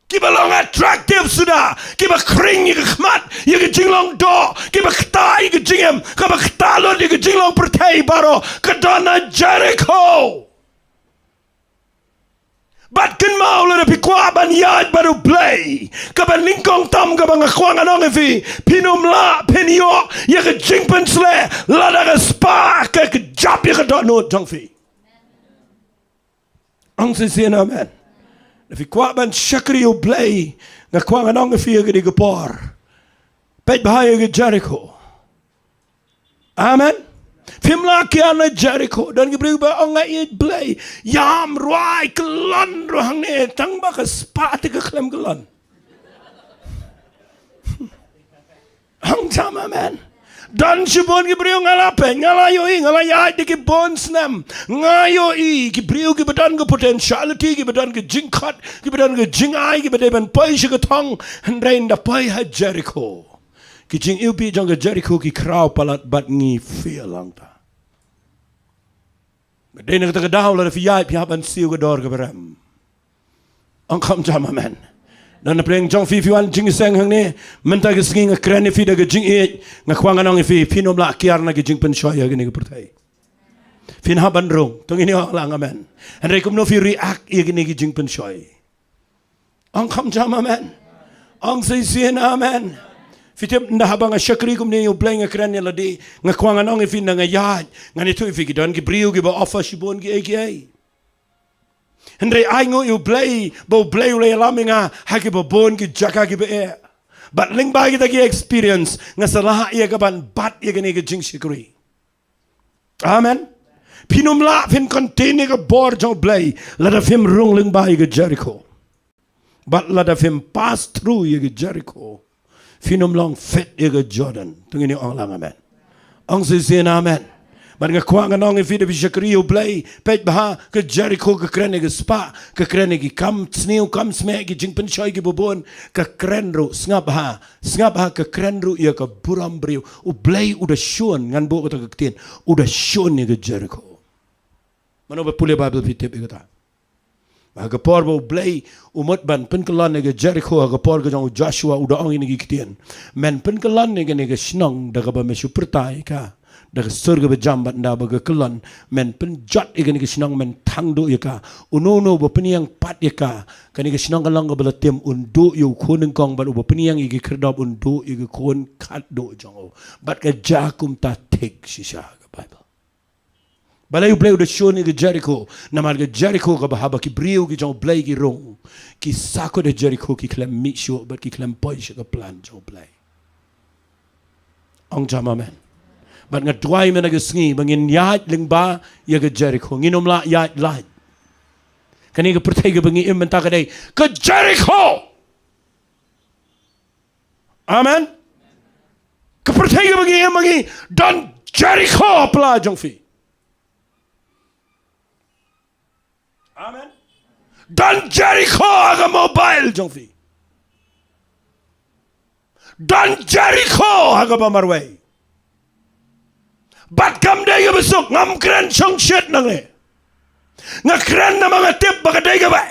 Ki ba long attractive sudah. Ki ba kring yi khmat yi ki jinglong do. Ki ba khta yi ki jingem. Ka ba khta lo yi ki jinglong pertai baro kadana Jericho. Bat kan mau le pi kwa ban yad baru play kaban lingkong tam kabang akwang anong efi pinom la penyo ya ka jingpen sle la da ka spa ka jap ya ka do no jong fi ang sin amen fi kwa ban shakri o play na kwang anong efi ka di ka por pet bahaya ka Jericho amen Fimla kiana Jericho dan gibriu ba ang ngai play yam ruai kelon rohang ne tang ba ka spa te ka klem kelon hang sama man dan sibon gibriu ngalape ngalayo i ngalaya de ki bon snam ngayo i gibriu ki badan ka potentiality ki badan ka jingkhat ki badan ka jingai ki badan pai shi ka thong rein da pai ha Jericho ki jing ubi jong ka Jericho ki kraw palat bat ngi feel lang ta. Dene ka ta daw la fi yai pi haban siu ka dor ka beram. Ang kam jama man. Dan na preng jong fi wan jing seng hang ne menta ka sing ka kran fi da ka jing e nga kwang anong fi pinom la kiar na ka jing pen shoya ka ni ka pertai. Fin haban rong tong ini lang amen. And rekum no fi react e ka ni ka jing pen shoy. Ang kam jama man. Ang say sin amen. Fitip na habang shakri kum ne yung play nga kran nila di nga kwang anong ifin na nga yad nga nito ifigidon ki brio ki ba offer shibon ki AKA Henry ay ngo yung play ulay alami nga haki ba bon ki jaka ki ba e but ling ba kita ki experience nga sa laha iya ka ban bat iya gani ka jing shikri amen pinumla fin continue ka bor jong play lada fim rung ling ba iya ka Jericho but lada fim pass through iya ka Jericho Finom long fit iga Jordan. Tungin yung ang lang amen. Ang sisin amen. But nga kwa nga nong ifida bishakriyo play. Pet baha ka Jericho ka krene ka spa. Ka krene ki kam tsniw kam sme ki jingpen shoy ki bubon. Ka krenro snga baha ka krenro iya ka buram briyo. U play uda shun ngan buo ka kaktin. Uda shun iga Jericho. Mano ba puli Bible pitip iga ta. Agapor bo blay umot ban penkelan nega Jericho agapor ka jong Joshua udah ang ini giktian men penkelan nega snong daga ba mesu pertai ka daga surga ba jambat nda ba kelan men penjat nega snong men tangdo ya ka unono ba peniang pat ya ka nega snong kalang ka balatim undo yu kuneng kong ba ba peniang igi kerdab undo igi kun kat do jong bat ka jakum ta tek shisha Bible Balay blay udah show ni ke Jericho, nama ke Jericho ke bahaba ki brio ki jong blay ki rong, ki sako de Jericho ki klem meet show, but ki klem boy ke plan jong blay. Ang jama man, but ngat dwai man ke sngi bangin yat ling ba ya ke Jericho, nginom la yat light. Kani ke pertai ke bangi imenta ke day ke Jericho. Amen. Ke pertai ke bangi dan Jericho pela jong fi. Amen. Dan Jericho aga mobile jong fi. Dan Jericho aga pamarway. Bat kam day besok ngam kren chong shit nang e. Ngakran na mga tip bakaday ka ba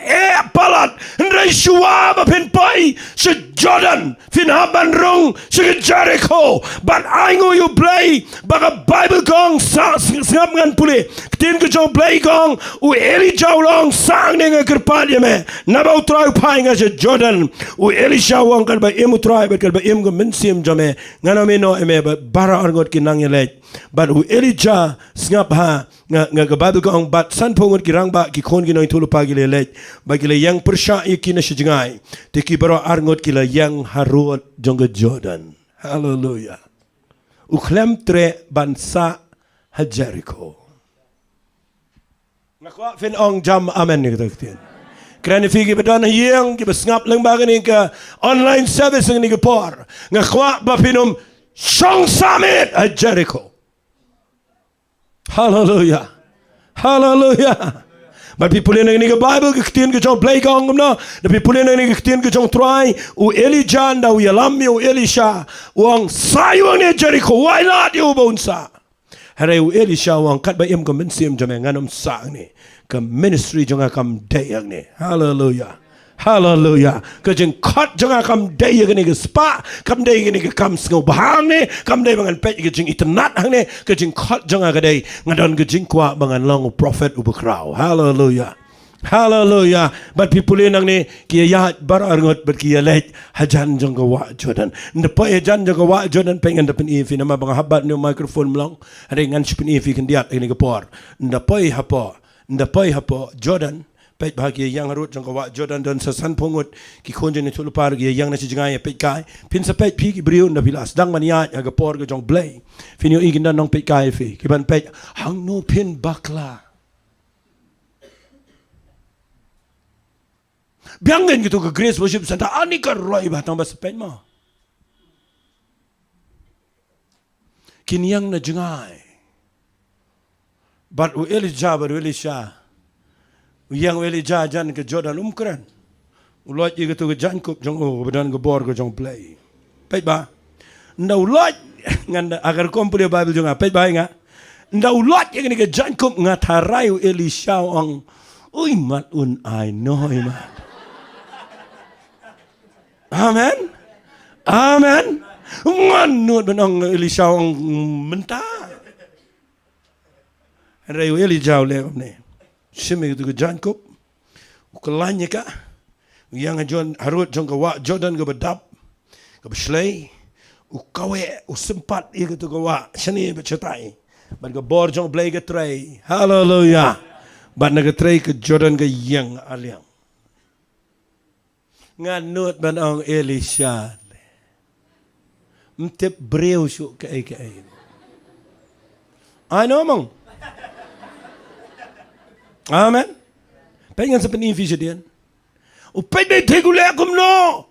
palat Ndray suwa ba pinpay sa Jordan Finhaban rong sa Jericho But ay ngo you play Baka Bible kong sangap ngan puli Katin ko jong play kong U Elijah long sang nga kerpalya me Nabaw try pay nga sa Jordan U Elisha wang kan ba imu try But kan ba im ko minsim jame Nga namin no eme But bara arngot kinang yalet But U Elijah sangap ha Nga Bible kong But san pungot kirang ba Kikon ginoy tulo pagilelet Bagile yang persya ikina sejengay Tiki baro arngot kila yang harut jongga Jordan Hallelujah Uklem tre bansa ha Jericho Nakwa fin ong jam amen ni kata Kerana figi bedan yang Kiba sengap lang baga ni ka Online service ni ka por Ngakwa ba pinum Song summit ha Jericho Hallelujah Hallelujah But people in the Bible ketin ke jong play kong no the people in the ketin ke jong try u Elijah da u Yalami u Elisha wang sayong ni Jericho why not you bonsa Hare u Elisha wang kat ba im ko minsim jame nganom sa ni ka ministry jong akam dayang ni hallelujah Hallelujah. Kajeng kat jang akam day gani ke spa, kam day gani ke kam sngau bahang ni, kam day bangan pet kajeng itnat hang ni, kajeng kat jang agaday ngadon kajeng kwa bangan long prophet ubukrau. Hallelujah. Hallelujah. But people inang ni kia yahat bar arngot but kia leit hajan jang gawa Jordan. Ndepoy hajan jang gawa Jordan pengen dapen ifi nama bang habat ni microphone melong, ringan sipin ifi kendiat ini kepor. Ndepoy hapo Jordan. Pet bahagia yang harut jang kawa Jordan dan sasan pungut ki konjen ni tulupar gi yang na si jengay pet kai pin sa pet pi ki briu na bilas dang maniat aga por ga jong blay finyo igin dan nong pet kai fi ki ban pet hang no pin bakla biangen gitu ke Grace Worship Center ani ka roi ba tang ba pet ma kin yang na jengay but u Elijah ba Elisha yang Elijah jan ke Jordan umkran uloj ke tu ke Jacob jong bedan ke bor ke jong play pet ba nda uloj ngan agar kompule Bible jong pet ba nga nda uloj ke Jacob ngatarai Elisha ang ui mat un I know man amen amen nganut benang Elisha ang menta rai Elijah le ne Simi itu ke Jacob, ukelanya ka, yang ajon harut jong kawa Jordan ke bedap, ke beslay, ukawe usempat ia ke tu kawa seni bercetai, ban ke bor jong play ke tray, hallelujah, ban ke tray ke Jordan ke yang aliang, nganut ban ang Elisha, mtip breu su ke ai, I know mong. Amen. Pengen seperti ini dia. Upay day tegule akum no.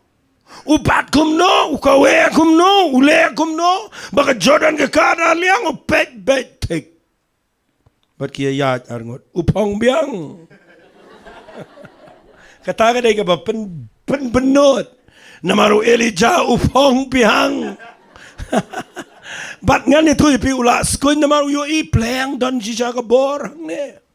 Upat kum no. Ukawe akum no. Ule akum no. Baka Jordan ke kada liang. Upay bay teg. Bat kia yat arngot. Upong biang. Kata day ka ba pen benot. Namaru Elijah upong biang. Bat ngan itu ipi ulas. Koin namaru yo i playang don jija ka bor ne.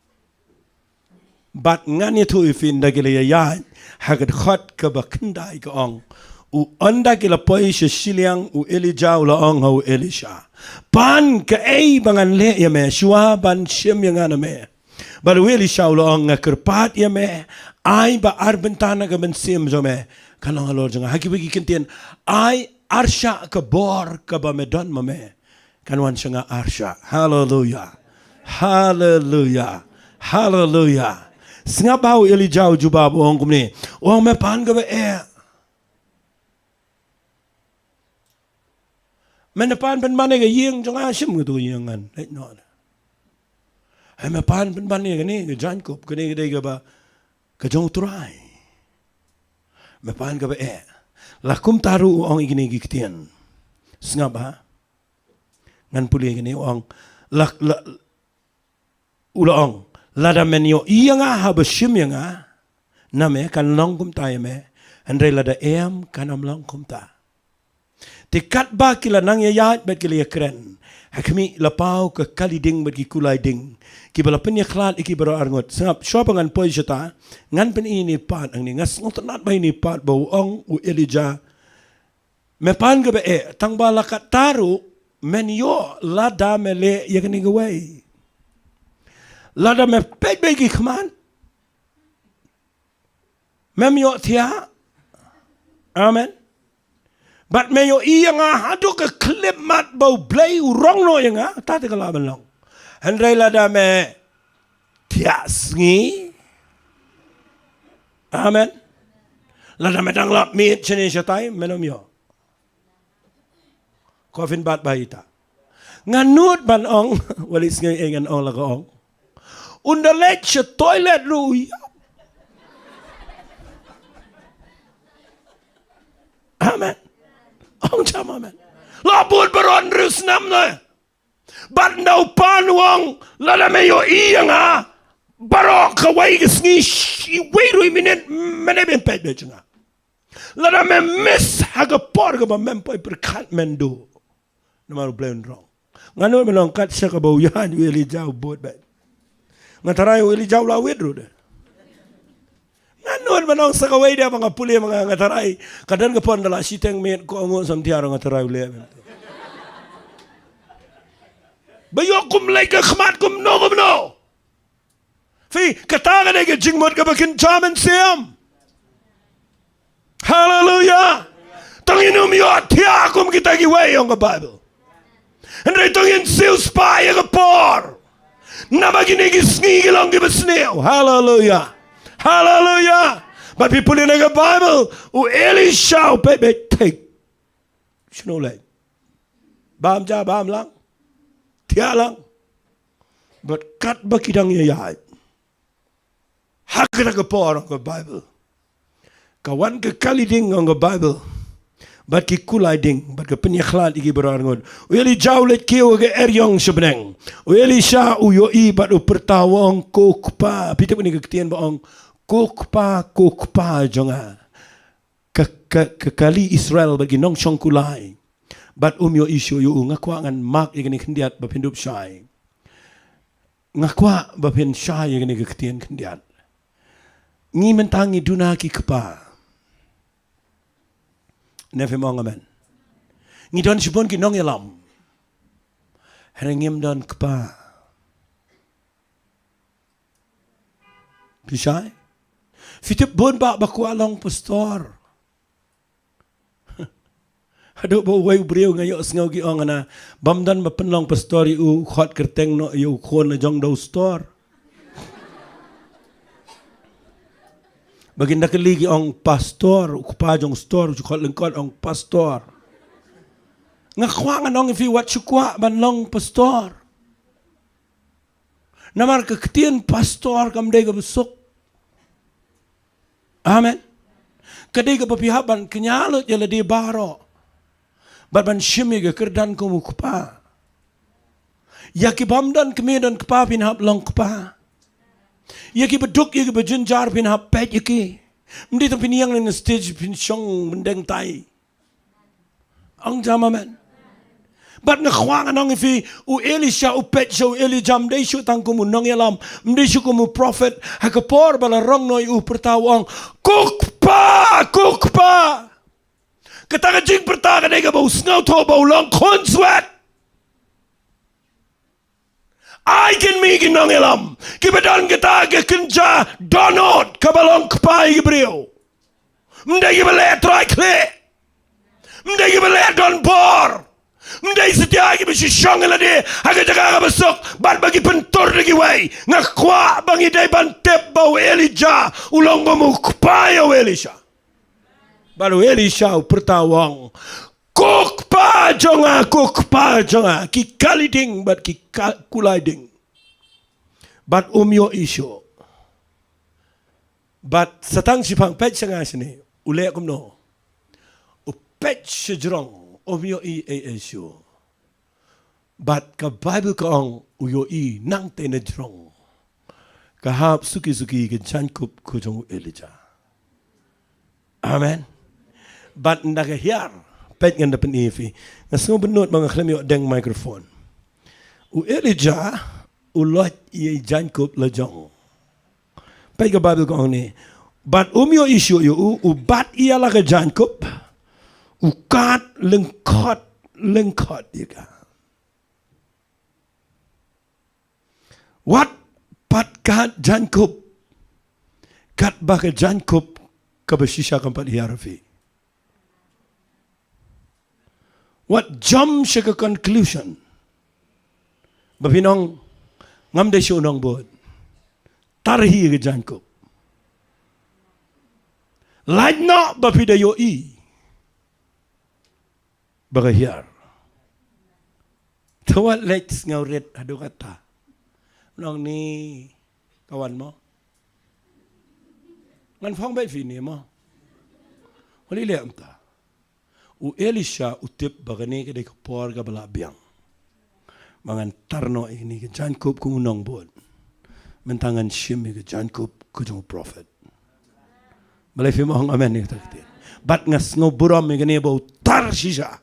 But ngani tu ifin dagile ya hagad khat ka bakndai ka ong u anda kila poi se Shillong u Elijah la ong ho Elisha pan ka ei bangan le ya me shua ban shem yang ana me baru Elisha la ong kerpat ya me ai ba arbentana ka ben sim zo me kanong lor janga haki bagi kentien ai arsha ka bor ka ba medon ma me kanwan sanga arsha hallelujah hallelujah hallelujah Sengap bau Elijah jubab orang kumni. Orang mepan ke menepan pen mana ke yang jong asim ke tu yangan. Let not. Mepan pen mana ke ni ke Jacob ke ni ke dia ke ba ke jong turai. Mepan ke lakum taru orang igini giktian. Sengap ha. Ngan puli ke ni orang ulang. Lada menyo ianga habashim yanga name kan longkum ta me andre lada em kanam longkum ta Tikat ba kila nang yayat bat kila keren. Hakmi lapau ke kali ding bat ki kulai ding. Ki bala pen yaklat iki baro arngot. Sengap siapa ngan poi jata ngan pen ini pat ang ni ngas ngotanat ba ini pat bau ong u Elijah. Mepan ke be tang bala kat taru men yo lada mele yakni gawai. Lada me pet bagi keman. Mem yo tia. Amen. But me yo iya nga hadu ke klip mat bau blay urong no yang nga tati kalaban long. Hendrai lada me tias ngi. Amen. Lada me dang lap meet chene shatai menom yo. Kofin bat bahita. Nganut ban ong walis ngay engan ong laga ong. Undalet sa toilet ruya. Amen. Ong jam amen. Labud baron rus nam na. Bat nau panuang lala meyo iya nga. Barok kawai gisngi iwiru minit menebin pedbe nga. Lala me miss hagapor ka ba mempoy perkat mendo. Namaru blend wrong. Ngano melong kat siya ka bauyan yu Elijah bot ba. Ngataray yu Elijah lawid ro de. Ngano melong sa kaway dia mga puli mga ngataray kadan ka pon dala siteng met ko angon sam tiaro ngataray ule. Bayo kum like khmat kum no. Fi kataga de jingmot ka bakin chamen siam. Hallelujah. Tanginum yo tia kum kita giway ang Bible. And I don't in spy a por. Nabagini sneaky long give a snail. Hallelujah. Hallelujah. But people in the Bible who Elisha baby take. You know like Bam ja bam lang. Tia lang. But kat bakidang yayay. Hakita ka por ang Bible. Kawan ka kaliding ang Bible. Bat ki kulai ding, bat ka penyaklat iki berangon. Ueli jaulet kiu ke eryong sebeneng. Ueli sha uyo I bat u pertawang kokpa. Pita puni kektian baong kokpa jonga. Kekali Israel bagi nong chong kulai. Bat yo isu yu ngakwa ngan mak igani kendiat bapindup syai. Ngakwa bapin syai igani kektian kendiat. Ngi mentangi dunaki kepa. Never mong amen. Ngidon sipon kinong yalam. Herengim don kepa. Pisai. Fitip bon bak baku along pastor. Aduk bo way brio ngayo sengaw gi ong ana. Bamdan mapenlong pastor yu khot kerteng no yu khon na jong do store. Baginda keligi ong pastor, ukupajong store, ukot lengkot ong pastor. Ngakwangan ong ifi wat chukwa banlong pastor. Namar keketian pastor kamdai ka besok. Amen. Kadai ka papihaban kenyalot yala di baro. Barban shimi ka kerdan kumukupa. Yaki bamdan kemedan kepa pinhap long kepa. Yaki beduk yaki berjenjar pin hapet yaki. Mesti tu piniang na stage pin syong mendeng tai. Ang jamaman. Bat ngakwangan ang ifi u Elisha u pet show Elijah mde shu tang kumu nong yalam mde shu kumu prophet hakapor bala rong noi u pertawang kukpa. Kataga jing pertaga nega bau snau to bau long konswat. I can make it nong elam. Kibadan kita ke kenja donot kabalong kpai gibriu. Mdai gibale try kle. Mdai gibale don bor. Mdai setia gibisi shongela de aga jaga aga besok ban bagi pentor lagi wai. Ngakwa bangi dai bantep bau Elijah ulong bamu kpai o Elisha. Baru Elisha pertawang kukpa jonga ki kaliding bat ki kulaiding bat umyo isyo bat satang sipang pet sanga sini ule kumno u pet sejrong umyo I isyo bat ka Bible ka ong uyo I nang tene jrong ka hap suki ke chankup ko jong Elijah. Amen. Bat ndaga hiar pet ngan dapat ifi ngasno benut mga klem yo deng microphone u Elijah u lot ye Jacob la jong pet ga Bible ko ni but yo issue yo u bat ia la ga Jacob u kat lengkot dia what pat kat Jacob kat ba ga Jacob ka basisha kan pat hiarafi what jump siya ka conclusion babinong ngam de siya unang bod tarhi ka Jacob lahat na bapida yo baga hiyar tawat let's ngawret ado kata nong ni kawan mo ngan phong bay fini mo wali liam ta u Elisha utip bagani ke de kapor ga bala biang mangan tarno ini ke Jacob ku unong bod mentangan shim ke Jacob ku jong prophet balai fi mo amen ni takti bat ngas no buram me gani bo tar shisha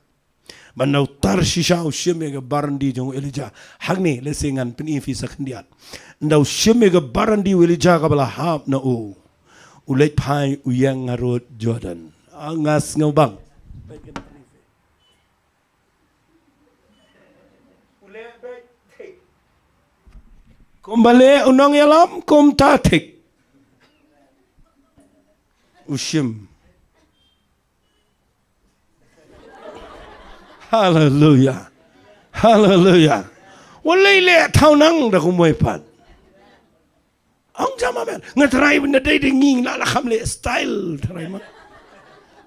man no tar shisha u shim ke barandi jong Elijah hagni lesingan pin fi sakhndiat ndau shim ke barandi Elijah ga bala hab na u ulet pai u yang ngarot Jordan angas ngobang Kumbale unang yalam kum tatik ushim hallelujah hallelujah walai le thau nang da kumoi pat ang jama men ngatrai benda dai dinging la kham le style trai ma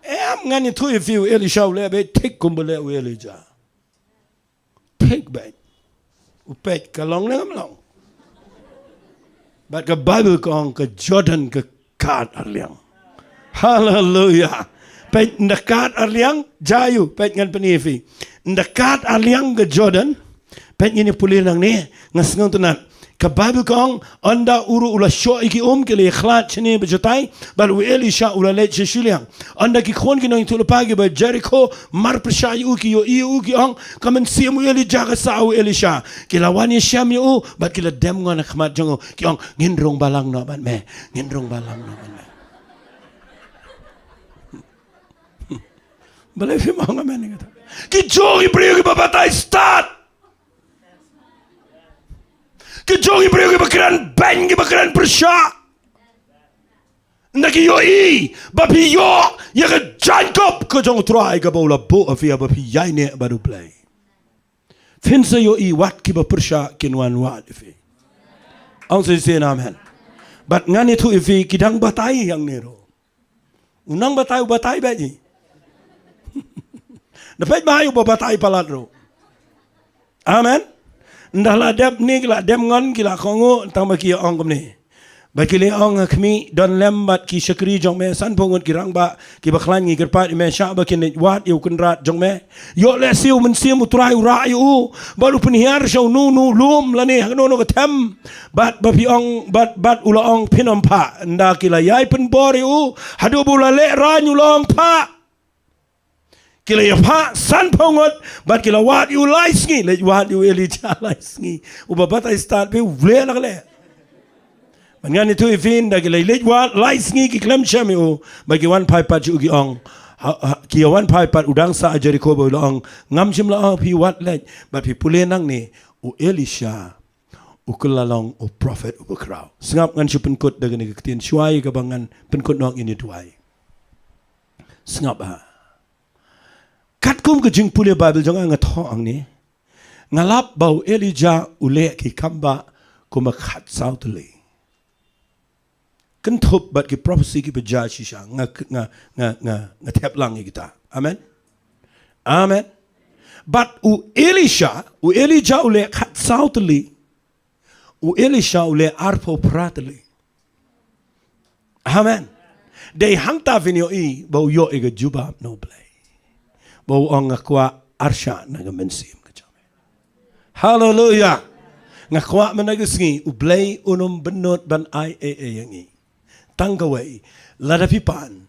em ngani thu if you Elisha le be tik kumbale u Elijah take back upet kalong ngam long but the Bible kong ke Jordan ke kat arliang hallelujah pet ndekat arliang jayu pet ngan penifi ndekat arliang ke Jordan pet ini pulih nang ni ngas ngong tunan ke Bible kong anda uru ula syo iki ke le khlat chini bejotai balu Elisha ula le Shillong anda ki khon ki nang tu pagi ba Jericho mar persai u ki yo ki ong kamen simu Elijah ka sau Elisha ki lawan ye syam yo bat ki la dem ngon khmat jong ki ong nginrong balang no ban me nginrong balang no ban me balai fi ma ngamen ni kata ki jo ibriyo ki babatai start Kejong ibreo ke bakaran bang ke bakaran persya. Naki yo bapi yo ya ke Jacob kejong try ke baula bo afia bapi yai ne baru play. Finsa yo wat ki ba persya kinwan wat ifi. Ang say amen. But ngani tu ifi kidang batai yang nero. Unang batai baji. Dapat bahayu batai paladro. Amen. Ndahlah dem ni kila dem ngon kila kongo tang baki ong komni baki le ong khmi don lembat ki shakri jong me san pongot ki rangba ki baklan ngi gerpat me sha baki ne wat yu kunrat jong me yo le siu men siu utrai ura yu baru penhiar show nu lum lani no ketem bat bapi ong bat ula ong pinom pa nda kila yai pen bor yu hadu bula le ranyu long pa kila ya pa san pongot bat kila wat you lies ngi le wat you Elijah lies ngi ubabata start be vle la le mangan itu ifin da kila le wat lies ngi ki klem chami u bagi wan pai pat ju gi ong ki wan pai pat udang sa Jericho bo long ngam chim la pi wat le bat pi pule nang ni u Elisha u kulalong u prophet u kraw singap ngan chu penkut da ni ketien shuai ka bangan penkut nong ini tuai singap kat kum ke jing pule Bible jong ang tho ang ni ngalap bau Elijah ule ki kamba kuma khat sautli kan thop bat ki prophecy ki beja shisha nga tep lang kita amen but u Elijah ule khat sautli u Elisha ule arpo pratli amen dei hangta vinyo bau yo ega jubab no play bau ang ngakwa arsha nagamensim kajame hallelujah ngakwa managisngi ublay unum benot ban yangi tanggaway ladapipan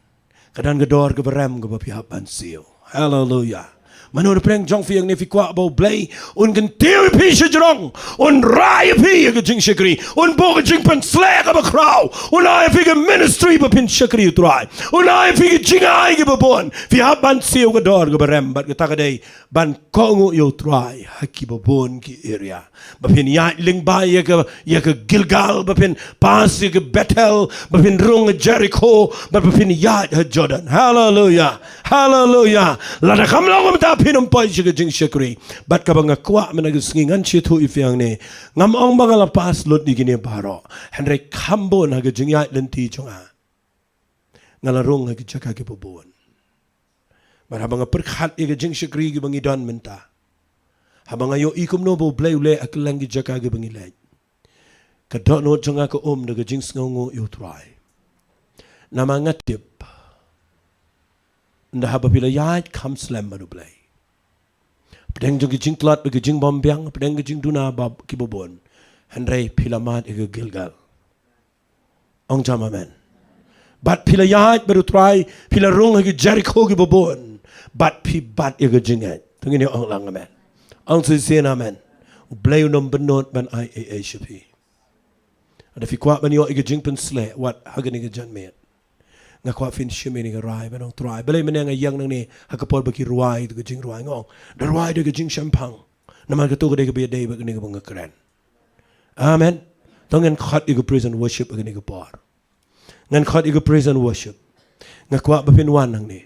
kadang gedor geberem gebapihapan siyo Hallelujah. Menurut perang jong fi yang ni fi kuat bau blay un kan tiwi pi sejrong un raya pi ke jing syakri un bo ke jing pen slag ab crow un ai fi ke ministry ba pin syakri utrai un ai fi ke jing ai ke babon fi haban siu ke dor ke berem bat ke takadai ban kongu yo try haki babon ki area ba pin ya ling ba ya ke Gilgal ba pin pas ya ke Bethel ba pin rung Jericho ba pin ya Jordan. Hallelujah. Hallelujah. Lada kam long ta pinum pai siya jing syakri bat ka bang kwa menagus ngingan situ ifyang ne ngam ong bang lapas lot ni gini baro henry kambo na ga jing ya lenti chunga ngalarong ga jaka ke bobon bar habang perkhat ga jing syakri gi bang idon menta habang ayo ikum no bo blay aklang gi jaka gi bang ilay kadot no chunga ko na ga jing sngongo yo try namangatip nda haba pila yait kam slam manu blay pedeng jong jing tlat be jing bombyang pedeng jing duna bab kibobon henry pilamat e Gilgal ong jam amen bat pila yait beru try pila rung e Jericho kibobon bat pi bat e jing et tungini ong lang amen ong sin amen blay nom benot ban I shp ada fi kwat ban yo e jing pen sle wat hagani ge jan met nga kwa fin shimi ni rai banong try balay menang yang nang ni hakapol baki ruai tu jing ruai ngong da ruai de jing champang naman ka to de be day ba ni ga bang kran amen tongen khat i go praise and worship ga ni ga par ngan khat i go praise and worship nga kwa ba fin wan nang ni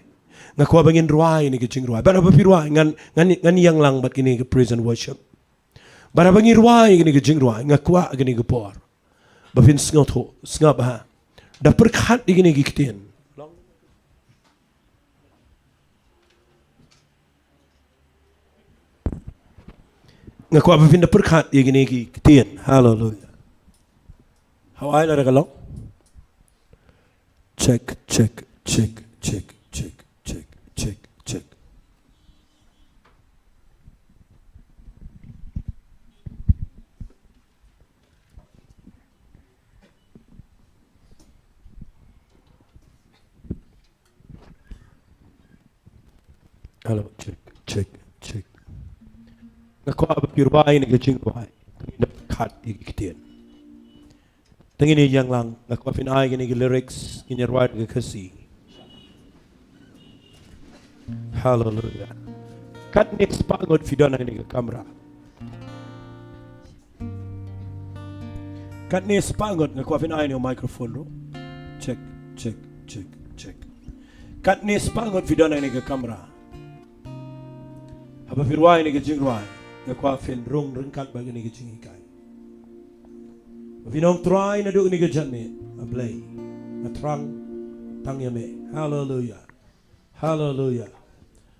nga kwa bangin ruai ni ga jing ruai ba ba pi ruai ngan yang lang bat kini ga praise and worship ba bangin ruai ni ga jing ruai nga kwa ga ni ga par ba fin sngot ha da perkhat digini giktin ngaku apa pindah perkhat digini giktin. Hallelujah. Hawai la regalong check halo check ngaku apa pirbai ni gajing bai tengin kat ikitian tengin ni yang lang ngaku apa ai gini lyrics in your right kasi hallelujah kat ni spangot fidona ni kamera kat ni spangot ngaku apa ai ni microphone ro check kat ni spangot fidona ni kamera apa firwai ni kecing ruai, ngakwa fin rung rengkat bagi ni kecing ikai. Finong try na duk ni kejan me, ablay, natrang tang yame. Hallelujah, hallelujah.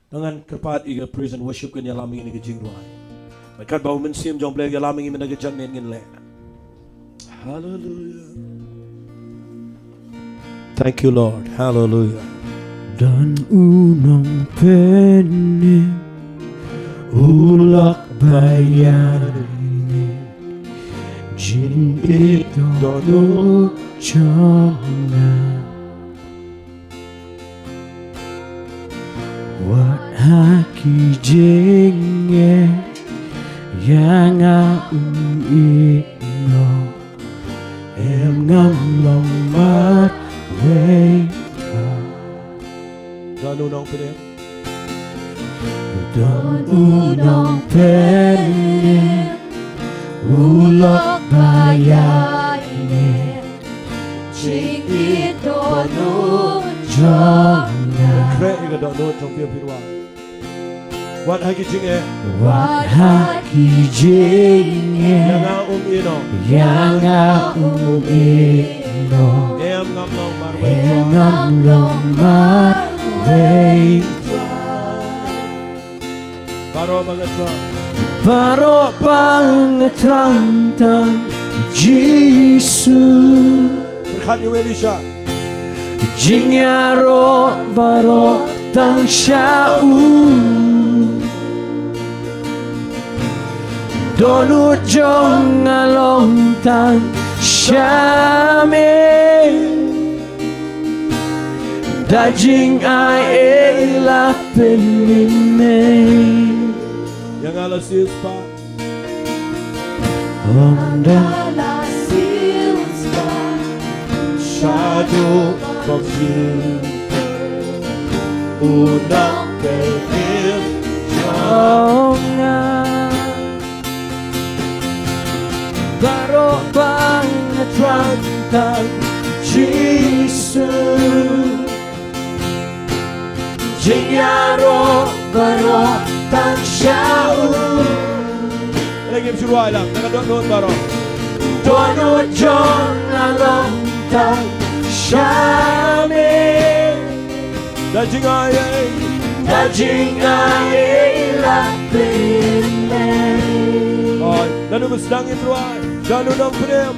Dengan kepat iga praise and worship kan yalaming ni kecing ruai. Mereka bau mensim jom blay yalaming ni kejan me ngin le. Hallelujah. Thank you Lord, hallelujah. Dan unong peni ulak bayani jin ito do chona wat haki jenge yang ino em ngam long mat way Dan unong pede dan unong pene ulok bayane jing ito no jona kre iga do no jong pia pirwa wat haki jinge wat haki jinge yang ino em ngam long marwe ngam long marwe Paro pangetrang tang Jesus berkat ni Elisha Jinyaro baro tang syau Donu jong along tang syame daging ay ilapin Yang alas Yesus pa. Shadow pag-ibig, unang pehir Oo nga, baro bang natrantag Jesus, Jinyaro baro tang siyaw, lagi suruh lang, nakadon baro. Dono John along tang siyami, Daging ay daging ay lapin ay, nanubos lang itruay, dano ng prem.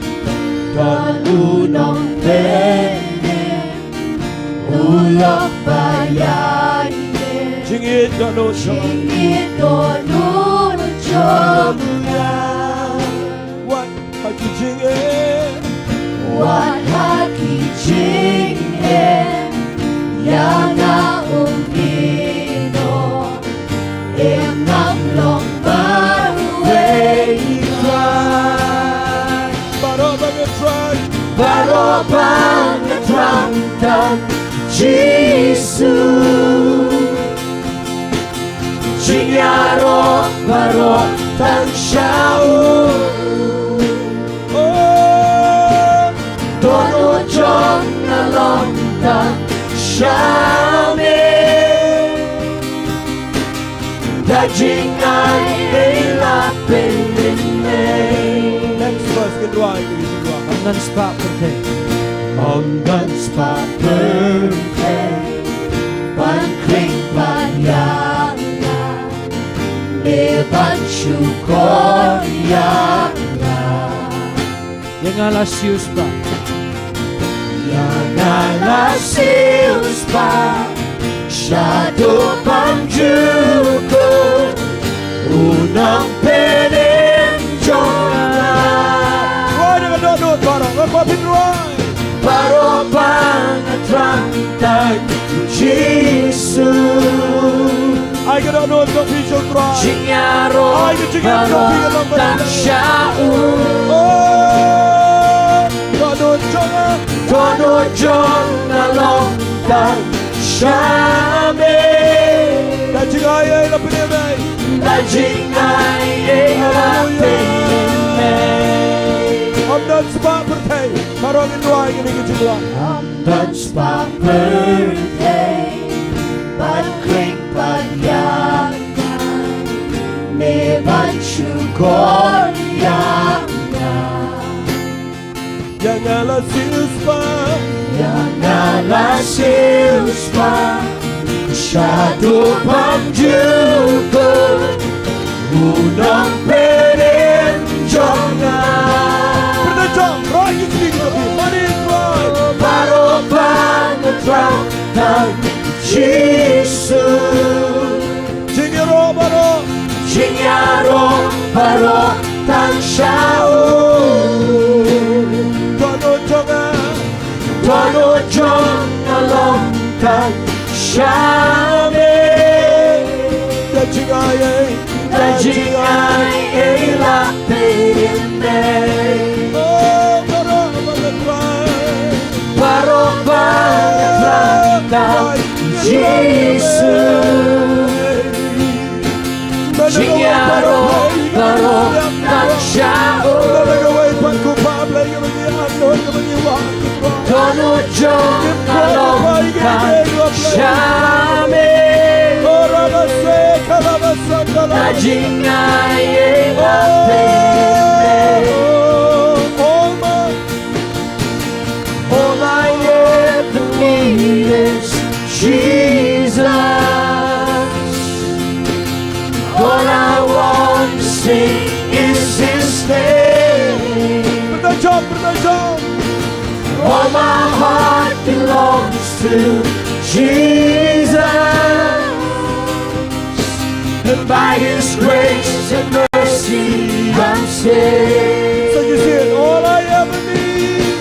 Dalunong penem, ulok bayayin, Jingit dano siya. singit donun jomga, What? Haki jingit. wan haki jinghem, yang umino, emang long barway cry. Baro bang try. Baro bang natrantang Jesus, Jinyaro baro tang siyaw, Oh, Dono John along tang siyami, daging ay ilapin next verse kedua itu kedua. Hanggang spa birthday. hanggang sa birthday, pangkring panyanga, leban syukur yanga, Yang alas Yesus pa. yang alasius pa, syado panjuko, unang penenjongan, Roy dengan dodot baro, ngapapin Roy. baro bang natrantag Jesus, Ay ka dodot ng visual try. Jinyaro Ay, jinyaro, baro bilang tang balala. siyaw, Oh, dodot jangan. Dono John along tang siyami, Daging ay na pinimay. daging ay ilapin Amdan sebab bertay. Marongin Roy ini kedua. That's my birthday, pangkring panyangan, leban syukur yanga, Yang alas Yesus pa. yang alasius pa, syado panjuko, unang penenjongan, Bernajong, Roy ini kedua. Manin Roy. baro bang natrantag Jesus, Jingiro baro. Jinyaro baro tang siyaw, Dodot jangan. Dono John along tang siyami, Daging ay. daging ay ilapin Oh, baro Roy. baro bang natrantag Jesus, Jinyaro baro tang siyaw, Dono John along tang siyami, daging ay ilapin. All I ever need is Jesus. All I want to sing is His name. All my heart belongs to Jesus. And by His grace and mercy I'm saved. All I ever need.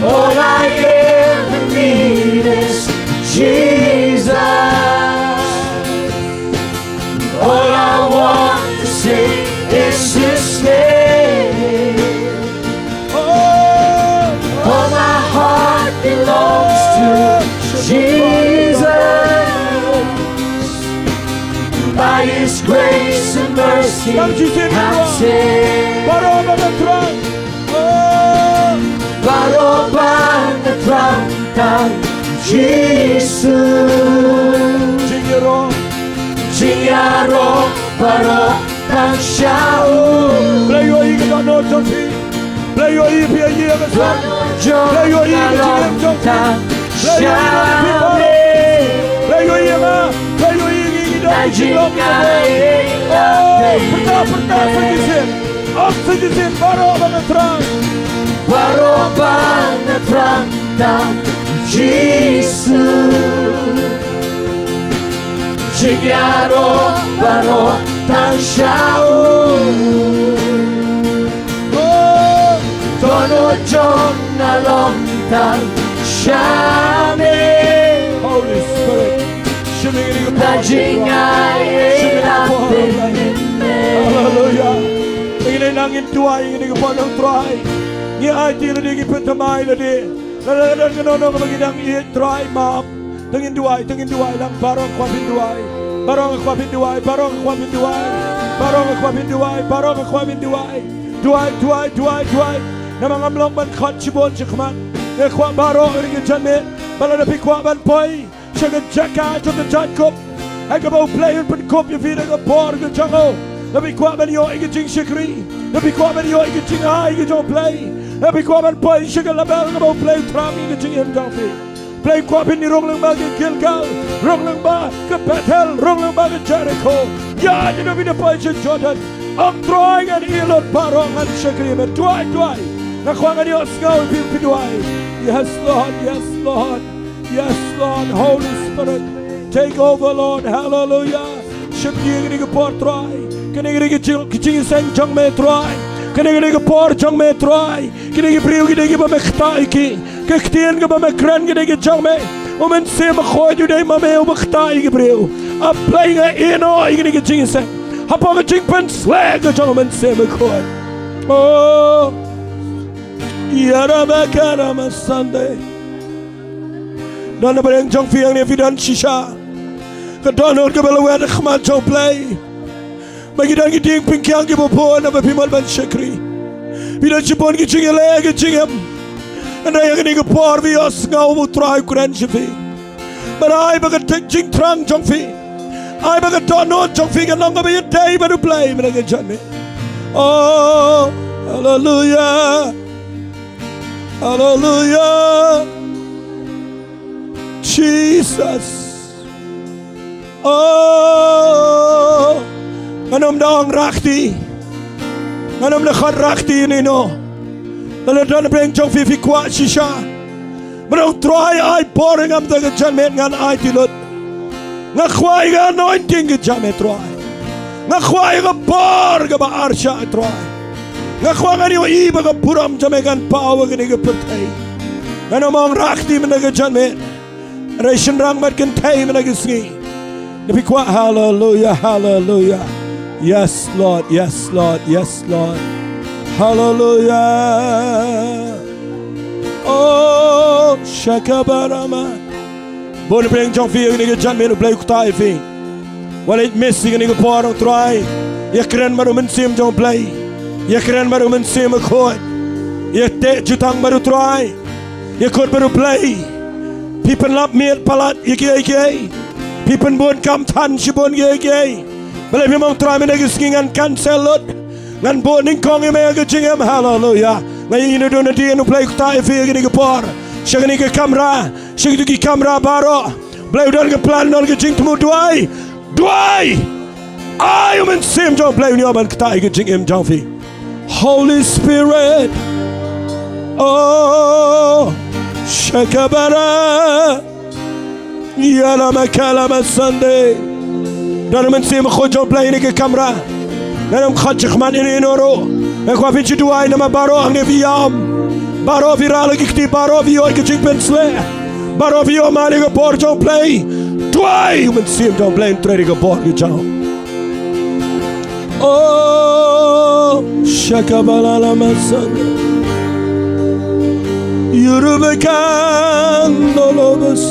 All I ever need is Jesus. grace and mercy Nam chi sin have ko. saved. Baro mga trang. Oh. Baroban na trang tang Jesus. Jingiro. Jingaro baro tang siao. Playo i ka no jompi. Playo i pia i ka sa. Playo i ka jingem jompi. Playo i ka piparo. Playo i ma. Playo i ka jingom. Oh, perta sajisin. Sajisin baro mga trang. Baroban na trang tang Jesus. Jingaro baro tang siao. Tono jong na long tang shame. Holy Spirit. Shimmy Na jingay Hallelujah. Ingin nangin tuai ingin ko panang try. Ni ai ti le di petamai le di. La no magidang i try map. Tengin duai lang barang kwapin duai. Barang kwapin duai. Duai. Namang amlong man khat chibon chikman. E kwa baro ring janme. Bala na pikwa ban poi. Chaga jaka to the jankop. Ai ka bau play pen kop ye vira ka por ka jango. Na pikwa ban yo ing jing shikri. Na pikwa ban yo ing jing ai ka jo play. Na pikwa ban poi chaga la bel ka bau play tram ing jing em jong play kwa pin ni rong lang ba ka Gilgal. Rong lang ba ka Bethel. Rong lang ba ka Jericho. Ya you know be the poi Jordan. I'm drawing an ilot barong and shikri me tuai. Na kwa nga yo skaw pi tuai. Yes Lord. Yes, Lord, Holy Spirit, take over, Lord, hallelujah. Ship you to port try. Can you get sang jung me try? Can you get a port jung me try? Can you give a mechtaiki? Kektian give a mecran, can you get jung me? Woman say, Mahoy, you name a male mechtai brew. I'm playing a ino, you can get ginseng. Hop on a chinkpin slag, a gentleman say, Mahoy. Oh, Yarabakara Sunday. Dona bareng jong fiang ni fidan shisha. Kadonor ke belawan khmat jong play. Bagi dan giding pingkyang ke bopon apa pimal ban shakri. Fidan chipon ke chingele ke chingam. Anda yang ni ke por bios ngau mutrai kuran shifi. Berai bagat jing trang jong fi. Ai bagat donor jong fi kan long ke day baru play mereka jane. Oh, hallelujah. Jesus. Oh, anom dong rakti, anom lekhat rakti ni no. Lalu dan bring jong fi kuat shisha. Merong try ai boring am the jamet ngan ai tilut. Ngakwai ga anointing ke jamet try. Ngakwai ga bor ga ba arsha try. Ngakwai ga yo iba ga puram jamegan power ga ni ga pertai. Anom rakti men ga jamet. Ration rang mat kan tay man agisngi. Nabi kwa hallelujah. Yes Lord. Hallelujah. Oh shakabarama. Bon bring jong fi ni ga jan men play kutai fi. Wal it missing ni ga porong try. Ye kren maru men sim jong play. Ye kren maru men sim ko. Ye te jutang maru try. Ye kot maru play. People love me at palat yeke. People bon kam tan shibon yeke. Bale mi mong try me nagisking an cancel lot. Ngan bon ning kong me agachingam hallelujah. Ngayon ino do na di anu play kutai fi gini ke por. Siya gini ke kamera. Siya gini ke kamera baro. Bale udan ke plan non ke jing temu duai. Ay umen sim jong play ni oban kutai ke jing im jong fi. Holy Spirit. Oh. Shakabara Yala Makalama Sunday. Don't men see me khojo play ni ke kamera. Nanam khachik man ni noro. E kwa finchi duai na baro ang viam. Baro viral ki baro vio ke ching pensle. Baro vio mali ke porjo play. Duai men see me play tre ke por ke chao. Oh Shakabala la Sunday. Yurubekan dolobus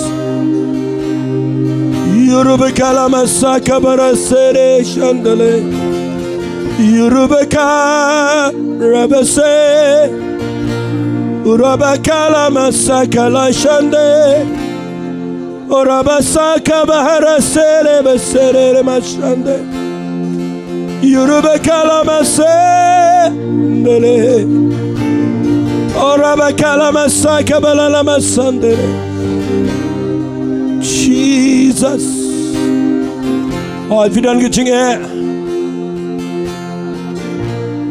Yurubekala masaka barasere shandale. Yurubeka rabase. Urabakala masaka la shande. Urabasaka baharasere besere mashande. Yurubekala masendele. Urabakala masaka balala masandele. Jesus. Oh, if you don't get it,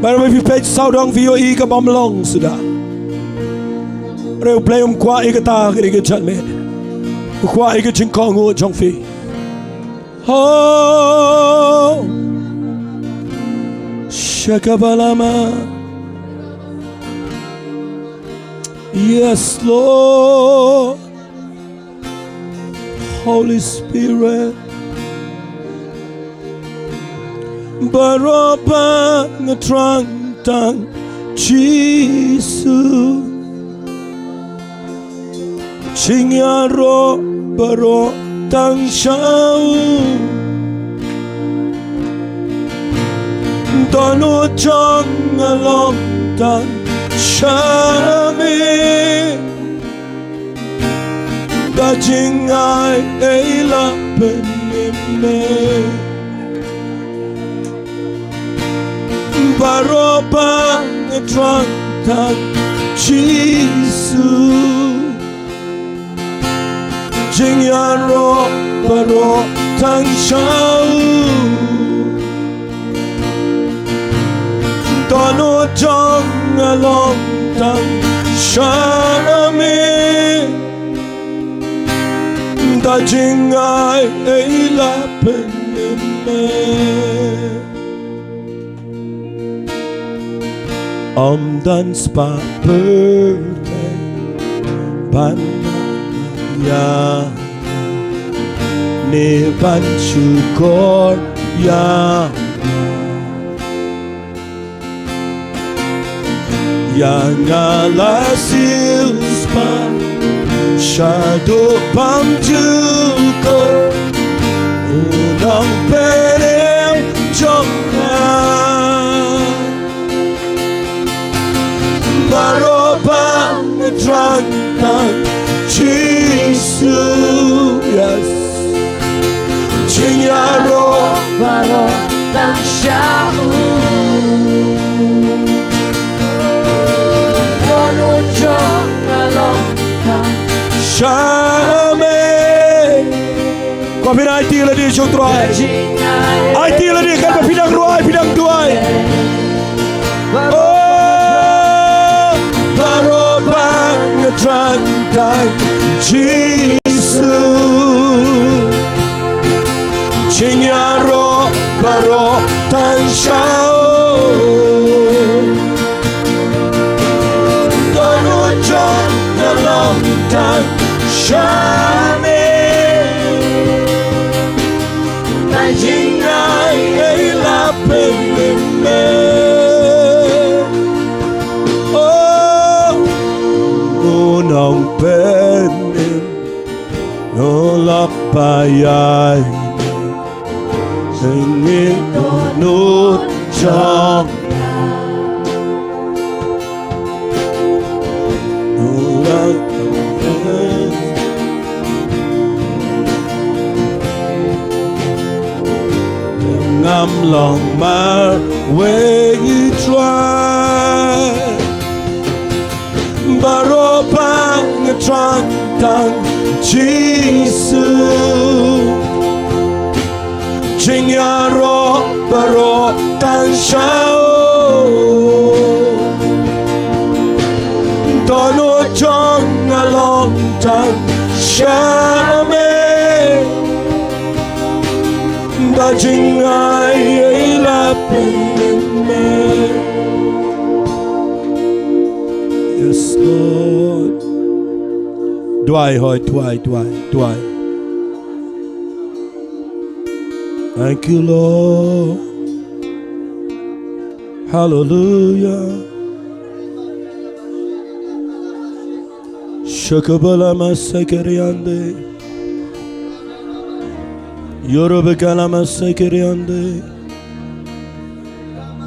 but if you pay Saudong for your ego bomb long, so that they'll play quite a guitar, they get chat me. Quite a good Kong or Jong Fee. Oh, Shakabalama. Yes, Lord. Holy Spirit, Baroba Natrang Jesus, Chinyaro Baro Tang Shao, Dono Chong Along Tang Shami. Dajing ay ela penime Baroba Ngetrangtan Jisu Jingyaro Baro Tang Shao Dono Jong Along Tang Sharami Dajing ay ela penime Dance pa birthday Banaya Ni bansyukor ya Yang alasis pa Shadow pamjuko Unang perem jongkan Baroba Ngetrangtan Jesus Yes Chinyaro Baro Tang Shao Dono Chong Along Tang Shame Kau pindah IT lah dia syuk teruai IT lah dia kan pindah ruai pindah tuai Oh Baroba Ngetrangtan Jesus Chinyaro Baro Tang Shao Dono Chong Along Tang Shame Dajing ay ela penime Oh Unang penim Nolak bayay Singing donut chong Nolak ngam lòng mà way you try Baroba Ngetrangtan Jesus Chinyaro Baro Tang Shao Dono Chong Along Tang Shame Dajing ay ela penime Yes Lord Dwai hoy dwai Thank you Lord Hallelujah Shakabala masakariande Yoruba kalama sekeriande.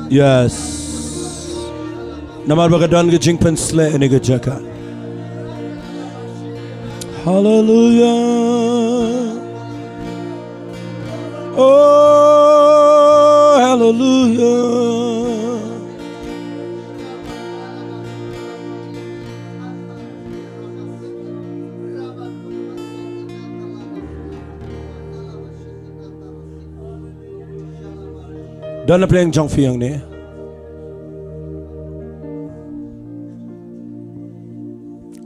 Yes. Namar bagadan ke jing pensle ini ke jaka. Hallelujah. Oh, hallelujah. Dan apa yang jang fiang ni?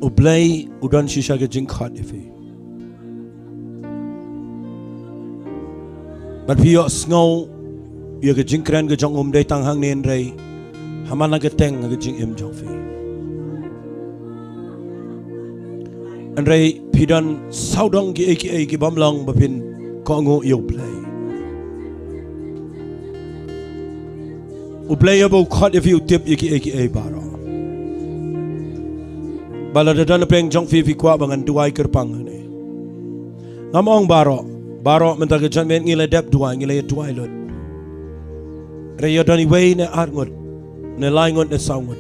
Ublay udan shisha ke jing khat ifi. But piyok snow ya ke jing kran ke jang day tang hang nen ray. Hamana ke teng ke jing im jang fi. And ray pidan saudong ki eki bamlang bapin ko ngo yo play. Ublay abo khat if you tip eki baro. Baladadan apa yang jang fi kwa bangan duai kerpang ni. Ngamong baro mentag jan men ngile dep duai ngile duai lot. Reyo dani way ne arngot ne laingot ne sangot.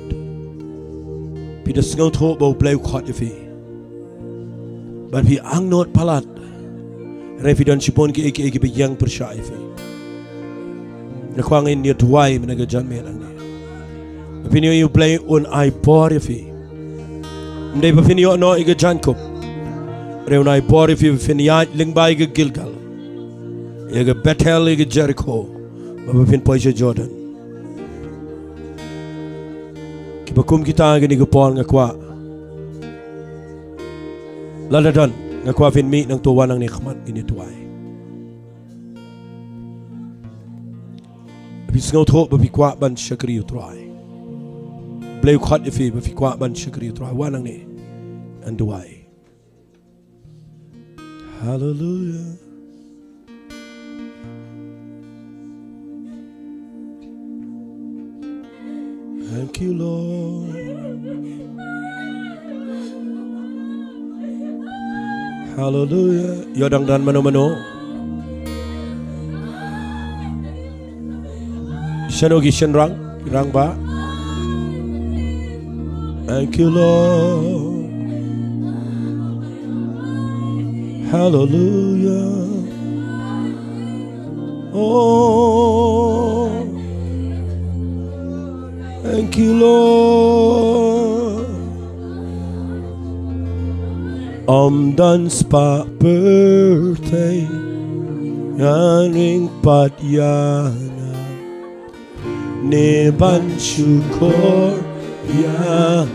Pi de sngot ho bo blay khat ifi. But pi angnot palat. Re fi dan sipon ki eki be yang persya ifi. Ne kwang in ni duai menag jan men ni. Pi ni you play on I por ifi. Mdei pa finio no iga jankop. Reu na ipori fi finiyat lingba iga Gilgal. Iga Bethel iga Jericho. Mapa fin poisha Jordan. Kipakum kita iga niga pon nga kwa. Laladan nga kwa fin mi ng tuwan ng nikmat inituay. Pisngaw to bapi kwa ban syakri utray. Blay khat ifi bafi kwa ban syakri utray wanang ni anduay. Hallelujah. Thank you, Lord. Hallelujah. Yodang dan mano-mano. Shanogi shenrang ba? Thank you, Lord. Hallelujah. Oh, thank you, Lord. Dan's pa birthday, yaning patyana, neban syukur yana.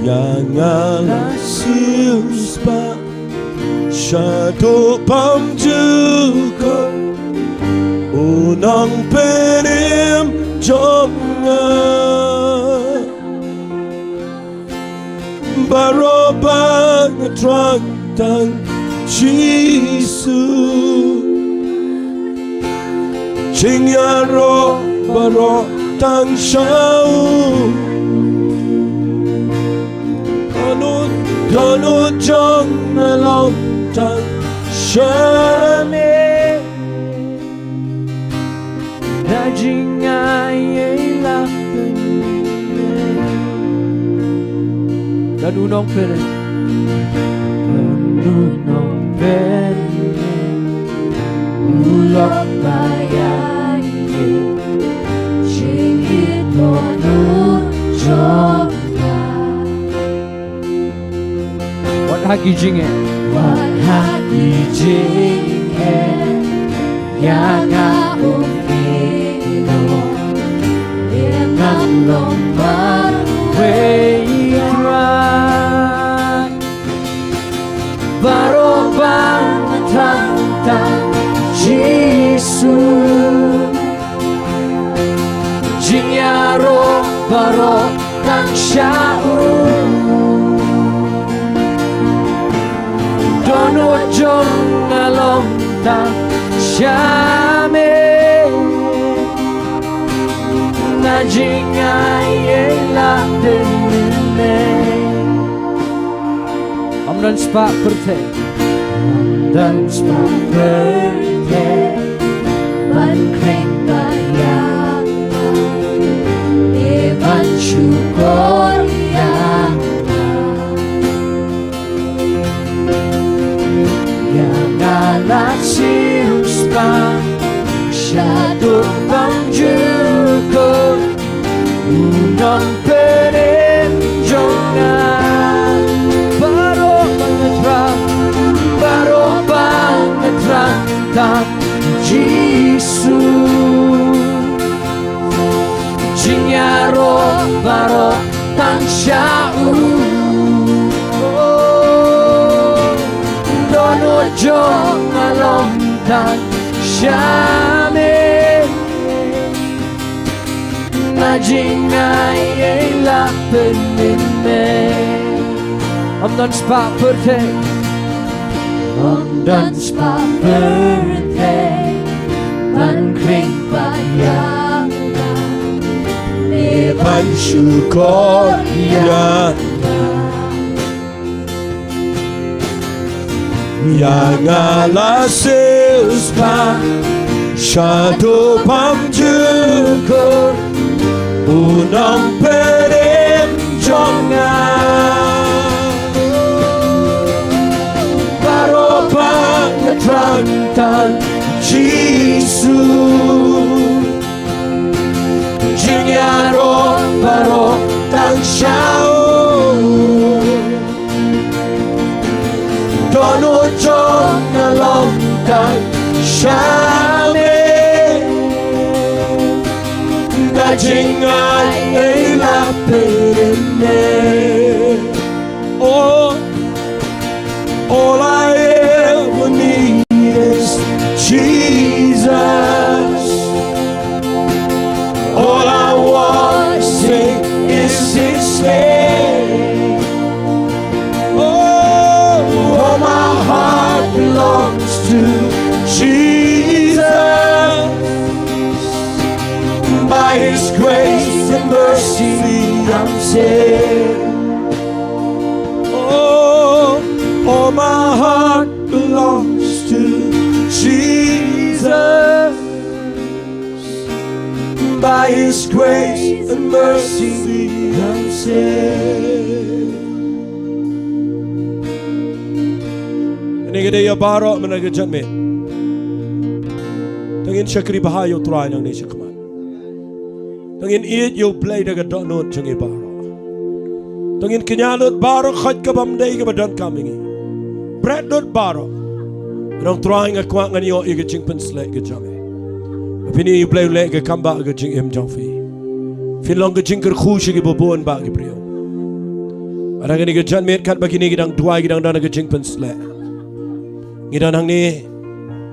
Yang alas pa shadow pam juga unang penim jonga baroban trang tang Jisu Jingyaro baro tang shau Donut jong along tang shame Dajing ay lapin Dan unong pere Ulok bayay Singit donut jong hagijinge Wat hagijinge Yaga umino Dengan lombar Weitran Barobang tantang Jisu Jingyaro baro tang syau Donut jong along tang syame Najing ayela denene Amdan spa birthday dan birthday ban kring bayang devan syukur yang alat sius bang shadow bang jukur unang perim jongan baru banget rantang Jisu jinyaro baru tang syau jong along tan shame najing ay la penime om dan spa birthday ban kring bayang Devan syukur yang alas pa shadow pam jukur unang perim jongan baru banget rantang Jisu jinyaro baru tang syau dono jong along dan shame najing ay la perenne oh all I ever need is Jesus all I want to sing is His name all my heart belongs to Jesus. By His grace and mercy I'm saved. Oh, all my heart belongs to Jesus. By His grace and mercy I'm saved. Nigga ya baro menaga janme. Tangin syakri bahayo try nang ni syakman. Tangin eat yo play daga donut jangi baro. Tangin kinyalot baro khat ka bamday ka badan kamingi. Bread dot baro. Nang trying akwa ngani yo iga jing pen slay ka jame. Pini you play le ka kamba ka jing em jangfi. Fin long ka jing ker khushi ki bobuan ba ki priyo. Arang ni ka janme kat bakini gidang dua gidang dana ka jing pen slay. Ngidan hang ni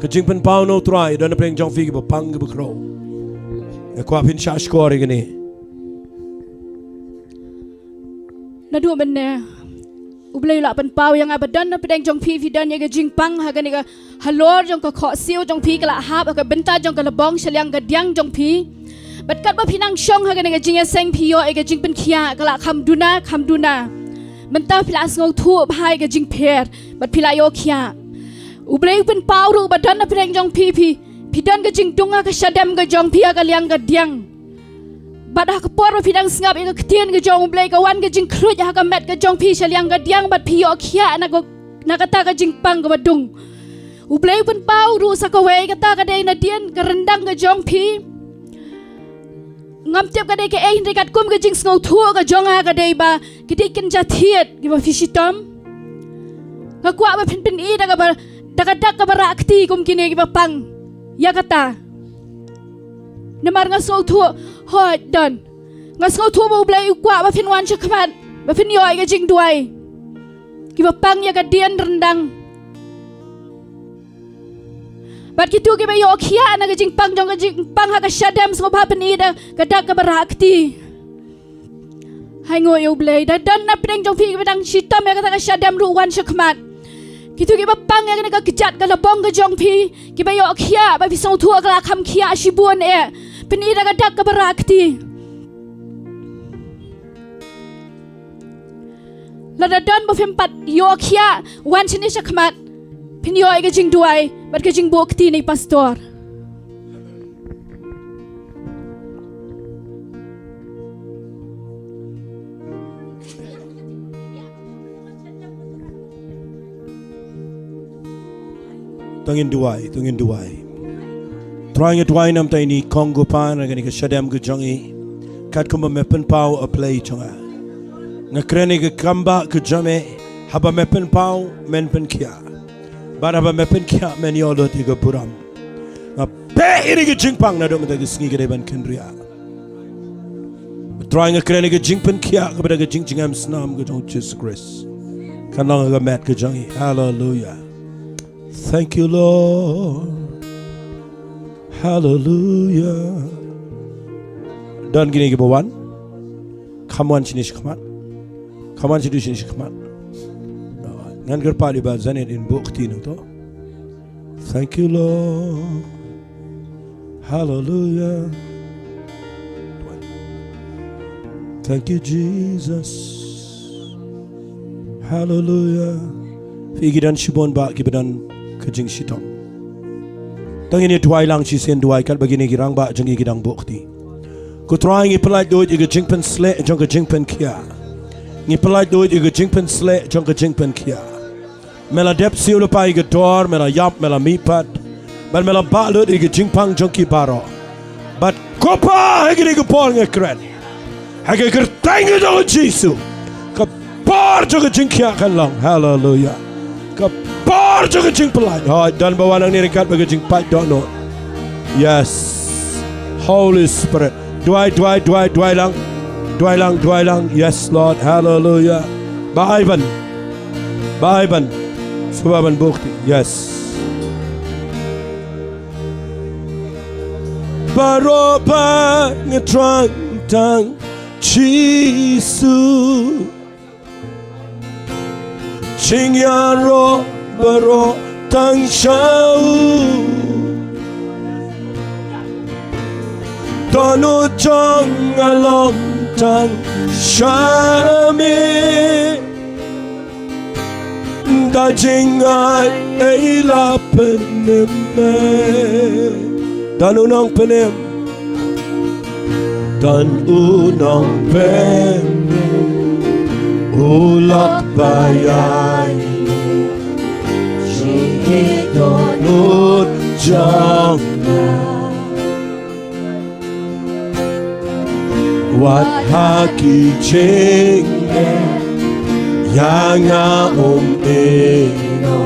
kajing pen pau no try dan preng jong fi ba pang ba kro e kwa pin sha score gini na du ben ne ublay la pen pau yang abadan na preng jong fi dan ye kajing pang ha gani ka halor jong ka kho siu jong fi ka la hap ka benta jong ka labong shaliang ka diang jong fi bat kat ba pinang shong ha gani ka jing seng pi yo e ka jing pen khia ka la kham duna menta pila ngau thu bhai ka jing pher bat pila yo khia ublay pen pau ru badan na preng jong pi dan ka jing tunga ka shadam ka jong pi ka liang ka diang bat ha ka por pidang ngap ka ktien ka jong ublay ka wan ka jing khruj ha ka met ka jong pi shaliang ka diang bat pi yo khia na ko na kata ka jing pang ka badung ublay pen pau ru sa ka we kata ka dei na dien ka rendang ka jong pi ngam tiap ka dei ka hindi kat kum ka jing ngau thu ka jong ha ka dei ba kidikin ja thiet ki ba fishitom ka kwa ba pin i da ka ba daga barakti kum kini ki pang ya kata namar nga so thu ho don nga so thu bo blai kwa ba phin wan chakman ba phin yo ga jing duai ki pang ya ga dian rendang bat kitu ki ba yo khia na ga jing pang jong ga jing pang ha ga shadam so ba pin ida ga daga barakti hai ngo yo blai da dan na pring jong fi ga dang shitam ya ga shadam ru wan chakman Kitu kiba pang yang nak kejat kalau bong ke jong pi kiba yo khia ba pisau thua kala kham khia shibun peni daga dak ka barakti lada don bo fem pat yo khia wan chini shakmat pin yo ega jing duai bat ke jing bokti ni pastor Tungin duai. Trying it duai nam tay ni Congo pan agani ka shadam gu jongi. Kat kuma mepen pau a play chonga. Nga krene ga kamba gu jame haba mepen pau men pen kia. Bar haba mepen kia men yolo ti ga puram. Nga pe iri ga jingpang na dong ta ga sngi ga ban kendria. Trying a krene ga jingpen kia ga ga jingjingam snam ga jong Jesus Christ. Kanang ga met ga jongi. Hallelujah. Thank you, Lord. Hallelujah. Don't gini give one. Come on, chinish kamat. Come on, chinish kamat. Ngan gerpali ba zanet in bukti nang to. Thank you, Lord. Hallelujah. Thank you, Jesus. Hallelujah. Figidan shibon ba gibadan kajing shitong. Tangin ni tuai lang si sen tuai kat begini girang ba jeng gidang bukti. Ku trying ipalai doit iga jingpen sle jong ka jingpen kia. Ni palai doit iga jingpen sle jong ka jingpen kia. Mela dep siu lepa iga dor mela yap mela mipat. But mela ba lut iga jingpang jong ki baro. But kopa hagi iga por ngekren. Hagi kertang iga Jesu. Ka por jong ka jing kia kan long. Hallelujah. Ka por jong ka jing palai. Oh dan bawa nang ni ringkat bagi jing pai don't know. Yes. Holy Spirit. Duai lang. Yes, Lord. Hallelujah. Baiban. Subaban bukti. Yes. Baropa ngetrang tang Jisu. Chingyaro baro tang shau. Dono chong along tang shami da jingai ei la penem dan unong penem ulak bayai donut jong Wat haki ching yang ino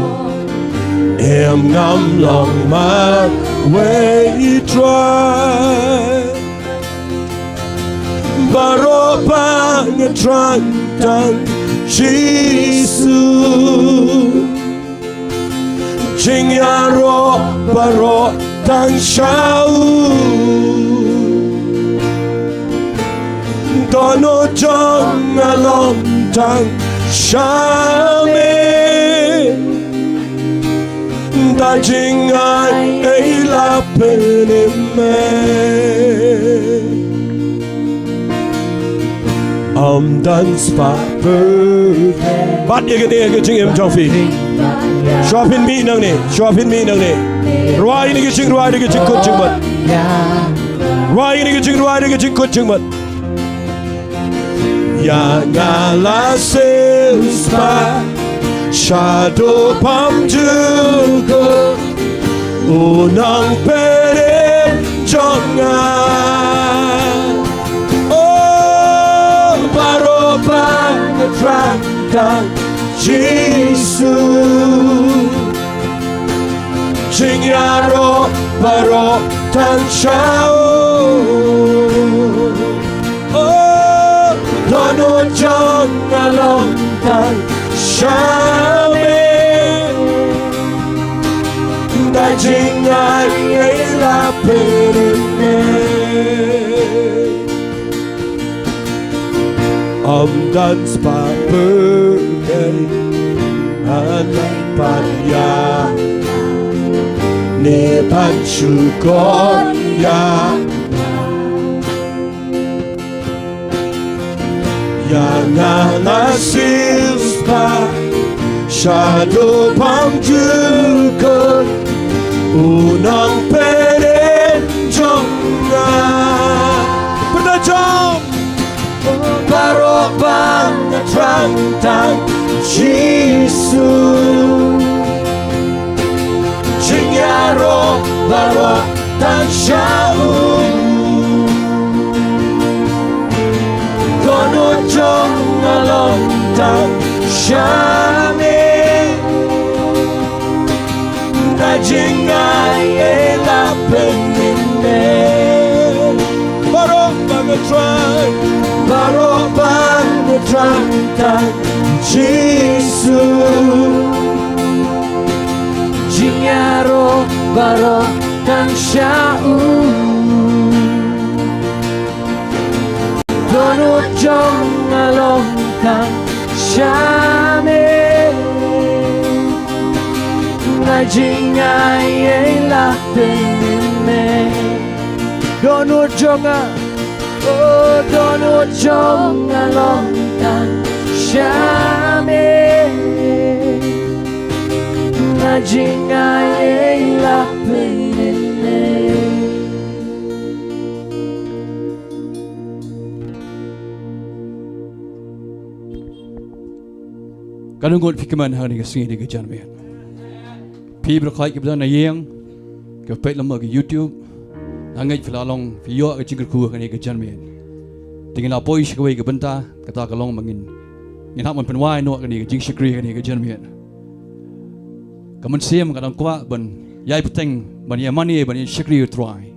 em ngam long ma way try baropa ngetrang tang Jisu ching yaro baro tang shau Dono jong along tang shame da jingai ei la penime done spot birthday Bat ye ke jing em jong fi Shopping me nang ne Roi ni ke jing kut jing mat Roi ni ke jing kut jing mat Ya ngala spa shadow pam jugo unang pere jonga oh baro bang tran Jisu jingyaro baro tan shao Dono jong along tan shame da jingai ei la perine dance pa birthday anak panya ne pan syukur ya Janganlah simpan shadow pamjulkon unang peren jonga penajam barok bang terang tang Jesus Jingaro barok tang shaun kono jong along tang shame Najingai ela penine barok bang terang tang Jesus Jingaro barok tang shaun Donut jong along tang shame Najingai ela penime Donut jonga Oh donut jong along tang shame Najingai ela penime Kanung got fikaman hani ka singi ka janmian. Pi berkai ke bedan ayeng ke pet lama ke YouTube. Angai filalong fiyo ke jingkar ku hani ka janmian. Tingin apoi shkawai ke benta kata kalong mangin. Ngin hak man penwai no hani ka jing shkri hani ka janmian. Kaman siam kadang kwa ban yai peteng ban yamani ban shkri utrai.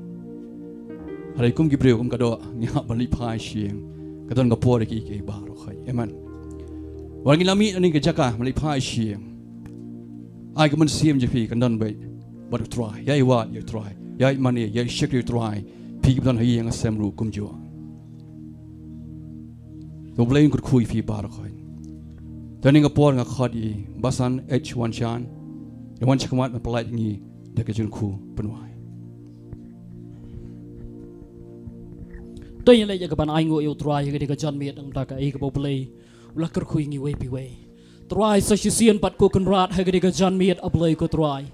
Hari kum gibreu kum kado ngah ban lipai siang. Kadon ngapor ki ke baro khai. Amen. Wangi lami ani ke jaka melipai siam. Ai kemen siam je pi kandan bai. But try. Yai wa you try. Yai mani yai shik you try. Pi kemen hai yang asam ru kum jo. To blame kur kui fi bar khoi. Tani ngapor nga khadi basan H1 chan. Yang wan chakmat ma pelai ngi de ke jun ku penwai. Tôi nhận lại cái bạn ai ngồi yêu try cái cái John miệt ông ta cái cái bầu play là cơ khuyên như way pi way try sa sisian pat ko kan rat hay cái John miệt ablay ko try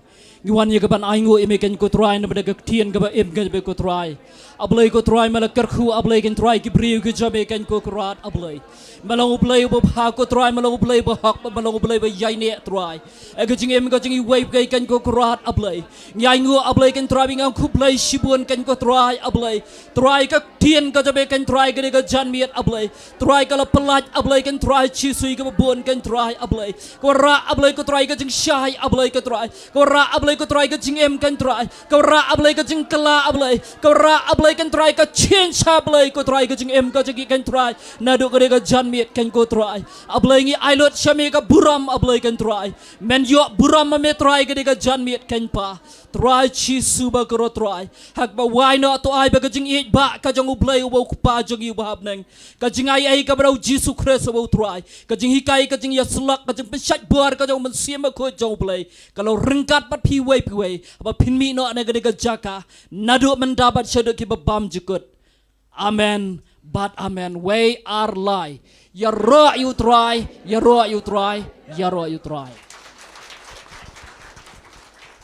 Ngiwan ya kaban ay ngo imekan ko try na badaga tian kaba im kan ko try ablay ko try mala karkhu ablay kan try ki briu ko jabe kan ko rat ablay malang ablay bo ha ko try malang ablay bo hak malang ablay bo yai ne try aga jing im ko jing wave kai kan ko rat ablay nyai ngo ablay kan try bing ang ku play shibun kan ko try ablay try ka tian ko jabe kan try ga jan miat ablay try kala pelat ablay kan try chi sui ka bon kan try ablay ko ra ablay ko try ka jing shai ablay ko try ko ra ablay ko try ka jing em kan try ko ra ablay ka jing kala ablay ko ra ablay kan try ka change ablay ko try ka jing em ka jing kan try na do ka jan miat kan ko try ablay ngi ailot shame ka buram ablay kan try men yo buram me try ka jan miat kan pa try chi suba ko try hak ba why not to ai ba ka jing it ba ka jong ublay wo pa jong yu bahab nang ka jing ai ka bro Jesus Christ wo try ka jing hikai ka jing yaslak ka jing pensat buar ka jong mensiam ko jong ublay kalau rengkat pat pi way apa pinmi no na ga jaka nadu mendapat syaduk ki babam jukut amen but amen way are lie ya ro you try ya ro you try ya ro you try